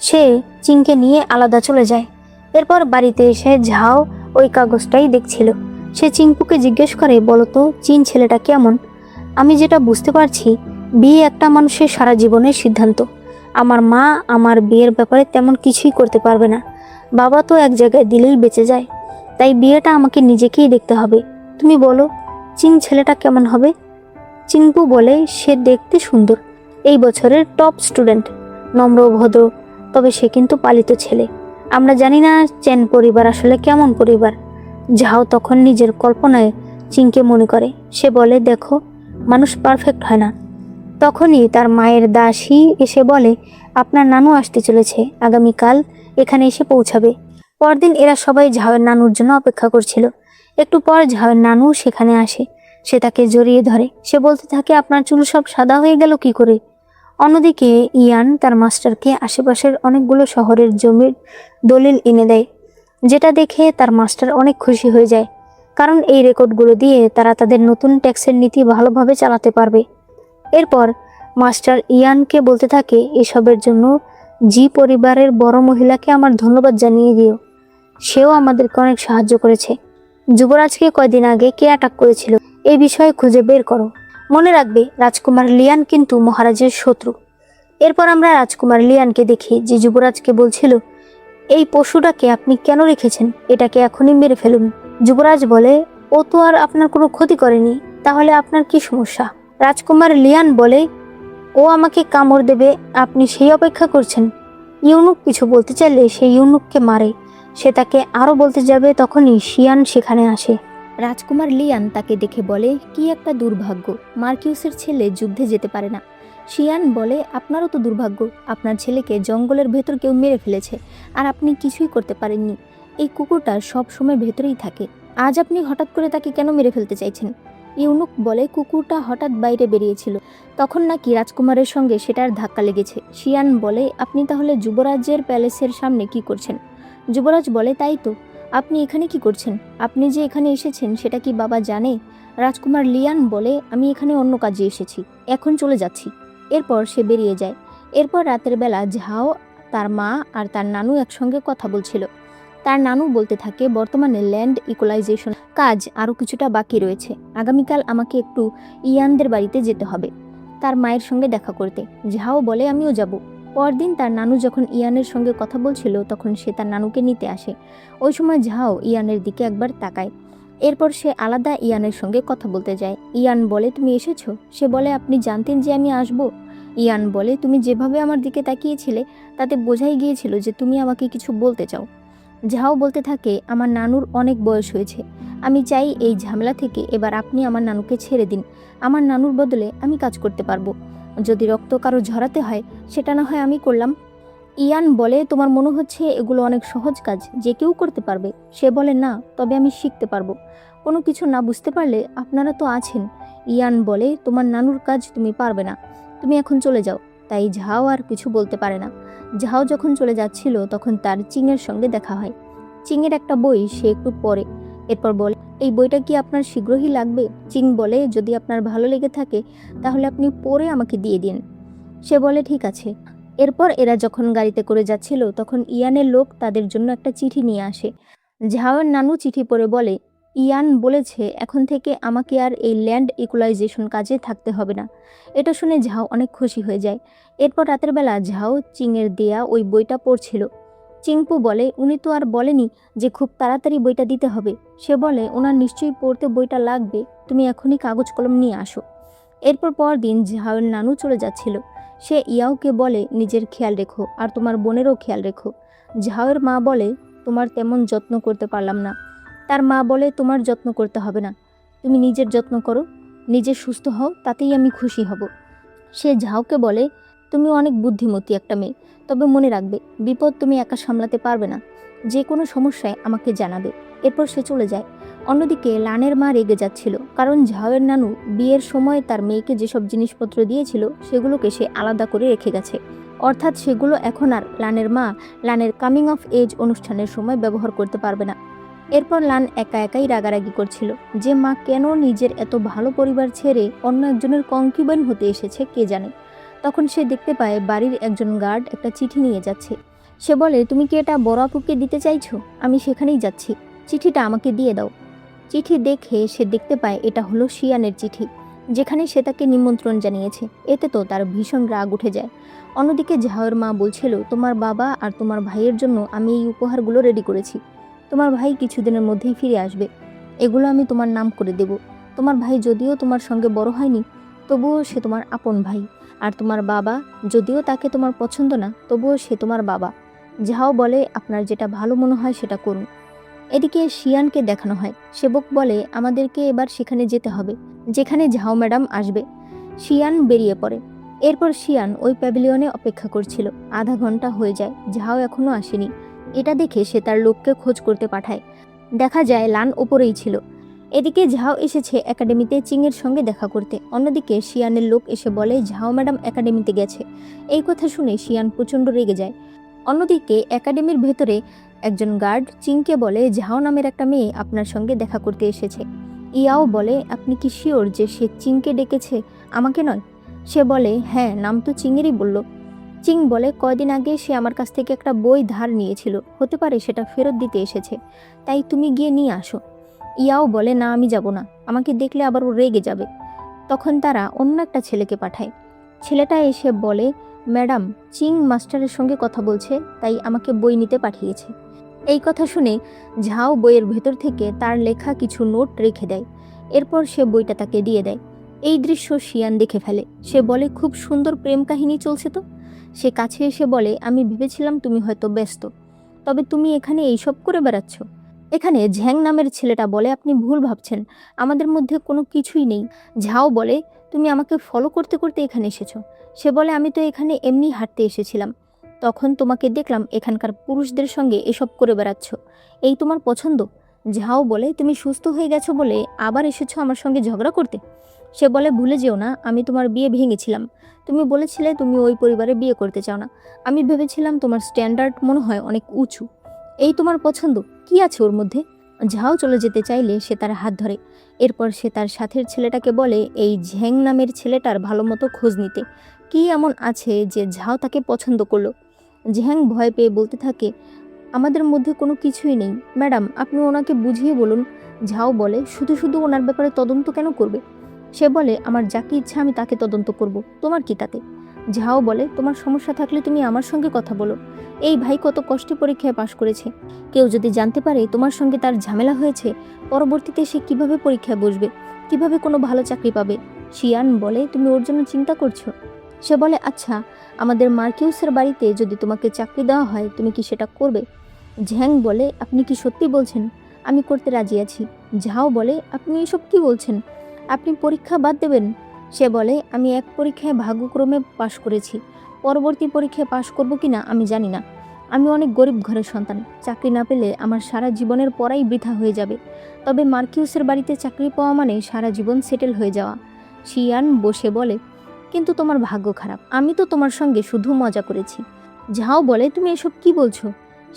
সে চিংকে নিয়ে আলাদা চলে যায়। এরপর বাড়িতে এসে ঝাও ওই কাগজটাই দেখছিল। সে চিংপুকে জিজ্ঞেস করে বলতো চিন ছেলেটা কেমন? আমি যেটা বুঝতে পারছি, বিয়ে একটা মানুষের সারা জীবনের সিদ্ধান্ত। আমার মা আমার বিয়ের ব্যাপারে তেমন কিছুই করতে পারবে না, বাবা তো এক জায়গায় দিলেই বেঁচে যায়, তাই বিয়েটা আমাকে নিজেকেই দেখতে হবে। তুমি বলো চিং ছেলেটা কেমন হবে? চিংপু বলে সে দেখতে সুন্দর, এই বছরের টপ স্টুডেন্ট, নম্র ভদ্র, তবে সে কিন্তু পালিত ছেলে। আমরা জানি না চেন পরিবার আসলে কেমন পরিবার। ঝাও তখন নিজের কল্পনায় চিংকে মনে করে। সে বলে দেখো, মানুষ পারফেক্ট হয় না। তখনই তার মায়ের দাসী এসে বলে আপনার নানু আসতে চলেছে, আগামীকাল এখানে এসে পৌঁছাবে। পরদিন এরা সবাই ঝাওয়ের নানুর জন্য অপেক্ষা করছিল। একটু পর ঝাওয়ের নানু সেখানে আসে। সে তাকে জড়িয়ে ধরে। সে বলতে থাকে আপনার চুল সব সাদা হয়ে গেল কি করে? অন্যদিকে ইয়ান তার মাস্টারকে আশেপাশের অনেকগুলো শহরের জমির দলিল এনে দেয়, যেটা দেখে তার মাস্টার অনেক খুশি হয়ে যায়, কারণ এই রেকর্ডগুলো দিয়ে তারা তাদের নতুন ট্যাক্সের নীতি ভালোভাবে চালাতে পারবে। এরপর মাস্টার ইয়ানকে বলতে থাকে এসবের জন্য জি পরিবারের বড় মহিলাকে আমার ধন্যবাদ জানিয়ে দিও, সেও আমাদেরকে অনেক সাহায্য করেছে। যুবরাজকে কয়দিন আগে কে অ্যাটাক করেছিল এই বিষয়ে খুঁজে বের করো। মনে রাখবে রাজকুমার লিয়ান কিন্তু মহারাজের শত্রু। এরপর আমরা রাজকুমার লিয়ানকে দেখি যে যুবরাজকে বলছিল এই পশুটাকে আপনি কেন রেখেছেন, এটাকে এখনই মেরে ফেলুন। যুবরাজ বলে ও তো আর আপনার কোনো ক্ষতি করেনি, তাহলে আপনার কি সমস্যা? রাজকুমার লিয়ান বলে ও আমাকে কামড় দেবে, আপনি সেই অপেক্ষা করছেন? ইউনুক কিছু বলতে চাইলে সে ইউনুককে মারে। সে তাকে আরও বলতে যাবে, তখনই শিয়ান সেখানে আসে। রাজকুমার লিয়ান তাকে দেখে বলে কি একটা দুর্ভাগ্য, মার্কিউসের ছেলে যুদ্ধে যেতে পারে না। শিয়ান বলে আপনারও তো দুর্ভাগ্য, আপনার ছেলেকে জঙ্গলের ভেতর কেউ মেরে ফেলেছে আর আপনি কিছুই করতে পারেননি। এই কুকুরটা সব সময় ভেতরেই থাকে, আজ আপনি হঠাৎ করে তাকে কেন মেরে ফেলতে চাইছেন? ইউনুক বলে কুকুরটা হঠাৎ বাইরে বেরিয়েছিল, তখন নাকি রাজকুমারের সঙ্গে সেটার ধাক্কা লেগেছে। শিয়ান বলে আপনি তাহলে যুবরাজের প্যালেসের সামনে কি করছেন? যুবরাজ বলে তাই তো, আপনি এখানে কি করছেন? আপনি যে এখানে এসেছেন সেটা কি বাবা জানে? রাজকুমার লিয়ান বলে আমি এখানে অন্য কাজে এসেছি, এখন চলে যাচ্ছি। এরপর সে বেরিয়ে যায়। এরপর রাতের বেলা ঝাও, তার মা আর তার নানু একসঙ্গে কথা বলছিল। তার নানু বলতে থাকে বর্তমানে ল্যান্ড ইকুয়ালাইজেশন কাজ আরও কিছুটা বাকি রয়েছে, আগামীকাল আমাকে একটু ইয়ানদের বাড়িতে যেতে হবে তার মায়ের সঙ্গে দেখা করতে। ঝাও বলে আমিও যাব। পরদিন তার নানু যখন ইয়ানের সঙ্গে কথা বলছিল তখন সে তার নানুকে নিতে আসে। ওই সময় ঝাও ইয়ানের দিকে একবার তাকায়। এরপর সে আলাদা ইয়ানের সঙ্গে কথা বলতে যায়। ইয়ান বলে তুমি এসেছো? সে বলে আপনি জানতেন যে আমি আসব? ইয়ান বলে তুমি যেভাবে আমার দিকে তাকিয়েছিলে তাতে বোঝাই গিয়েছিল যে তুমি আমাকে কিছু বলতে চাও। ঝাও বলতে থাকে আমার নানুর অনেক বয়স হয়েছে, আমি চাই এই ঝামেলা থেকে এবার আপনি আমার নানুকে ছেড়ে দিন। আমার নানুর বদলে আমি কাজ করতে পারবো, যদি রক্ত কারো ঝরাতে হয় সেটা না হয় আমি করলাম। ইয়ান বলে তোমার মনে হচ্ছে এগুলো অনেক সহজ কাজ, যে কেউ করতে পারবে? সে বলে না, তবে আমি শিখতে পারবো। কোনো কিছু না বুঝতে পারলে আপনারা তো আছেন। ইয়ান বলে তোমার নানুর কাজ তুমি পারবে না, তুমি এখন চলে যাও। তাই ঝাও আর কিছু বলতে পারে না। ঝাও যখন চলে যাচ্ছিল তখন তার চিংয়ের সঙ্গে দেখা হয়। চিংয়ের একটা বই সে একটু পড়ে, এরপর বলে এই বইটা কি আপনার শীঘ্রই লাগবে? চিং বলে যদি আপনার ভালো লেগে থাকে তাহলে আপনি পড়ে আমাকে দিয়ে দিন। সে বলে ঠিক আছে। এরপর এরা যখন গাড়িতে করে যাচ্ছিল তখন ইয়ানের লোক তাদের জন্য একটা চিঠি নিয়ে আসে। ঝাওয়ের নানু চিঠি পড়ে বলে ইয়ান বলেছে এখন থেকে আমাকে আর এই ল্যান্ড ইকুয়ালাইজেশন কাজে থাকতে হবে না। এটা শুনে ঝাও অনেক খুশি হয়ে যায়। এরপর রাতের বেলা ঝাও চিংয়ের দেয়া ওই বইটা পড়ছিল। চিংপু বলে উনি তো আর বলেনি যে খুব তাড়াতাড়ি বইটা দিতে হবে। সে বলে ওনার নিশ্চয়ই পড়তে বইটা লাগবে, তুমি এখনই কাগজ কলম নিয়ে আসো। এরপর পরদিন ঝাওয়ের নানু চলে যাচ্ছিল। সে ইয়াওকে বলে নিজের খেয়াল রেখো আর তোমার বোনেরও খেয়াল রেখো। ঝাওয়ের মা বলে তোমার তেমন যত্ন করতে পারলাম না। তার মা বলে তোমার যত্ন করতে হবে না, তুমি নিজের যত্ন করো, নিজে সুস্থ হও, তাতেই আমি খুশি হব। সে ঝাওকে বলে তুমি অনেক বুদ্ধিমতী একটা মেয়ে, তবে মনে রাখবে বিপদ তুমি একা সামলাতে পারবে না, যে কোনো সমস্যায় আমাকে জানাবে। এরপর সে চলে যায়। অন্যদিকে লানের মা রেগে যাচ্ছিল, কারণ ঝাওয়ের নানু বিয়ের সময় তার মেয়েকে যেসব জিনিসপত্র দিয়েছিল সেগুলোকে সে আলাদা করে রেখে গেছে, অর্থাৎ সেগুলো এখন আর লানের মা লানের কামিং অফ এজ অনুষ্ঠানের সময় ব্যবহার করতে পারবে না। এরপর লান একা একাই রাগারাগি করছিল যে মা কেন নিজের এত ভালো পরিবার ছেড়ে অন্য একজনের কনকিউবাইন হতে এসেছে কে জানে। তখন সে দেখতে পায় বাড়ির একজন গার্ড একটা চিঠি নিয়ে যাচ্ছে। সে বলে তুমি কি এটা বড় আপুকে দিতে চাইছো? আমি সেখানেই যাচ্ছি, চিঠিটা আমাকে দিয়ে দাও। চিঠি দেখে সে দেখতে পায় এটা হলো শিয়ানের চিঠি, যেখানে সে তাকে নিমন্ত্রণ জানিয়েছে। এতে তো তার ভীষণ রাগ উঠে যায়। অন্যদিকে ঝাওয়ের মা বলছিল তোমার বাবা আর তোমার ভাইয়ের জন্য আমি এই উপহারগুলো রেডি করেছি, তোমার ভাই কিছুদিনের মধ্যেই ফিরে আসবে, এগুলো আমি তোমার নাম করে দেব। তোমার ভাই যদিও তোমার সঙ্গে বড় হয়নি তবুও সে তোমার আপন ভাই, আর তোমার বাবা যদিও তাকে তোমার পছন্দ না তবুও সে তোমার বাবা। ঝাও বলে আপনার যেটা ভালো মনে হয় সেটা করুন। এদিকে শিয়ানকে দেখানো হয়। সেবক বলে আমাদেরকে এবার সেখানে যেতে হবে যেখানে ঝাও ম্যাডাম আসবে। শিয়ান বেরিয়ে পড়ে। এরপর শিয়ান ওই প্যাভিলিয়নে অপেক্ষা করছিল। আধা ঘন্টা হয়ে যায়, ঝাও এখনো আসেনি। এটা দেখে সে তার লোককে খোঁজ করতে পাঠায়। দেখা যায় লান ওপরেই ছিল। এদিকে ঝাও এসেছে একাডেমিতে চিংয়ের সঙ্গে দেখা করতে। অন্যদিকে শিয়ানের লোক এসে বলে ঝাও ম্যাডাম একাডেমিতে গেছে। এই কথা শুনে শিয়ান প্রচণ্ড রেগে যায়। অন্যদিকে একাডেমির ভেতরে একজন গার্ড চিংকে বলে ঝাও নামের একটা মেয়ে আপনার সঙ্গে দেখা করতে এসেছে। ইয়াও বলে আপনি কি শিওর যে সে চিংকে ডেকেছে, আমাকে নয়? সে বলে হ্যাঁ, নাম তো চিংয়েরই বলল। চিং বলে কয়দিন আগে সে আমার কাছ থেকে একটা বই ধার নিয়েছিল, হতে পারে সেটা ফেরত দিতে এসেছে, তাই তুমি গিয়ে নিয়ে আসো। ইয়াও বলে না, আমি যাব না, আমাকে দেখলে আবার ও রেগে যাবে। তখন তারা অন্য একটা ছেলেকে পাঠায়। ছেলেটা এসে বলে ম্যাডাম চিং মাস্টারের সঙ্গে কথা বলছে, তাই আমাকে বই নিতে পাঠিয়েছে। এই কথা শুনে ঝাও বইয়ের ভেতর থেকে তার লেখা কিছু নোট রেখে দেয়। এরপর সে বইটা তাকে দিয়ে দেয়। এই দৃশ্য শিয়ান দেখে ফেলে। সে বলে খুব সুন্দর প্রেম কাহিনী চলছে তো। সে কাছে এসে বলে আমি ভেবেছিলাম তুমি হয়তো ব্যস্ত, তবে তুমি এখানে এইসব করে বেড়াচ্ছ। এখানে ঝ্যাং নামের ছেলেটা বলে আপনি ভুল ভাবছেন, আমাদের মধ্যে কোনো কিছুই নেই। ঝাও বলে তুমি আমাকে ফলো করতে করতে এখানে এসেছো। সে বলে আমি তো এখানে এমনি হাঁটতে এসেছিলাম, তখন তোমাকে দেখলাম এখানকার পুরুষদের সঙ্গে এসব করে বেড়াচ্ছ, এই তোমার পছন্দ? ঝাও বলে, তুমি সুস্থ হয়ে গেছো বলে আবার এসেছো আমার সঙ্গে ঝগড়া করতে? সে বলে, ভুলে যেও না, আমি তোমার বিয়ে ভেঙেছিলাম। তুমি বলেছিলে তুমি ওই পরিবারে বিয়ে করতে চাও না। আমি ভেবেছিলাম তোমার স্ট্যান্ডার্ড মনে হয় অনেক উঁচু, এই তোমার পছন্দ, কি আছে ওর মধ্যে? ঝাও চলে যেতে চাইলে সে তার হাত ধরে। এরপর সে তার সাথের ছেলেটাকে বলে এই ঝ্যাং নামের ছেলেটার ভালো মতো খোঁজ নিতে। কি এমন আছে যে ঝাও তাকে পছন্দ করলো? ঝ্যাং ভয় পেয়ে বলতে থাকে, আমাদের মধ্যে কোনো কিছুই নেই ম্যাডাম, আপনি ওনাকে বুঝিয়ে বলুন। ঝাও বলে, শুধু শুধু ওনার ব্যাপারে তদন্ত কেন করবে? সে বলে, আমার যাকে ইচ্ছা আমি তাকে তদন্ত করব, তোমার কি তাতে? ঝাও বলে, তোমার সমস্যা থাকলে তুমি আমার সঙ্গে কথা বলো। এই ভাই কত কষ্টে পরীক্ষায় পাশ করেছে, কেউ যদি জানতে পারে তোমার সঙ্গে তার ঝামেলা হয়েছে, পরবর্তীতে সে কিভাবে পরীক্ষায় বসবে, কিভাবে কোনো ভালো চাকরি পাবে? শিয়ান বলে, তুমি ওর জন্য চিন্তা করছো? সে বলে, আচ্ছা, আমাদের মার্কিউসের বাড়িতে যদি তোমাকে চাকরি দেওয়া হয় তুমি কি সেটা করবে? ঝ্যাং বলে, আপনি কি সত্যি বলছেন? আমি করতে রাজি আছি। ঝাও বলে, আপনি এসব কি বলছেন? আপনি পরীক্ষা বাদ দেবেন? সে বলে, আমি এক পরীক্ষায় ভাগ্যক্রমে পাশ করেছি, পরবর্তী পরীক্ষায় পাশ করব কি না আমি জানি না। আমি অনেক গরিব ঘরের সন্তান, চাকরি না পেলে আমার সারা জীবনের পড়াই বৃথা হয়ে যাবে। তবে মার্কিউসের বাড়িতে চাকরি পাওয়া মানে সারা জীবন সেটেল হয়ে যাওয়া। শিয়ান বসে বলে, কিন্তু তোমার ভাগ্য খারাপ, আমি তো তোমার সঙ্গে শুধু মজা করেছি। ঝাও বলে, তুমি এসব কি বলছো?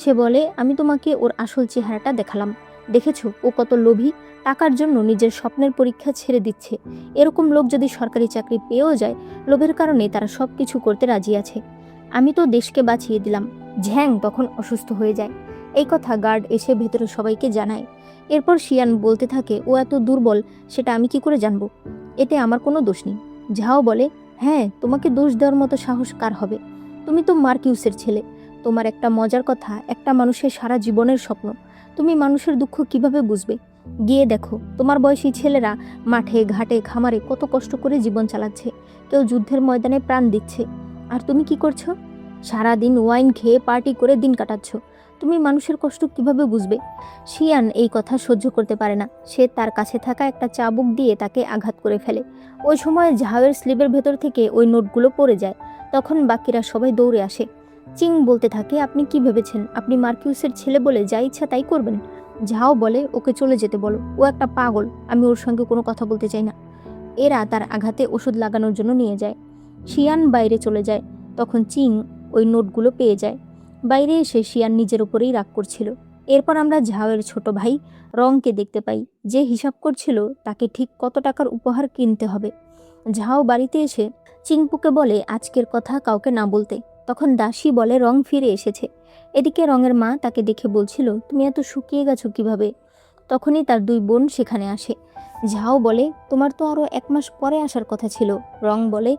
সে বলে, আমি তোমাকে ওর আসল চেহারাটা দেখালাম, দেখেছো ও কত লোভী, টাকার জন্য নিজের স্বপ্নের পরীক্ষা ছেড়ে দিচ্ছে। এরকম লোক যদি সরকারি চাকরি পেয়েও যায়, লোভের কারণে তারা সব কিছু করতে রাজি আছে। আমি তো দেশকে বাঁচিয়ে দিলাম। ঝ্যাং তখন অসুস্থ হয়ে যায়। এই কথা গার্ড এসে ভেতরে সবাইকে জানায়। এরপর শিয়ান বলতে থাকে, ও এত দুর্বল সেটা আমি কি করে জানবো? এতে আমার কোনো দোষ নেই। ঝাও বলে, হ্যাঁ, তোমাকে দোষ দেওয়ার মতো সাহস কার হবে? তুমি তো মার্কিউসের ছেলে। তোমার একটা মজার কথা, একটা মানুষের সারা জীবনের স্বপ্ন, তুমি মানুষের দুঃখ কিভাবে বুঝবে? গিয়ে দেখো তোমার বয়সী ছেলেরা মাঠে ঘাটে খামারে কত কষ্ট করে জীবন চালাচ্ছে, কেউ যুদ্ধের ময়দানে প্রাণ দিচ্ছে। আর তুমি কি করছো? সারাদিন ওয়াইন খেয়ে পার্টি করে দিন কাটাচ্ছ। তুমি মানুষের কষ্ট কিভাবে বুঝবে? শিয়ান এই কথা সহ্য করতে পারে না। সে তার কাছে থাকা একটা চাবুক দিয়ে তাকে আঘাত করে ফেলে। ওই সময় ঝাওয়ের স্লিপের ভেতর থেকে ওই নোটগুলো পড়ে যায়। তখন বাকিরা সবাই দৌড়ে আসে। চিং বলতে থাকে, আপনি কি ভেবেছেন আপনি মার্কিউসের ছেলে বলে যা ইচ্ছা তাই করবেন? ঝাও বলে, ওকে চলে যেতে বলো, ও একটা পাগল, আমি ওর সঙ্গে কোনো কথা বলতে চাই না। এরা তার আঘাতে ওষুধ লাগানোর জন্য নিয়ে যায়। শিয়ান বাইরে চলে যায়। তখন চিং ওই নোটগুলো পেয়ে যায়। বাইরে এসে শিয়ান নিজের উপরেই রাগ করছিল। এরপর আমরা ঝাওয়ের ছোট ভাই রংকে দেখতে পাই, যে হিসাব করছিল তাকে ঠিক কত টাকার উপহার কিনতে হবে। ঝাও বাড়িতে এসে চিংপুকে বলে আজকের কথা কাউকে না বলতে। তখন দাসী বলে রং ফিরে এসেছে। এদিকে রঙের মা তাকে দেখে বলছিল, তুমি এত শুকিয়ে গেছো কিভাবে? তখনই তার দুই বোন সেখানে আসে। ঝাও বলে, তোমার তো আরও 1 মাস পরে আসার কথা ছিল। রং বলে,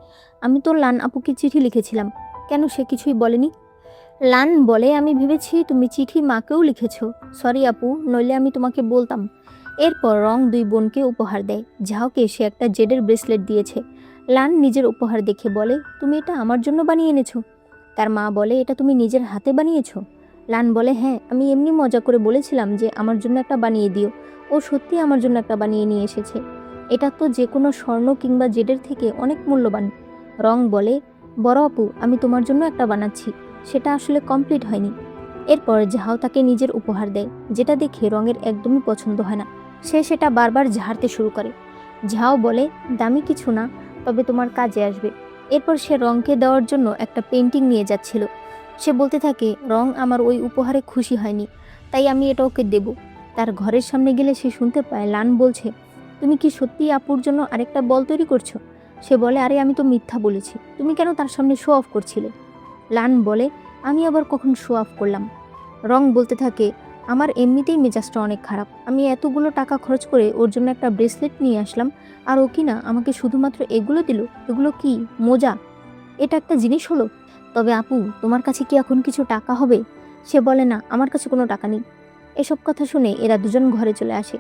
আমি তো লান আপুকে চিঠি লিখেছিলাম, কেন সে কিছুই বলেনি? লান বলে, আমি ভেবেছি তুমি চিঠি মাকেও লিখেছ। সরি আপু, নইলে আমি তোমাকে বলতাম। এরপর রং দুই বোনকে উপহার দেয়। ঝাওকে সে একটা জেডের ব্রেসলেট দিয়েছে। লান নিজের উপহার দেখে বলে, তুমি এটা আমার জন্য বানিয়ে এনেছো? তার মা বলে, এটা তুমি নিজের হাতে বানিয়েছো? লান বলে, হ্যাঁ, আমি এমনি মজা করে বলেছিলাম যে আমার জন্য একটা বানিয়ে দিও। ও সত্যি আমার জন্য একটা বানিয়ে নিয়ে এসেছে। এটা তো যে কোনো স্বর্ণ কিংবা জেডের থেকে অনেক মূল্যবান। রং বলে, বড় আপু, আমি তোমার জন্য একটা বানাচ্ছি, সেটা আসলে কমপ্লিট হয়নি। এরপর ঝাও তাকে নিজের উপহার দেয়, যেটা দেখে রঙের একদমই পছন্দ হয় না। সে সেটা বারবার ঝাড়তে শুরু করে। ঝাও বলে, দামি কিছু না, তবে তোমার কাজে আসবে। এরপর সে রংকে দেওয়ার জন্য একটা পেন্টিং নিয়ে যাচ্ছিল। সে বলতে থাকে, রং আমার ওই উপহারে খুশি হয়নি, তাই আমি এটা ওকে দেব। তার ঘরের সামনে গেলে সে শুনতে পায় লান বলছে, তুমি কি সত্যিই আপুর জন্য আরেকটা বল তৈরি করছো? সে বলে, আরে আমি তো মিথ্যা বলেছি, তুমি কেন তার সামনে শো অফ করছিলে? লান বলে, আমি আবার কখন শো অফ করলাম? রং বলতে থাকে, আমার এমনিতেই মেজাজটা অনেক খারাপ, আমি এতগুলো টাকা খরচ করে ওর জন্য একটা ব্রেসলেট নিয়ে আসলাম, আর ও কিনা আমাকে শুধুমাত্র এগুলো দিল। এগুলো কি মোজা? এটা একটা জিনিস হলো? তবে আপু, তোমার কাছে কি এখন কিছু টাকা হবে? সে বলে, না, আমার কাছে কোনো টাকা নেই। এসব কথা শুনে এরা দুজন ঘরে চলে আসে।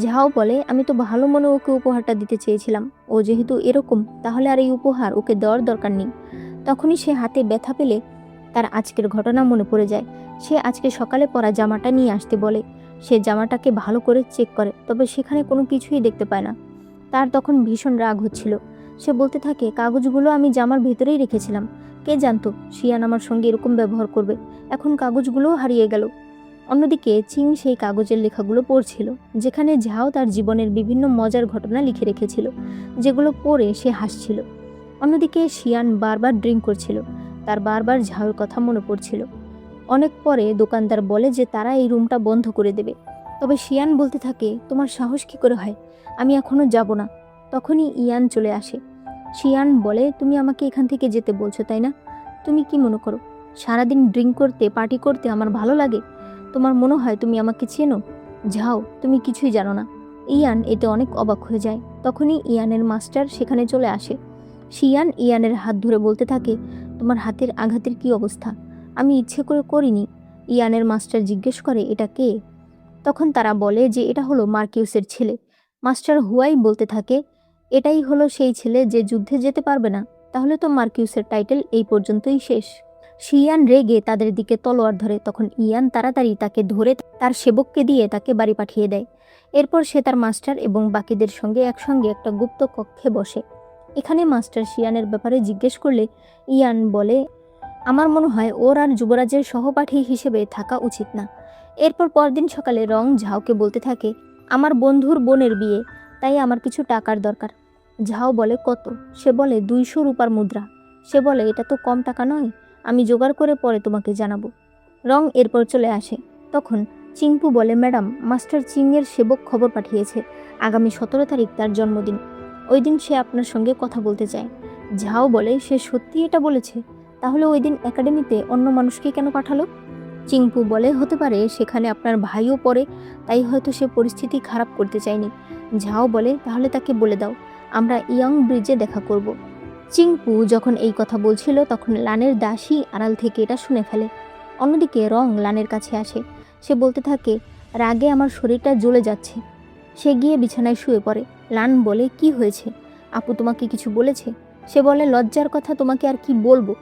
ঝাও বলে, আমি তো ভালো মনে ওকে উপহারটা দিতে চেয়েছিলাম, ও যেহেতু এরকম তাহলে আর এই উপহার ওকে দেওয়ার দরকার নেই। তখনই সে হাতে ব্যথা পেলে তার আজকের ঘটনা মনে পড়ে যায়। সে আজকে সকালে পরা জামাটা নিয়ে আসতে বলে। সে জামাটাকে ভালো করে চেক করে, তবে সেখানে কোনো কিছুই দেখতে পায় না। তার তখন ভীষণ রাগ হচ্ছিল। সে বলতে থাকে, কাগজগুলো আমি জামার ভেতরেই রেখেছিলাম, কে জানতো শিয়ান আমার সঙ্গে এরকম ব্যবহার করবে, এখন কাগজগুলোও হারিয়ে গেল। অন্যদিকে চিং সেই কাগজের লেখাগুলো পড়ছিল, যেখানে ঝাও তার জীবনের বিভিন্ন মজার ঘটনা লিখে রেখেছিল, যেগুলো পড়ে সে হাসছিল। অন্যদিকে শিয়ান বারবার ড্রিঙ্ক করছিল, তার বারবার ঝাওয়ের কথা মনে পড়ছিল। অনেক পরে দোকানদার বলে যে তারা এই রুমটা বন্ধ করে দেবে। তবে শিয়ান বলতে থাকে, তোমার সাহস কী করে হয়, আমি এখনো যাব না। তখনই ইয়ান চলে আসে। শিয়ান বলে, তুমি আমাকে এখান থেকে যেতে বলছো তাই না? তুমি কি মনে করো সারাদিন ড্রিঙ্ক করতে পার্টি করতে আমার ভালো লাগে? তোমার মনে হয় তুমি আমাকে চেনো? যাও, তুমি কিছুই জানো না। ইয়ান এতে অনেক অবাক হয়ে যায়। তখনই ইয়ানের মাস্টার সেখানে চলে আসে। শিয়ান ইয়ানের হাত ধরে বলতে থাকে, তোমার হাতের আঘাতের কি অবস্থা? আমি ইচ্ছে করে করিনি। ইয়ানের মাস্টার জিজ্ঞেস করে, এটা কে? তখন তারা বলে যে এটা হলো মার্কিউসের ছেলে। মাস্টার হুয়াই বলতে থাকে, এটাই হলো সেই ছেলে যে যুদ্ধে যেতে পারবে না। তাহলে তো মার্কিউসের টাইটেল এই পর্যন্তই শেষ। শিয়ান রেগে তাদের দিকে তলোয়ার ধরে। তখন ইয়ান তাড়াতাড়ি তাকে ধরে তার সেবককে দিয়ে তাকে বাড়ি পাঠিয়ে দেয়। এরপর সে তার মাস্টার এবং বাকিদের সঙ্গে একসঙ্গে একটা গুপ্ত কক্ষে বসে। এখানে মাস্টার শিয়ানের ব্যাপারে জিজ্ঞেস করলে ইয়ান বলে, আমার মনে হয় ওর আর যুবরাজের সহপাঠী হিসেবে থাকা উচিত না। এরপর পরদিন সকালে রং ঝাওকে বলতে থাকে, আমার বন্ধুর বোনের বিয়ে, তাই আমার কিছু টাকার দরকার। ঝাও বলে, কত? সে বলে, 200 রূপার মুদ্রা। সে বলে, এটা তো কম টাকা নয়, আমি জোগাড় করে পরে তোমাকে জানাবো। রং এরপর চলে আসে। তখন চিংপু বলে, ম্যাডাম, মাস্টার চিংয়ের সেবক খবর পাঠিয়েছে আগামী 17 তারিখ তার জন্মদিন। ওই দিন সে আপনার সঙ্গে কথা বলতে চায়। ঝাও বলে, সে সত্যি এটা বলেছে? তাহলে ওই দিন একাডেমিতে অন্য মানুষকে কেন পাঠালো? চিংপু বলে, হতে পারে সেখানে আপনার ভাইও পড়ে, তাই হয়তো সে পরিস্থিতি খারাপ করতে চায়নি। ঝাও বলে, তাহলে তাকে বলে দাও আমরা ইয়ং ব্রিজে দেখা করব। চিংপু যখন এই কথা বলছিল তখন লানের দাসী আড়াল থেকে এটা শুনে ফেলে। অন্যদিকে রং লানের কাছে আসে। সে বলতে থাকে, রাগে আমার শরীরটা জ্বলে যাচ্ছে। সে গিয়ে বিছানায় শুয়ে পড়ে। লান বলে, কি হয়েছে? আপু তোমাকে কিছু বলেছে? সে বলে, লজ্জার কথা তোমাকে আর কি বলবো।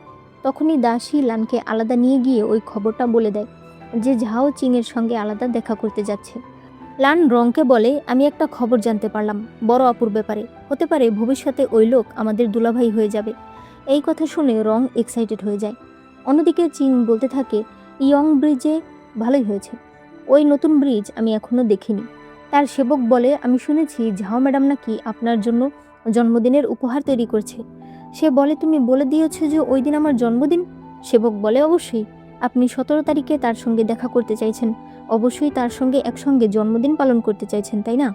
তখনই দাসী লানকে আলাদা নিয়ে গিয়ে ওই খবরটা বলে দেয় যে ঝাও চিংয়ের সঙ্গে আলাদা দেখা করতে যাচ্ছে। লান রংকে বলে, আমি একটা খবর জানতে পারলাম বড় অপুর ব্যাপারে। হতে পারে ভবিষ্যতে ওই লোক আমাদের দুলাভাই হয়ে যাবে। এই কথা শুনে রং এক্সাইটেড হয়ে যায়। অন্যদিকে চিং বলতে থাকে, ইয়ং ব্রিজে ভালোই হয়েছে। ওই নতুন ব্রিজ আমি এখনো দেখিনি। তার সেবক বলে, আমি শুনেছি ঝাও ম্যাডাম নাকি আপনার জন্য জন্মদিনের উপহার তৈরি করছে। সে বলে, তুমি বলে দিয়েছো যে ওই দিন আমার জন্মদিন? সেবক বলে, অবশ্যই। আপনি 17 তারিখে তার সঙ্গে দেখা করতে চাইছেন, অবশ্যই তার সঙ্গে একসঙ্গে জন্মদিন পালন করতে চাইছেন, তাই না?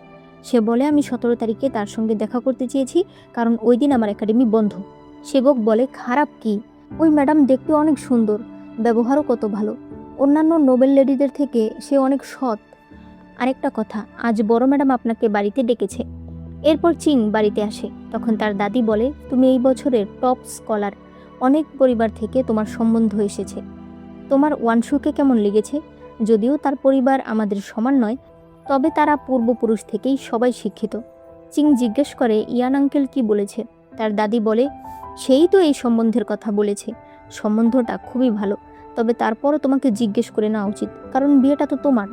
সে বলে, আমি 17 তারিখে তার সঙ্গে দেখা করতে চেয়েছি কারণ ওই দিন আমার একাডেমি বন্ধ। সেবক বলে, খারাপ কি? ওই ম্যাডাম দেখতে অনেক সুন্দর, ব্যবহারও কত ভালো। অন্যান্য নোবেল লেডিদের থেকে সে অনেক সৎ। আরেকটা কথা, আজ বড় ম্যাডাম আপনাকে বাড়িতে ডেকেছে। এরপর চিং বাড়িতে আসে। তখন তার দাদি বলে, তুমি এই বছরের টপ স্কলার, অনেক পরিবার থেকে তোমার সম্বন্ধ এসেছে। তোমার ওয়ানশুকে কেমন লেগেছে? যদিও তার পরিবার আমাদের সমান নয়, তবে তারা পূর্বপুরুষ থেকেই সবাই শিক্ষিত। চিং জিজ্ঞেস করে, ইয়ান আঙ্কেল কি বলেছে? তার দাদি বলে, সেই তো এই সম্বন্ধের কথা বলেছে। সম্বন্ধটা খুবই ভালো, তবে তারপরও তোমাকে জিজ্ঞেস করে নেওয়া উচিত, কারণ বিয়েটা তো তোমার।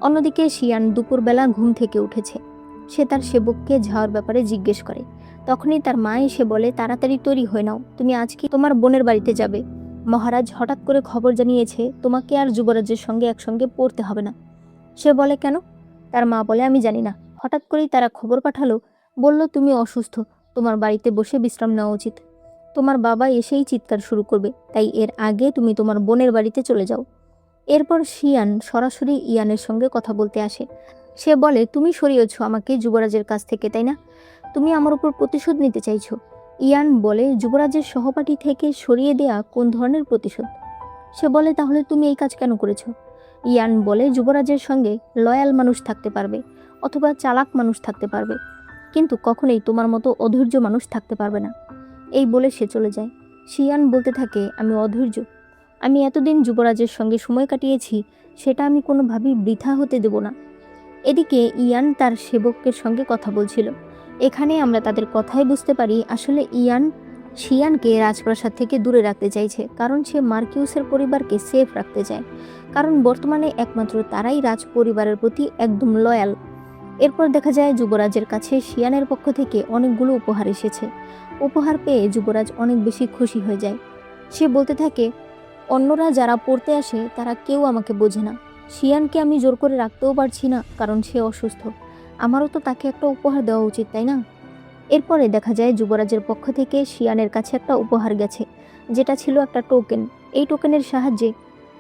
অন্যদিকে শিয়ান দুপুরবেলা ঘুম থেকে উঠেছে। সে তার সেবককে ঝাওয়ার ব্যাপারে জিজ্ঞেস করে। তখনই তার মা এসে বলে, তাড়াতাড়ি তৈরি হয়ে নাও, তুমি আজকে তোমার বোনের বাড়িতে যাবে। মহারাজ হঠাৎ করে খবর জানিয়েছে তোমাকে আর যুবরাজের সঙ্গে একসঙ্গে পড়তে হবে না। সে বলে, কেন? তার মা বলে, আমি জানি না, হঠাৎ করেই তারা খবর পাঠালো, বলল তুমি অসুস্থ, তোমার বাড়িতে বসে বিশ্রাম নেওয়া উচিত। তোমার বাবা এসেই চিৎকার শুরু করবে, তাই এর আগে তুমি তোমার বোনের বাড়িতে চলে যাও। এরপর শিয়ান সরাসরি ইয়ানের সঙ্গে কথা বলতে আসে। সে বলে, তুমি সরিয়েছ আমাকে যুবরাজের কাছ থেকে, তাই না? তুমি আমার উপর প্রতিশোধ নিতে চাইছো। ইয়ান বলে, যুবরাজের সহপাঠী থেকে সরিয়ে দেয়া কোন ধরনের প্রতিশোধ? সে বলে, তাহলে তুমি এই কাজ কেন করেছো? ইয়ান বলে, যুবরাজের সঙ্গে লয়াল মানুষ থাকতে পারবে অথবা চালাক মানুষ থাকতে পারবে, কিন্তু কখনোই তোমার মতো অধৈর্য মানুষ থাকতে পারবে না। এই বলে সে চলে যায়। শিয়ান বলতে থাকে, আমি অধৈর্য? আমি এতদিন যুবরাজের সঙ্গে সময় কাটিয়েছি, সেটা আমি কোনোভাবেই বৃথা হতে দেব না। এদিকে ইয়ান তার সেবকের সঙ্গে কথা বলছিল। এখানে আমরা তাদের কথাই বুঝতে পারি আসলে ইয়ান শিয়ানকে রাজপ্রাসাদ থেকে দূরে রাখতে চাইছে, কারণ সে মার্কিউসের পরিবারকে সেফ রাখতে চায়, কারণ বর্তমানে একমাত্র তারাই রাজ পরিবারের প্রতি একদম লয়াল। এরপর দেখা যায় যুবরাজের কাছে শিয়ানের পক্ষ থেকে অনেকগুলো উপহার এসেছে। উপহার পেয়ে যুবরাজ অনেক বেশি খুশি হয়ে যায়। সে বলতে থাকে, অন্যরা যারা পড়তে আসে তারা কেউ আমাকে বোঝে না, শিয়ানকে আমি জোর করে রাখতেও পারছি না, কারণ সে অসুস্থ। আমারও তো তাকে একটা উপহার দেওয়া উচিত, তাই না? এরপরে দেখা যায় যুবরাজের পক্ষ থেকে শিয়ানের কাছে একটা উপহার গেছে, যেটা ছিল একটা টোকেন। এই টোকেনের সাহায্যে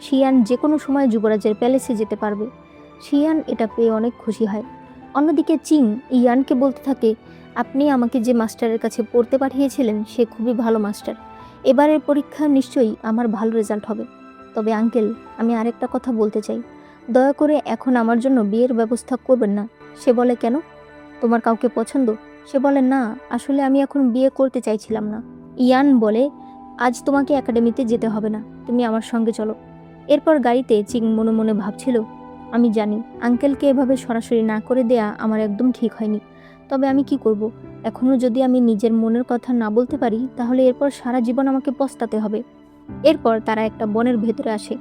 শিয়ান যে কোনো সময় যুবরাজের প্যালেসে যেতে পারবে। শিয়ান এটা পেয়ে অনেক খুশি হয়। অন্যদিকে চিং ইয়ানকে বলতে থাকে, আপনি আমাকে যে মাস্টারের কাছে পড়তে পাঠিয়েছিলেন সে খুবই ভালো মাস্টার। এবারের পরীক্ষা নিশ্চয়ই আমার ভালো রেজাল্ট হবে। তবে আঙ্কেল, আমি আরেকটা কথা বলতে চাই, দয়া করে এখন আমার জন্য বিয়ের ব্যবস্থা করবেন না। সে বলে, কেন? তোমার কাউকে পছন্দ? সে বলে, না, আসলে আমি এখন বিয়ে করতে চাইছিলাম না। ইয়ান বলে, আজ তোমাকে একাডেমিতে যেতে হবে না, তুমি আমার সঙ্গে চলো। এরপর গাড়িতে চিং মনে মনে ভাবছিল, আমি জানি আঙ্কেলকে এভাবে সরাসরি না করে দেয়া আমার একদম ঠিক হয়নি, তবে আমি কি করব? এখনও যদি আমি নিজের মনের কথা না বলতে পারি তাহলে এরপর সারা জীবন আমাকে পস্তাতে হবে। এরপর তারা একটা বনের ভেতরে আসে,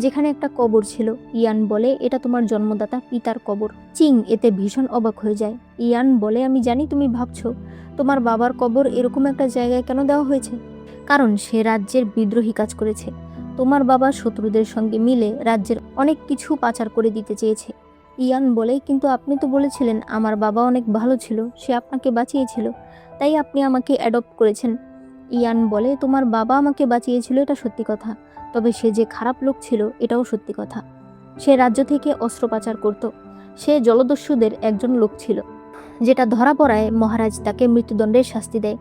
যেখানে একটা কবর ছিল। ইয়ান বলে, এটা তোমার জন্মদাতা পিতার কবর। চিং এতে ভীষণ অবাক হয়ে যায়। ইয়ান বলে, আমি জানি তুমি ভাবছো তোমার বাবার কবর এরকম একটা জায়গায় কেন দেওয়া হয়েছে, কারণ সে রাজ্যের বিদ্রোহী কাজ করেছে। তোমার বাবা শত্রুদের সঙ্গে মিলে রাজ্যের অনেক কিছু পাচার করে দিতে চেয়েছে। ইয়ান বলে, কিন্তু আপনি তো বলেছিলেন আমার বাবা অনেক ভালো ছিল, সে আপনাকে বাঁচিয়েছিল, তাই আপনি আমাকে অ্যাডপ্ট করেছেন। ইয়ান বলে, তোমার বাবা আমাকে বাঁচিয়েছিল এটা সত্যি কথা, তবে সে যে খারাপ লোক ছিল এটাও সত্যি কথা। সে রাজ্য থেকে অস্ত্র পাচার করত। সে জলদস্যুদের একজন লোক ছিল, যেটা ধরা পড়ায় মহারাজ তাকে মৃত্যুদণ্ডের শাস্তি দেয়।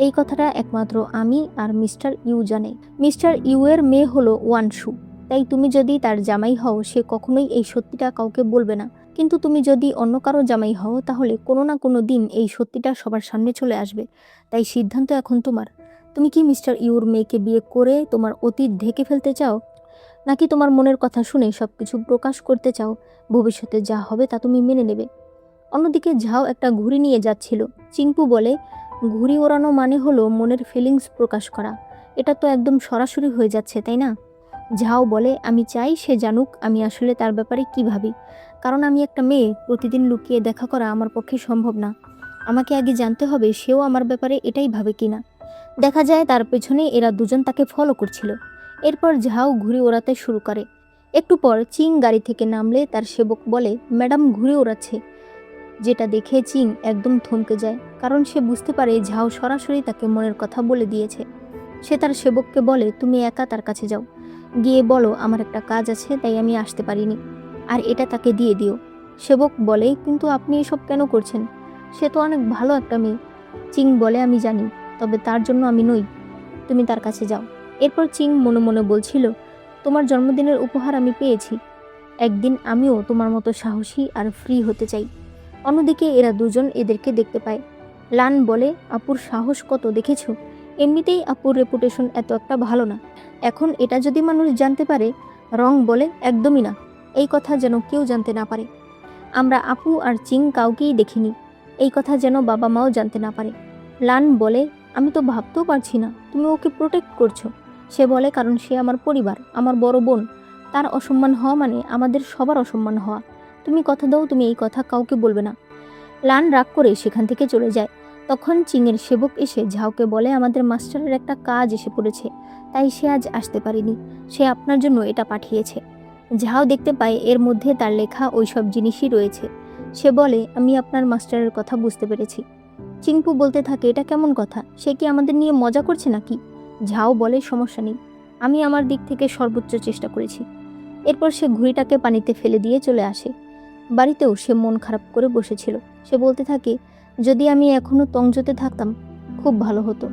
এই কথাটা একমাত্র আমি আর মিস্টার ইউ জানে। মিস্টার ইউ এর মেয়ে হলো ওয়ানশু, তাই তুমি যদি তার জামাই হও সে কখনোই এই সত্যিটা কাউকে বলবে না। কিন্তু তুমি যদি অন্য কারো জামাই হও তাহলে কোনো না কোনো দিন এই সত্যিটা সবার সামনে চলে আসবে। তাই সিদ্ধান্ত এখন তোমার। তুমি কি মিস্টার ইউর মেয়েকে বিয়ে করে তোমার অতীত ঢেকে ফেলতে চাও, নাকি তোমার মনের কথা শুনে সবকিছু প্রকাশ করতে চাও? ভবিষ্যতে যা হবে তা তুমি মেনে নেবে। অন্যদিকে ঝাও একটা ঘুড়ি নিয়ে যাচ্ছিল। চিংপু বলে, ঘুড়ি ওড়ানো মানে হলো মনের ফিলিংস প্রকাশ করা। এটা তো একদম সরাসরি হয়ে যাচ্ছে, তাই না? ঝাও বলে, আমি চাই সে জানুক আমি আসলে তার ব্যাপারে কি ভাবি, কারণ আমি একটা মেয়ে, প্রতিদিন লুকিয়ে দেখা করা আমার পক্ষে সম্ভব না। আমাকে আগে জানতে হবে সেও আমার ব্যাপারে এটাই ভাবে কিনা। দেখা যায় তার পেছনে এরা দুজন তাকে ফলো করছিল। এরপর ঝাও ঘুড়ি ওড়াতে শুরু করে। একটু পর চিং গাড়ি থেকে নামলে তার সেবক বলে, ম্যাডাম ঘুড়ি ওড়াচ্ছে। যেটা দেখে চিং একদম থমকে যায়, কারণ সে বুঝতে পারে ঝাও সরাসরি তাকে মনের কথা বলে দিয়েছে। সে তার সেবককে বলে, তুমি একা তার কাছে যাও, গিয়ে বলো আমার একটা কাজ আছে তাই আমি আসতে পারিনি, আর এটা তাকে দিয়ে দিও। সেবক বলে, কিন্তু আপনি এসব কেন করছেন? সে তো অনেক ভালো একটা মেয়ে। চিং বলে, আমি জানি, তবে তার জন্য আমি নই, তুমি তার কাছে যাও। এরপর চিং মনে মনে বলছিল, তোমার জন্মদিনের উপহার আমি পেয়েছি, একদিন আমিও তোমার মতো সাহসী আর ফ্রি হতে চাই। অন্যদিকে এরা দুজন এদেরকে দেখতে পায়। লান বলে, আপুর সাহস কত দেখেছো? এমনিতেই আপুর রেপুটেশন এত একটা ভালো না, এখন এটা যদি মানুষ জানতে পারে। রং বলে, একদমই না, এই কথা যেন কেউ জানতে না পারে। আমরা আপু আর চিং কাউকেই দেখিনি, এই কথা যেন বাবা মাও জানতে না পারে। লান বলে, আমি তো ভাবতেও পারছি না তুমি ওকে প্রোটেক্ট করছো। সে বলে, কারণ সে আমার পরিবার, আমার বড় বোন, তার অসম্মান হওয়া মানে আমাদের সবার অসম্মান হওয়া। তুমি কথা দাও তুমি এই কথা কাউকে বলবে না। লান রাগ করে সেখান থেকে চলে যায়। তখন চিংয়ের সেবক এসে ঝাওকে বলে, আমাদের মাস্টারের একটা কাজ এসে পড়েছে, তাই সে আজ আসতে পারেনি, সে আপনার জন্য এটা পাঠিয়েছে। ঝাও দেখতে পায় এর মধ্যে তার লেখা ওইসব জিনিসই রয়েছে। সে বলে, আমি আপনার মাস্টারের কথা বুঝতে পেরেছি। চিংপু বলতে থাকে, এটা কেমন কথা, সে কি আমাদের নিয়ে মজা করছে নাকি? ঝাও বলে, সমস্যা নেই, আমি আমার দিক থেকে সর্বোচ্চ চেষ্টা করেছি। এরপর সে ঘুড়িটাকে পানিতে ফেলে দিয়ে চলে আসে। বাড়িতেও সে মন খারাপ করে বসেছিল। সে বলতে থাকে, যদি আমি এখনো তংজোতে থাকতাম খুব ভালো হতো,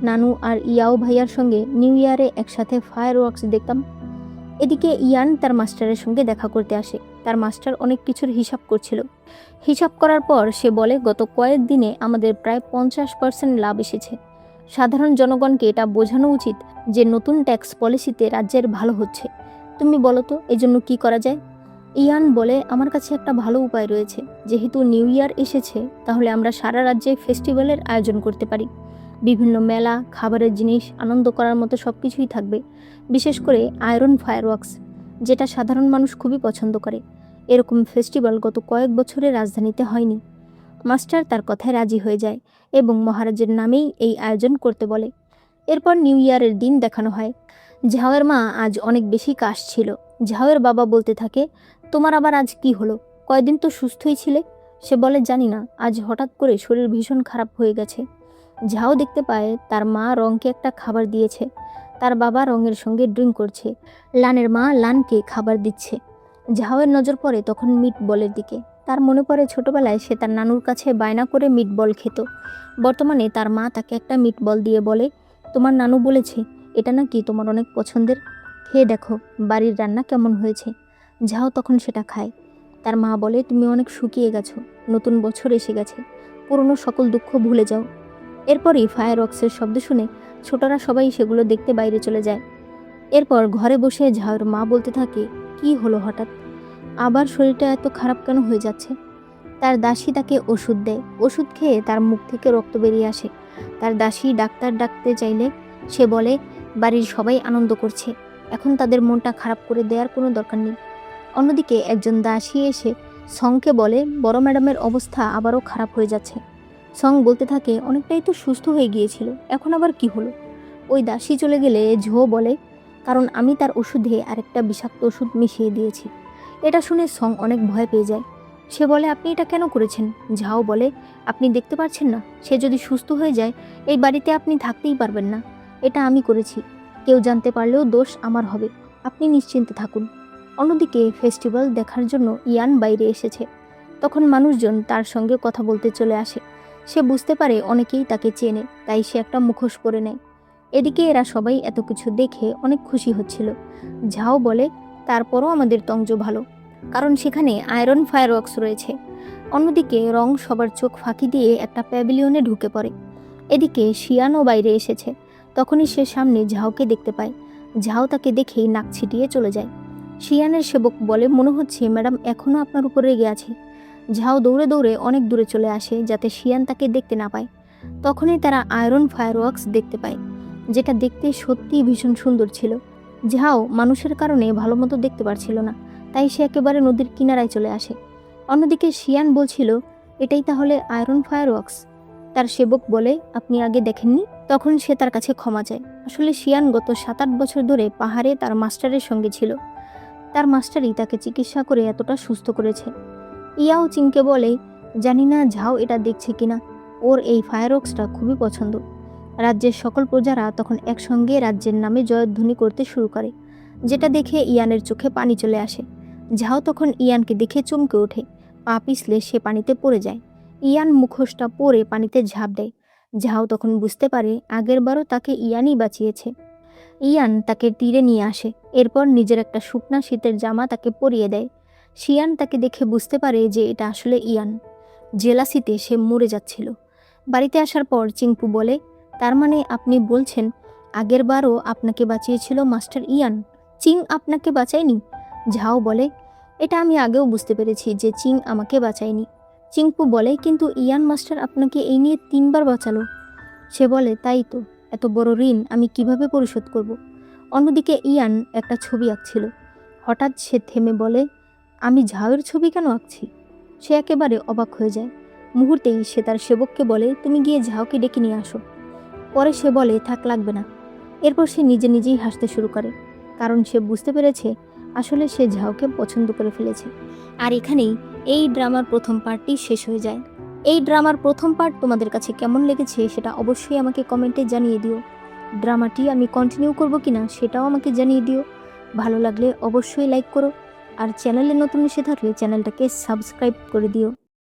নানু আর ইয়াও ভাইয়ার সঙ্গে নিউ ইয়ারে একসাথে ফায়ার ওয়ার্কস দেখতাম। এদিকে ইয়ান তার মাস্টারের সঙ্গে দেখা করতে আসে। তার মাস্টার অনেক কিছুর হিসাব করছিল। হিসাব করার পর সে বলে, গত কয়েকদিনে আমাদের প্রায় 50% লাভ এসেছে। সাধারণ জনগণকে এটা বোঝানো উচিত যে নতুন ট্যাক্স পলিসিতে রাজ্যের ভালো হচ্ছে। তুমি বলো তো এজন্য কি করা যায়? ইয়ান বলে, আমার কাছে একটা ভালো উপায় রয়েছে। যেহেতু নিউ ইয়ার এসেছে, তাহলে আমরা সারা রাজ্যে ফেস্টিভ্যালের আয়োজন করতে পারি। বিভিন্ন মেলা, খাবারের জিনিস, আনন্দ করার মতো সব কিছুই থাকবে। বিশেষ করে আয়রন ফায়ারওয়ার্কস, যেটা সাধারণ মানুষ খুবই পছন্দ করে। এরকম ফেস্টিভ্যাল গত কয়েক বছরে রাজধানীতে হয়নি। মাস্টার তার কথায় রাজি হয়ে যায় এবং মহারাজের নামেই এই আয়োজন করতে বলে। এরপর নিউ ইয়ারের দিন দেখানো হয়। ঝাওয়ের মা আজ অনেক বেশি কাশ ছিল। ঝাউয়ের বাবা বলতে থাকে, তোমার আবার আজ কি হলো? কয়দিন তো সুস্থই ছিলে। সে বলে, জানি না, আজ হঠাৎ করে শরীর ভীষণ খারাপ হয়ে গেছে। ঝাউ দেখতে পায় তার মা রংকে একটা খাবার দিয়েছে। তার বাবা রঙের সঙ্গে ড্রিঙ্ক করছে। লানের মা লানকে খাবার দিচ্ছে। ঝাউয়ের নজর পড়ে তখন মিট বলের দিকে। তার মনে পড়ে ছোটবেলায় সে তার নানুর কাছে বায়না করে মিট বল খেত। বর্তমানে তার মা তাকে একটা মিট বল দিয়ে বলে, তোমার নানু বলেছে এটা নাকি তোমার অনেক পছন্দের, খেয়ে দেখো বাড়ির রান্না কেমন হয়েছে। ঝাউ তখন সেটা খায়। তার মা বলে, তুমি অনেক শুকিয়ে গেছো, নতুন বছর এসে গেছে, পুরনো সকল দুঃখ ভুলে যাও। এরপরই ফায়ারওয়ার্কসের শব্দ শুনে ছোটরা সবাই সেগুলো দেখতে বাইরে চলে যায়। এরপর ঘরে বসে ঝাউয়ের মা বলতে থাকে, কি হলো হঠাৎ, আবার শরীরটা এত খারাপ কেন হয়ে যাচ্ছে? তার দাসী তাকে ওষুধ দেয়। ওষুধ খেয়ে তার মুখ থেকে রক্ত বেরিয়ে আসে। তার দাসী ডাক্তার ডাকতে চাইলে সে বলে, বাড়ির সবাই আনন্দ করছে, এখন তাদের মনটা খারাপ করে দেওয়ার কোনো দরকার নেই। অন্যদিকে একজন দাসী এসে সংকে বলে, বড় ম্যাডামের অবস্থা আবারও খারাপ হয়ে যাচ্ছে। সং বলতে থাকে, অনেকটাই তো সুস্থ হয়ে গিয়েছিল, এখন আবার কি হলো? ওই দাসী চলে গেলে ঝো বলে, কারণ আমি তার ওষুধে আরেকটা বিষাক্ত ওষুধ মিশিয়ে দিয়েছি। এটা শুনে সং অনেক ভয় পেয়ে যায়। সে বলে, আপনি এটা কেন করেছেন? ঝাও বলে, আপনি দেখতে পাচ্ছেন না, সে যদি সুস্থ হয়ে যায় এই বাড়িতে আপনি থাকতেই পারবেন না। এটা আমি করেছি, কেউ জানতে পারলেও দোষ আমার হবে, আপনি নিশ্চিন্তে থাকুন। অন্যদিকে ফেস্টিভ্যাল দেখার জন্য ইয়ান বাইরে এসেছে। তখন মানুষজন তার সঙ্গে কথা বলতে চলে আসে। সে বুঝতে পারে অনেকেই তাকে চেনে, তাই সে একটা মুখোশ পরে নেয়। এদিকে এরা সবাই এত কিছু দেখে অনেক খুশি হচ্ছিল। ঝাও বলে, তারপরও আমাদের তঞ্জ ভালো, কারণ সেখানে আয়রন ফায়ারওয়ার্কস রয়েছে। অন্যদিকে রং সবার চোখ ফাঁকি দিয়ে একটা প্যাভিলিয়নে ঢুকে পড়ে। এদিকে শিয়ানও বাইরে এসেছে। তখনই সে সামনে ঝাওকে দেখতে পায়। ঝাও তাকে দেখেই নাক ছিটিয়ে চলে যায়। শিয়ানের সেবক বলে, মনে হচ্ছে ম্যাডাম এখনও আপনার উপর রেগে আছে। ঝাও দৌড়ে দৌড়ে অনেক দূরে চলে আসে যাতে শিয়ান তাকে দেখতে না পায়। তখনই তারা আয়রন ফায়ারওয়ার্কস দেখতে পায়, যেটা দেখতে সত্যিই ভীষণ সুন্দর ছিল। ঝাও মানুষের কারণে ভালো মতো দেখতে পারছিল না, তাই সে একেবারে নদীর কিনারায় চলে আসে। অন্যদিকে শিয়ান বলছিল, এটাই তাহলে আয়রন ফায়ারওয়ার্কস? তার সেবক বলে, আপনি আগে দেখেননি? তখন সে তার কাছে ক্ষমা চায়। আসলে শিয়ান গত 7-8 বছর ধরে পাহাড়ে তার মাস্টারের সঙ্গে ছিল। তার মাস্টারই তাকে চিকিৎসা করে এতটা সুস্থ করেছে। ইয়াও চিংকে বলে, জানি না ঝাও এটা দেখছে কিনা, ওর এই ফায়ারওয়ার্কসটা খুবই পছন্দ। রাজ্যের সকল প্রজারা তখন একসঙ্গে রাজ্যের নামে জয়ধ্বনি করতে শুরু করে, যেটা দেখে ইয়ানের চোখে পানি চলে আসে। ঝাও তখন ইয়ানকে দেখে চমকে ওঠে। পা পিছলে সে পানিতে পড়ে যায়। ইয়ান মুখোশটা পরে পানিতে ঝাঁপ দেয়। ঝাও তখন বুঝতে পারে আগেরবারও তাকে ইয়ানই বাঁচিয়েছে। ইয়ান তাকে তীরে নিয়ে আসে। এরপর নিজের একটা শুকনা শীতের জামা তাকে পরিয়ে দেয়। শিয়ান তাকে দেখে বুঝতে পারে যে এটা আসলে ইয়ান। জেলাসিতে সে মরে যাচ্ছিল। বাড়িতে আসার পর চিংপু বলে, তার মানে আপনি বলছেন আগেরবারও আপনাকে বাঁচিয়েছিল মাস্টার ইয়ান, চিং আপনাকে বাঁচায়নি? ঝাও বলে, এটা আমি আগেও বুঝতে পেরেছি যে চিং আমাকে বাঁচায়নি। চিংপু বলে, কিন্তু ইয়ান মাস্টার আপনাকে এই নিয়ে 3 বার বাঁচালো। সে বলে, তাই তো, এত বড় ঋণ আমি কিভাবে পরিশোধ করব? অন্যদিকে ইয়ান একটা ছবি আঁকছিল। হঠাৎ সে থেমে বলে, আমি ঝাউয়ের ছবি কেন আঁকছি? সে একেবারে অবাক হয়ে যায়। মুহূর্তেই সে তার সেবককে বলে, তুমি গিয়ে ঝাউকে ডেকে নিয়ে আসো। পরে সে বলে, থাক, লাগবে না। এরপর সে নিজে নিজেই হাসতে শুরু করে, কারণ সে বুঝতে পেরেছে আসলে সে ঝাউকে পছন্দ করে ফেলেছে। আর এখানেই এই ড্রামার প্রথম পার্টটি শেষ হয়ে যায়। এই ড্রামার প্রথম পার্ট তোমাদের কাছে কেমন লেগেছে সেটা অবশ্যই আমাকে কমেন্টে জানিয়ে দিও। ড্রামাটি আমি কন্টিনিউ করব কিনা সেটাও আমাকে জানিয়ে দিও। ভালো লাগলে অবশ্যই লাইক করো, আর চ্যানেলে নতুন এসে থাকলে চ্যানেলটাকে সাবস্ক্রাইব করে দিও।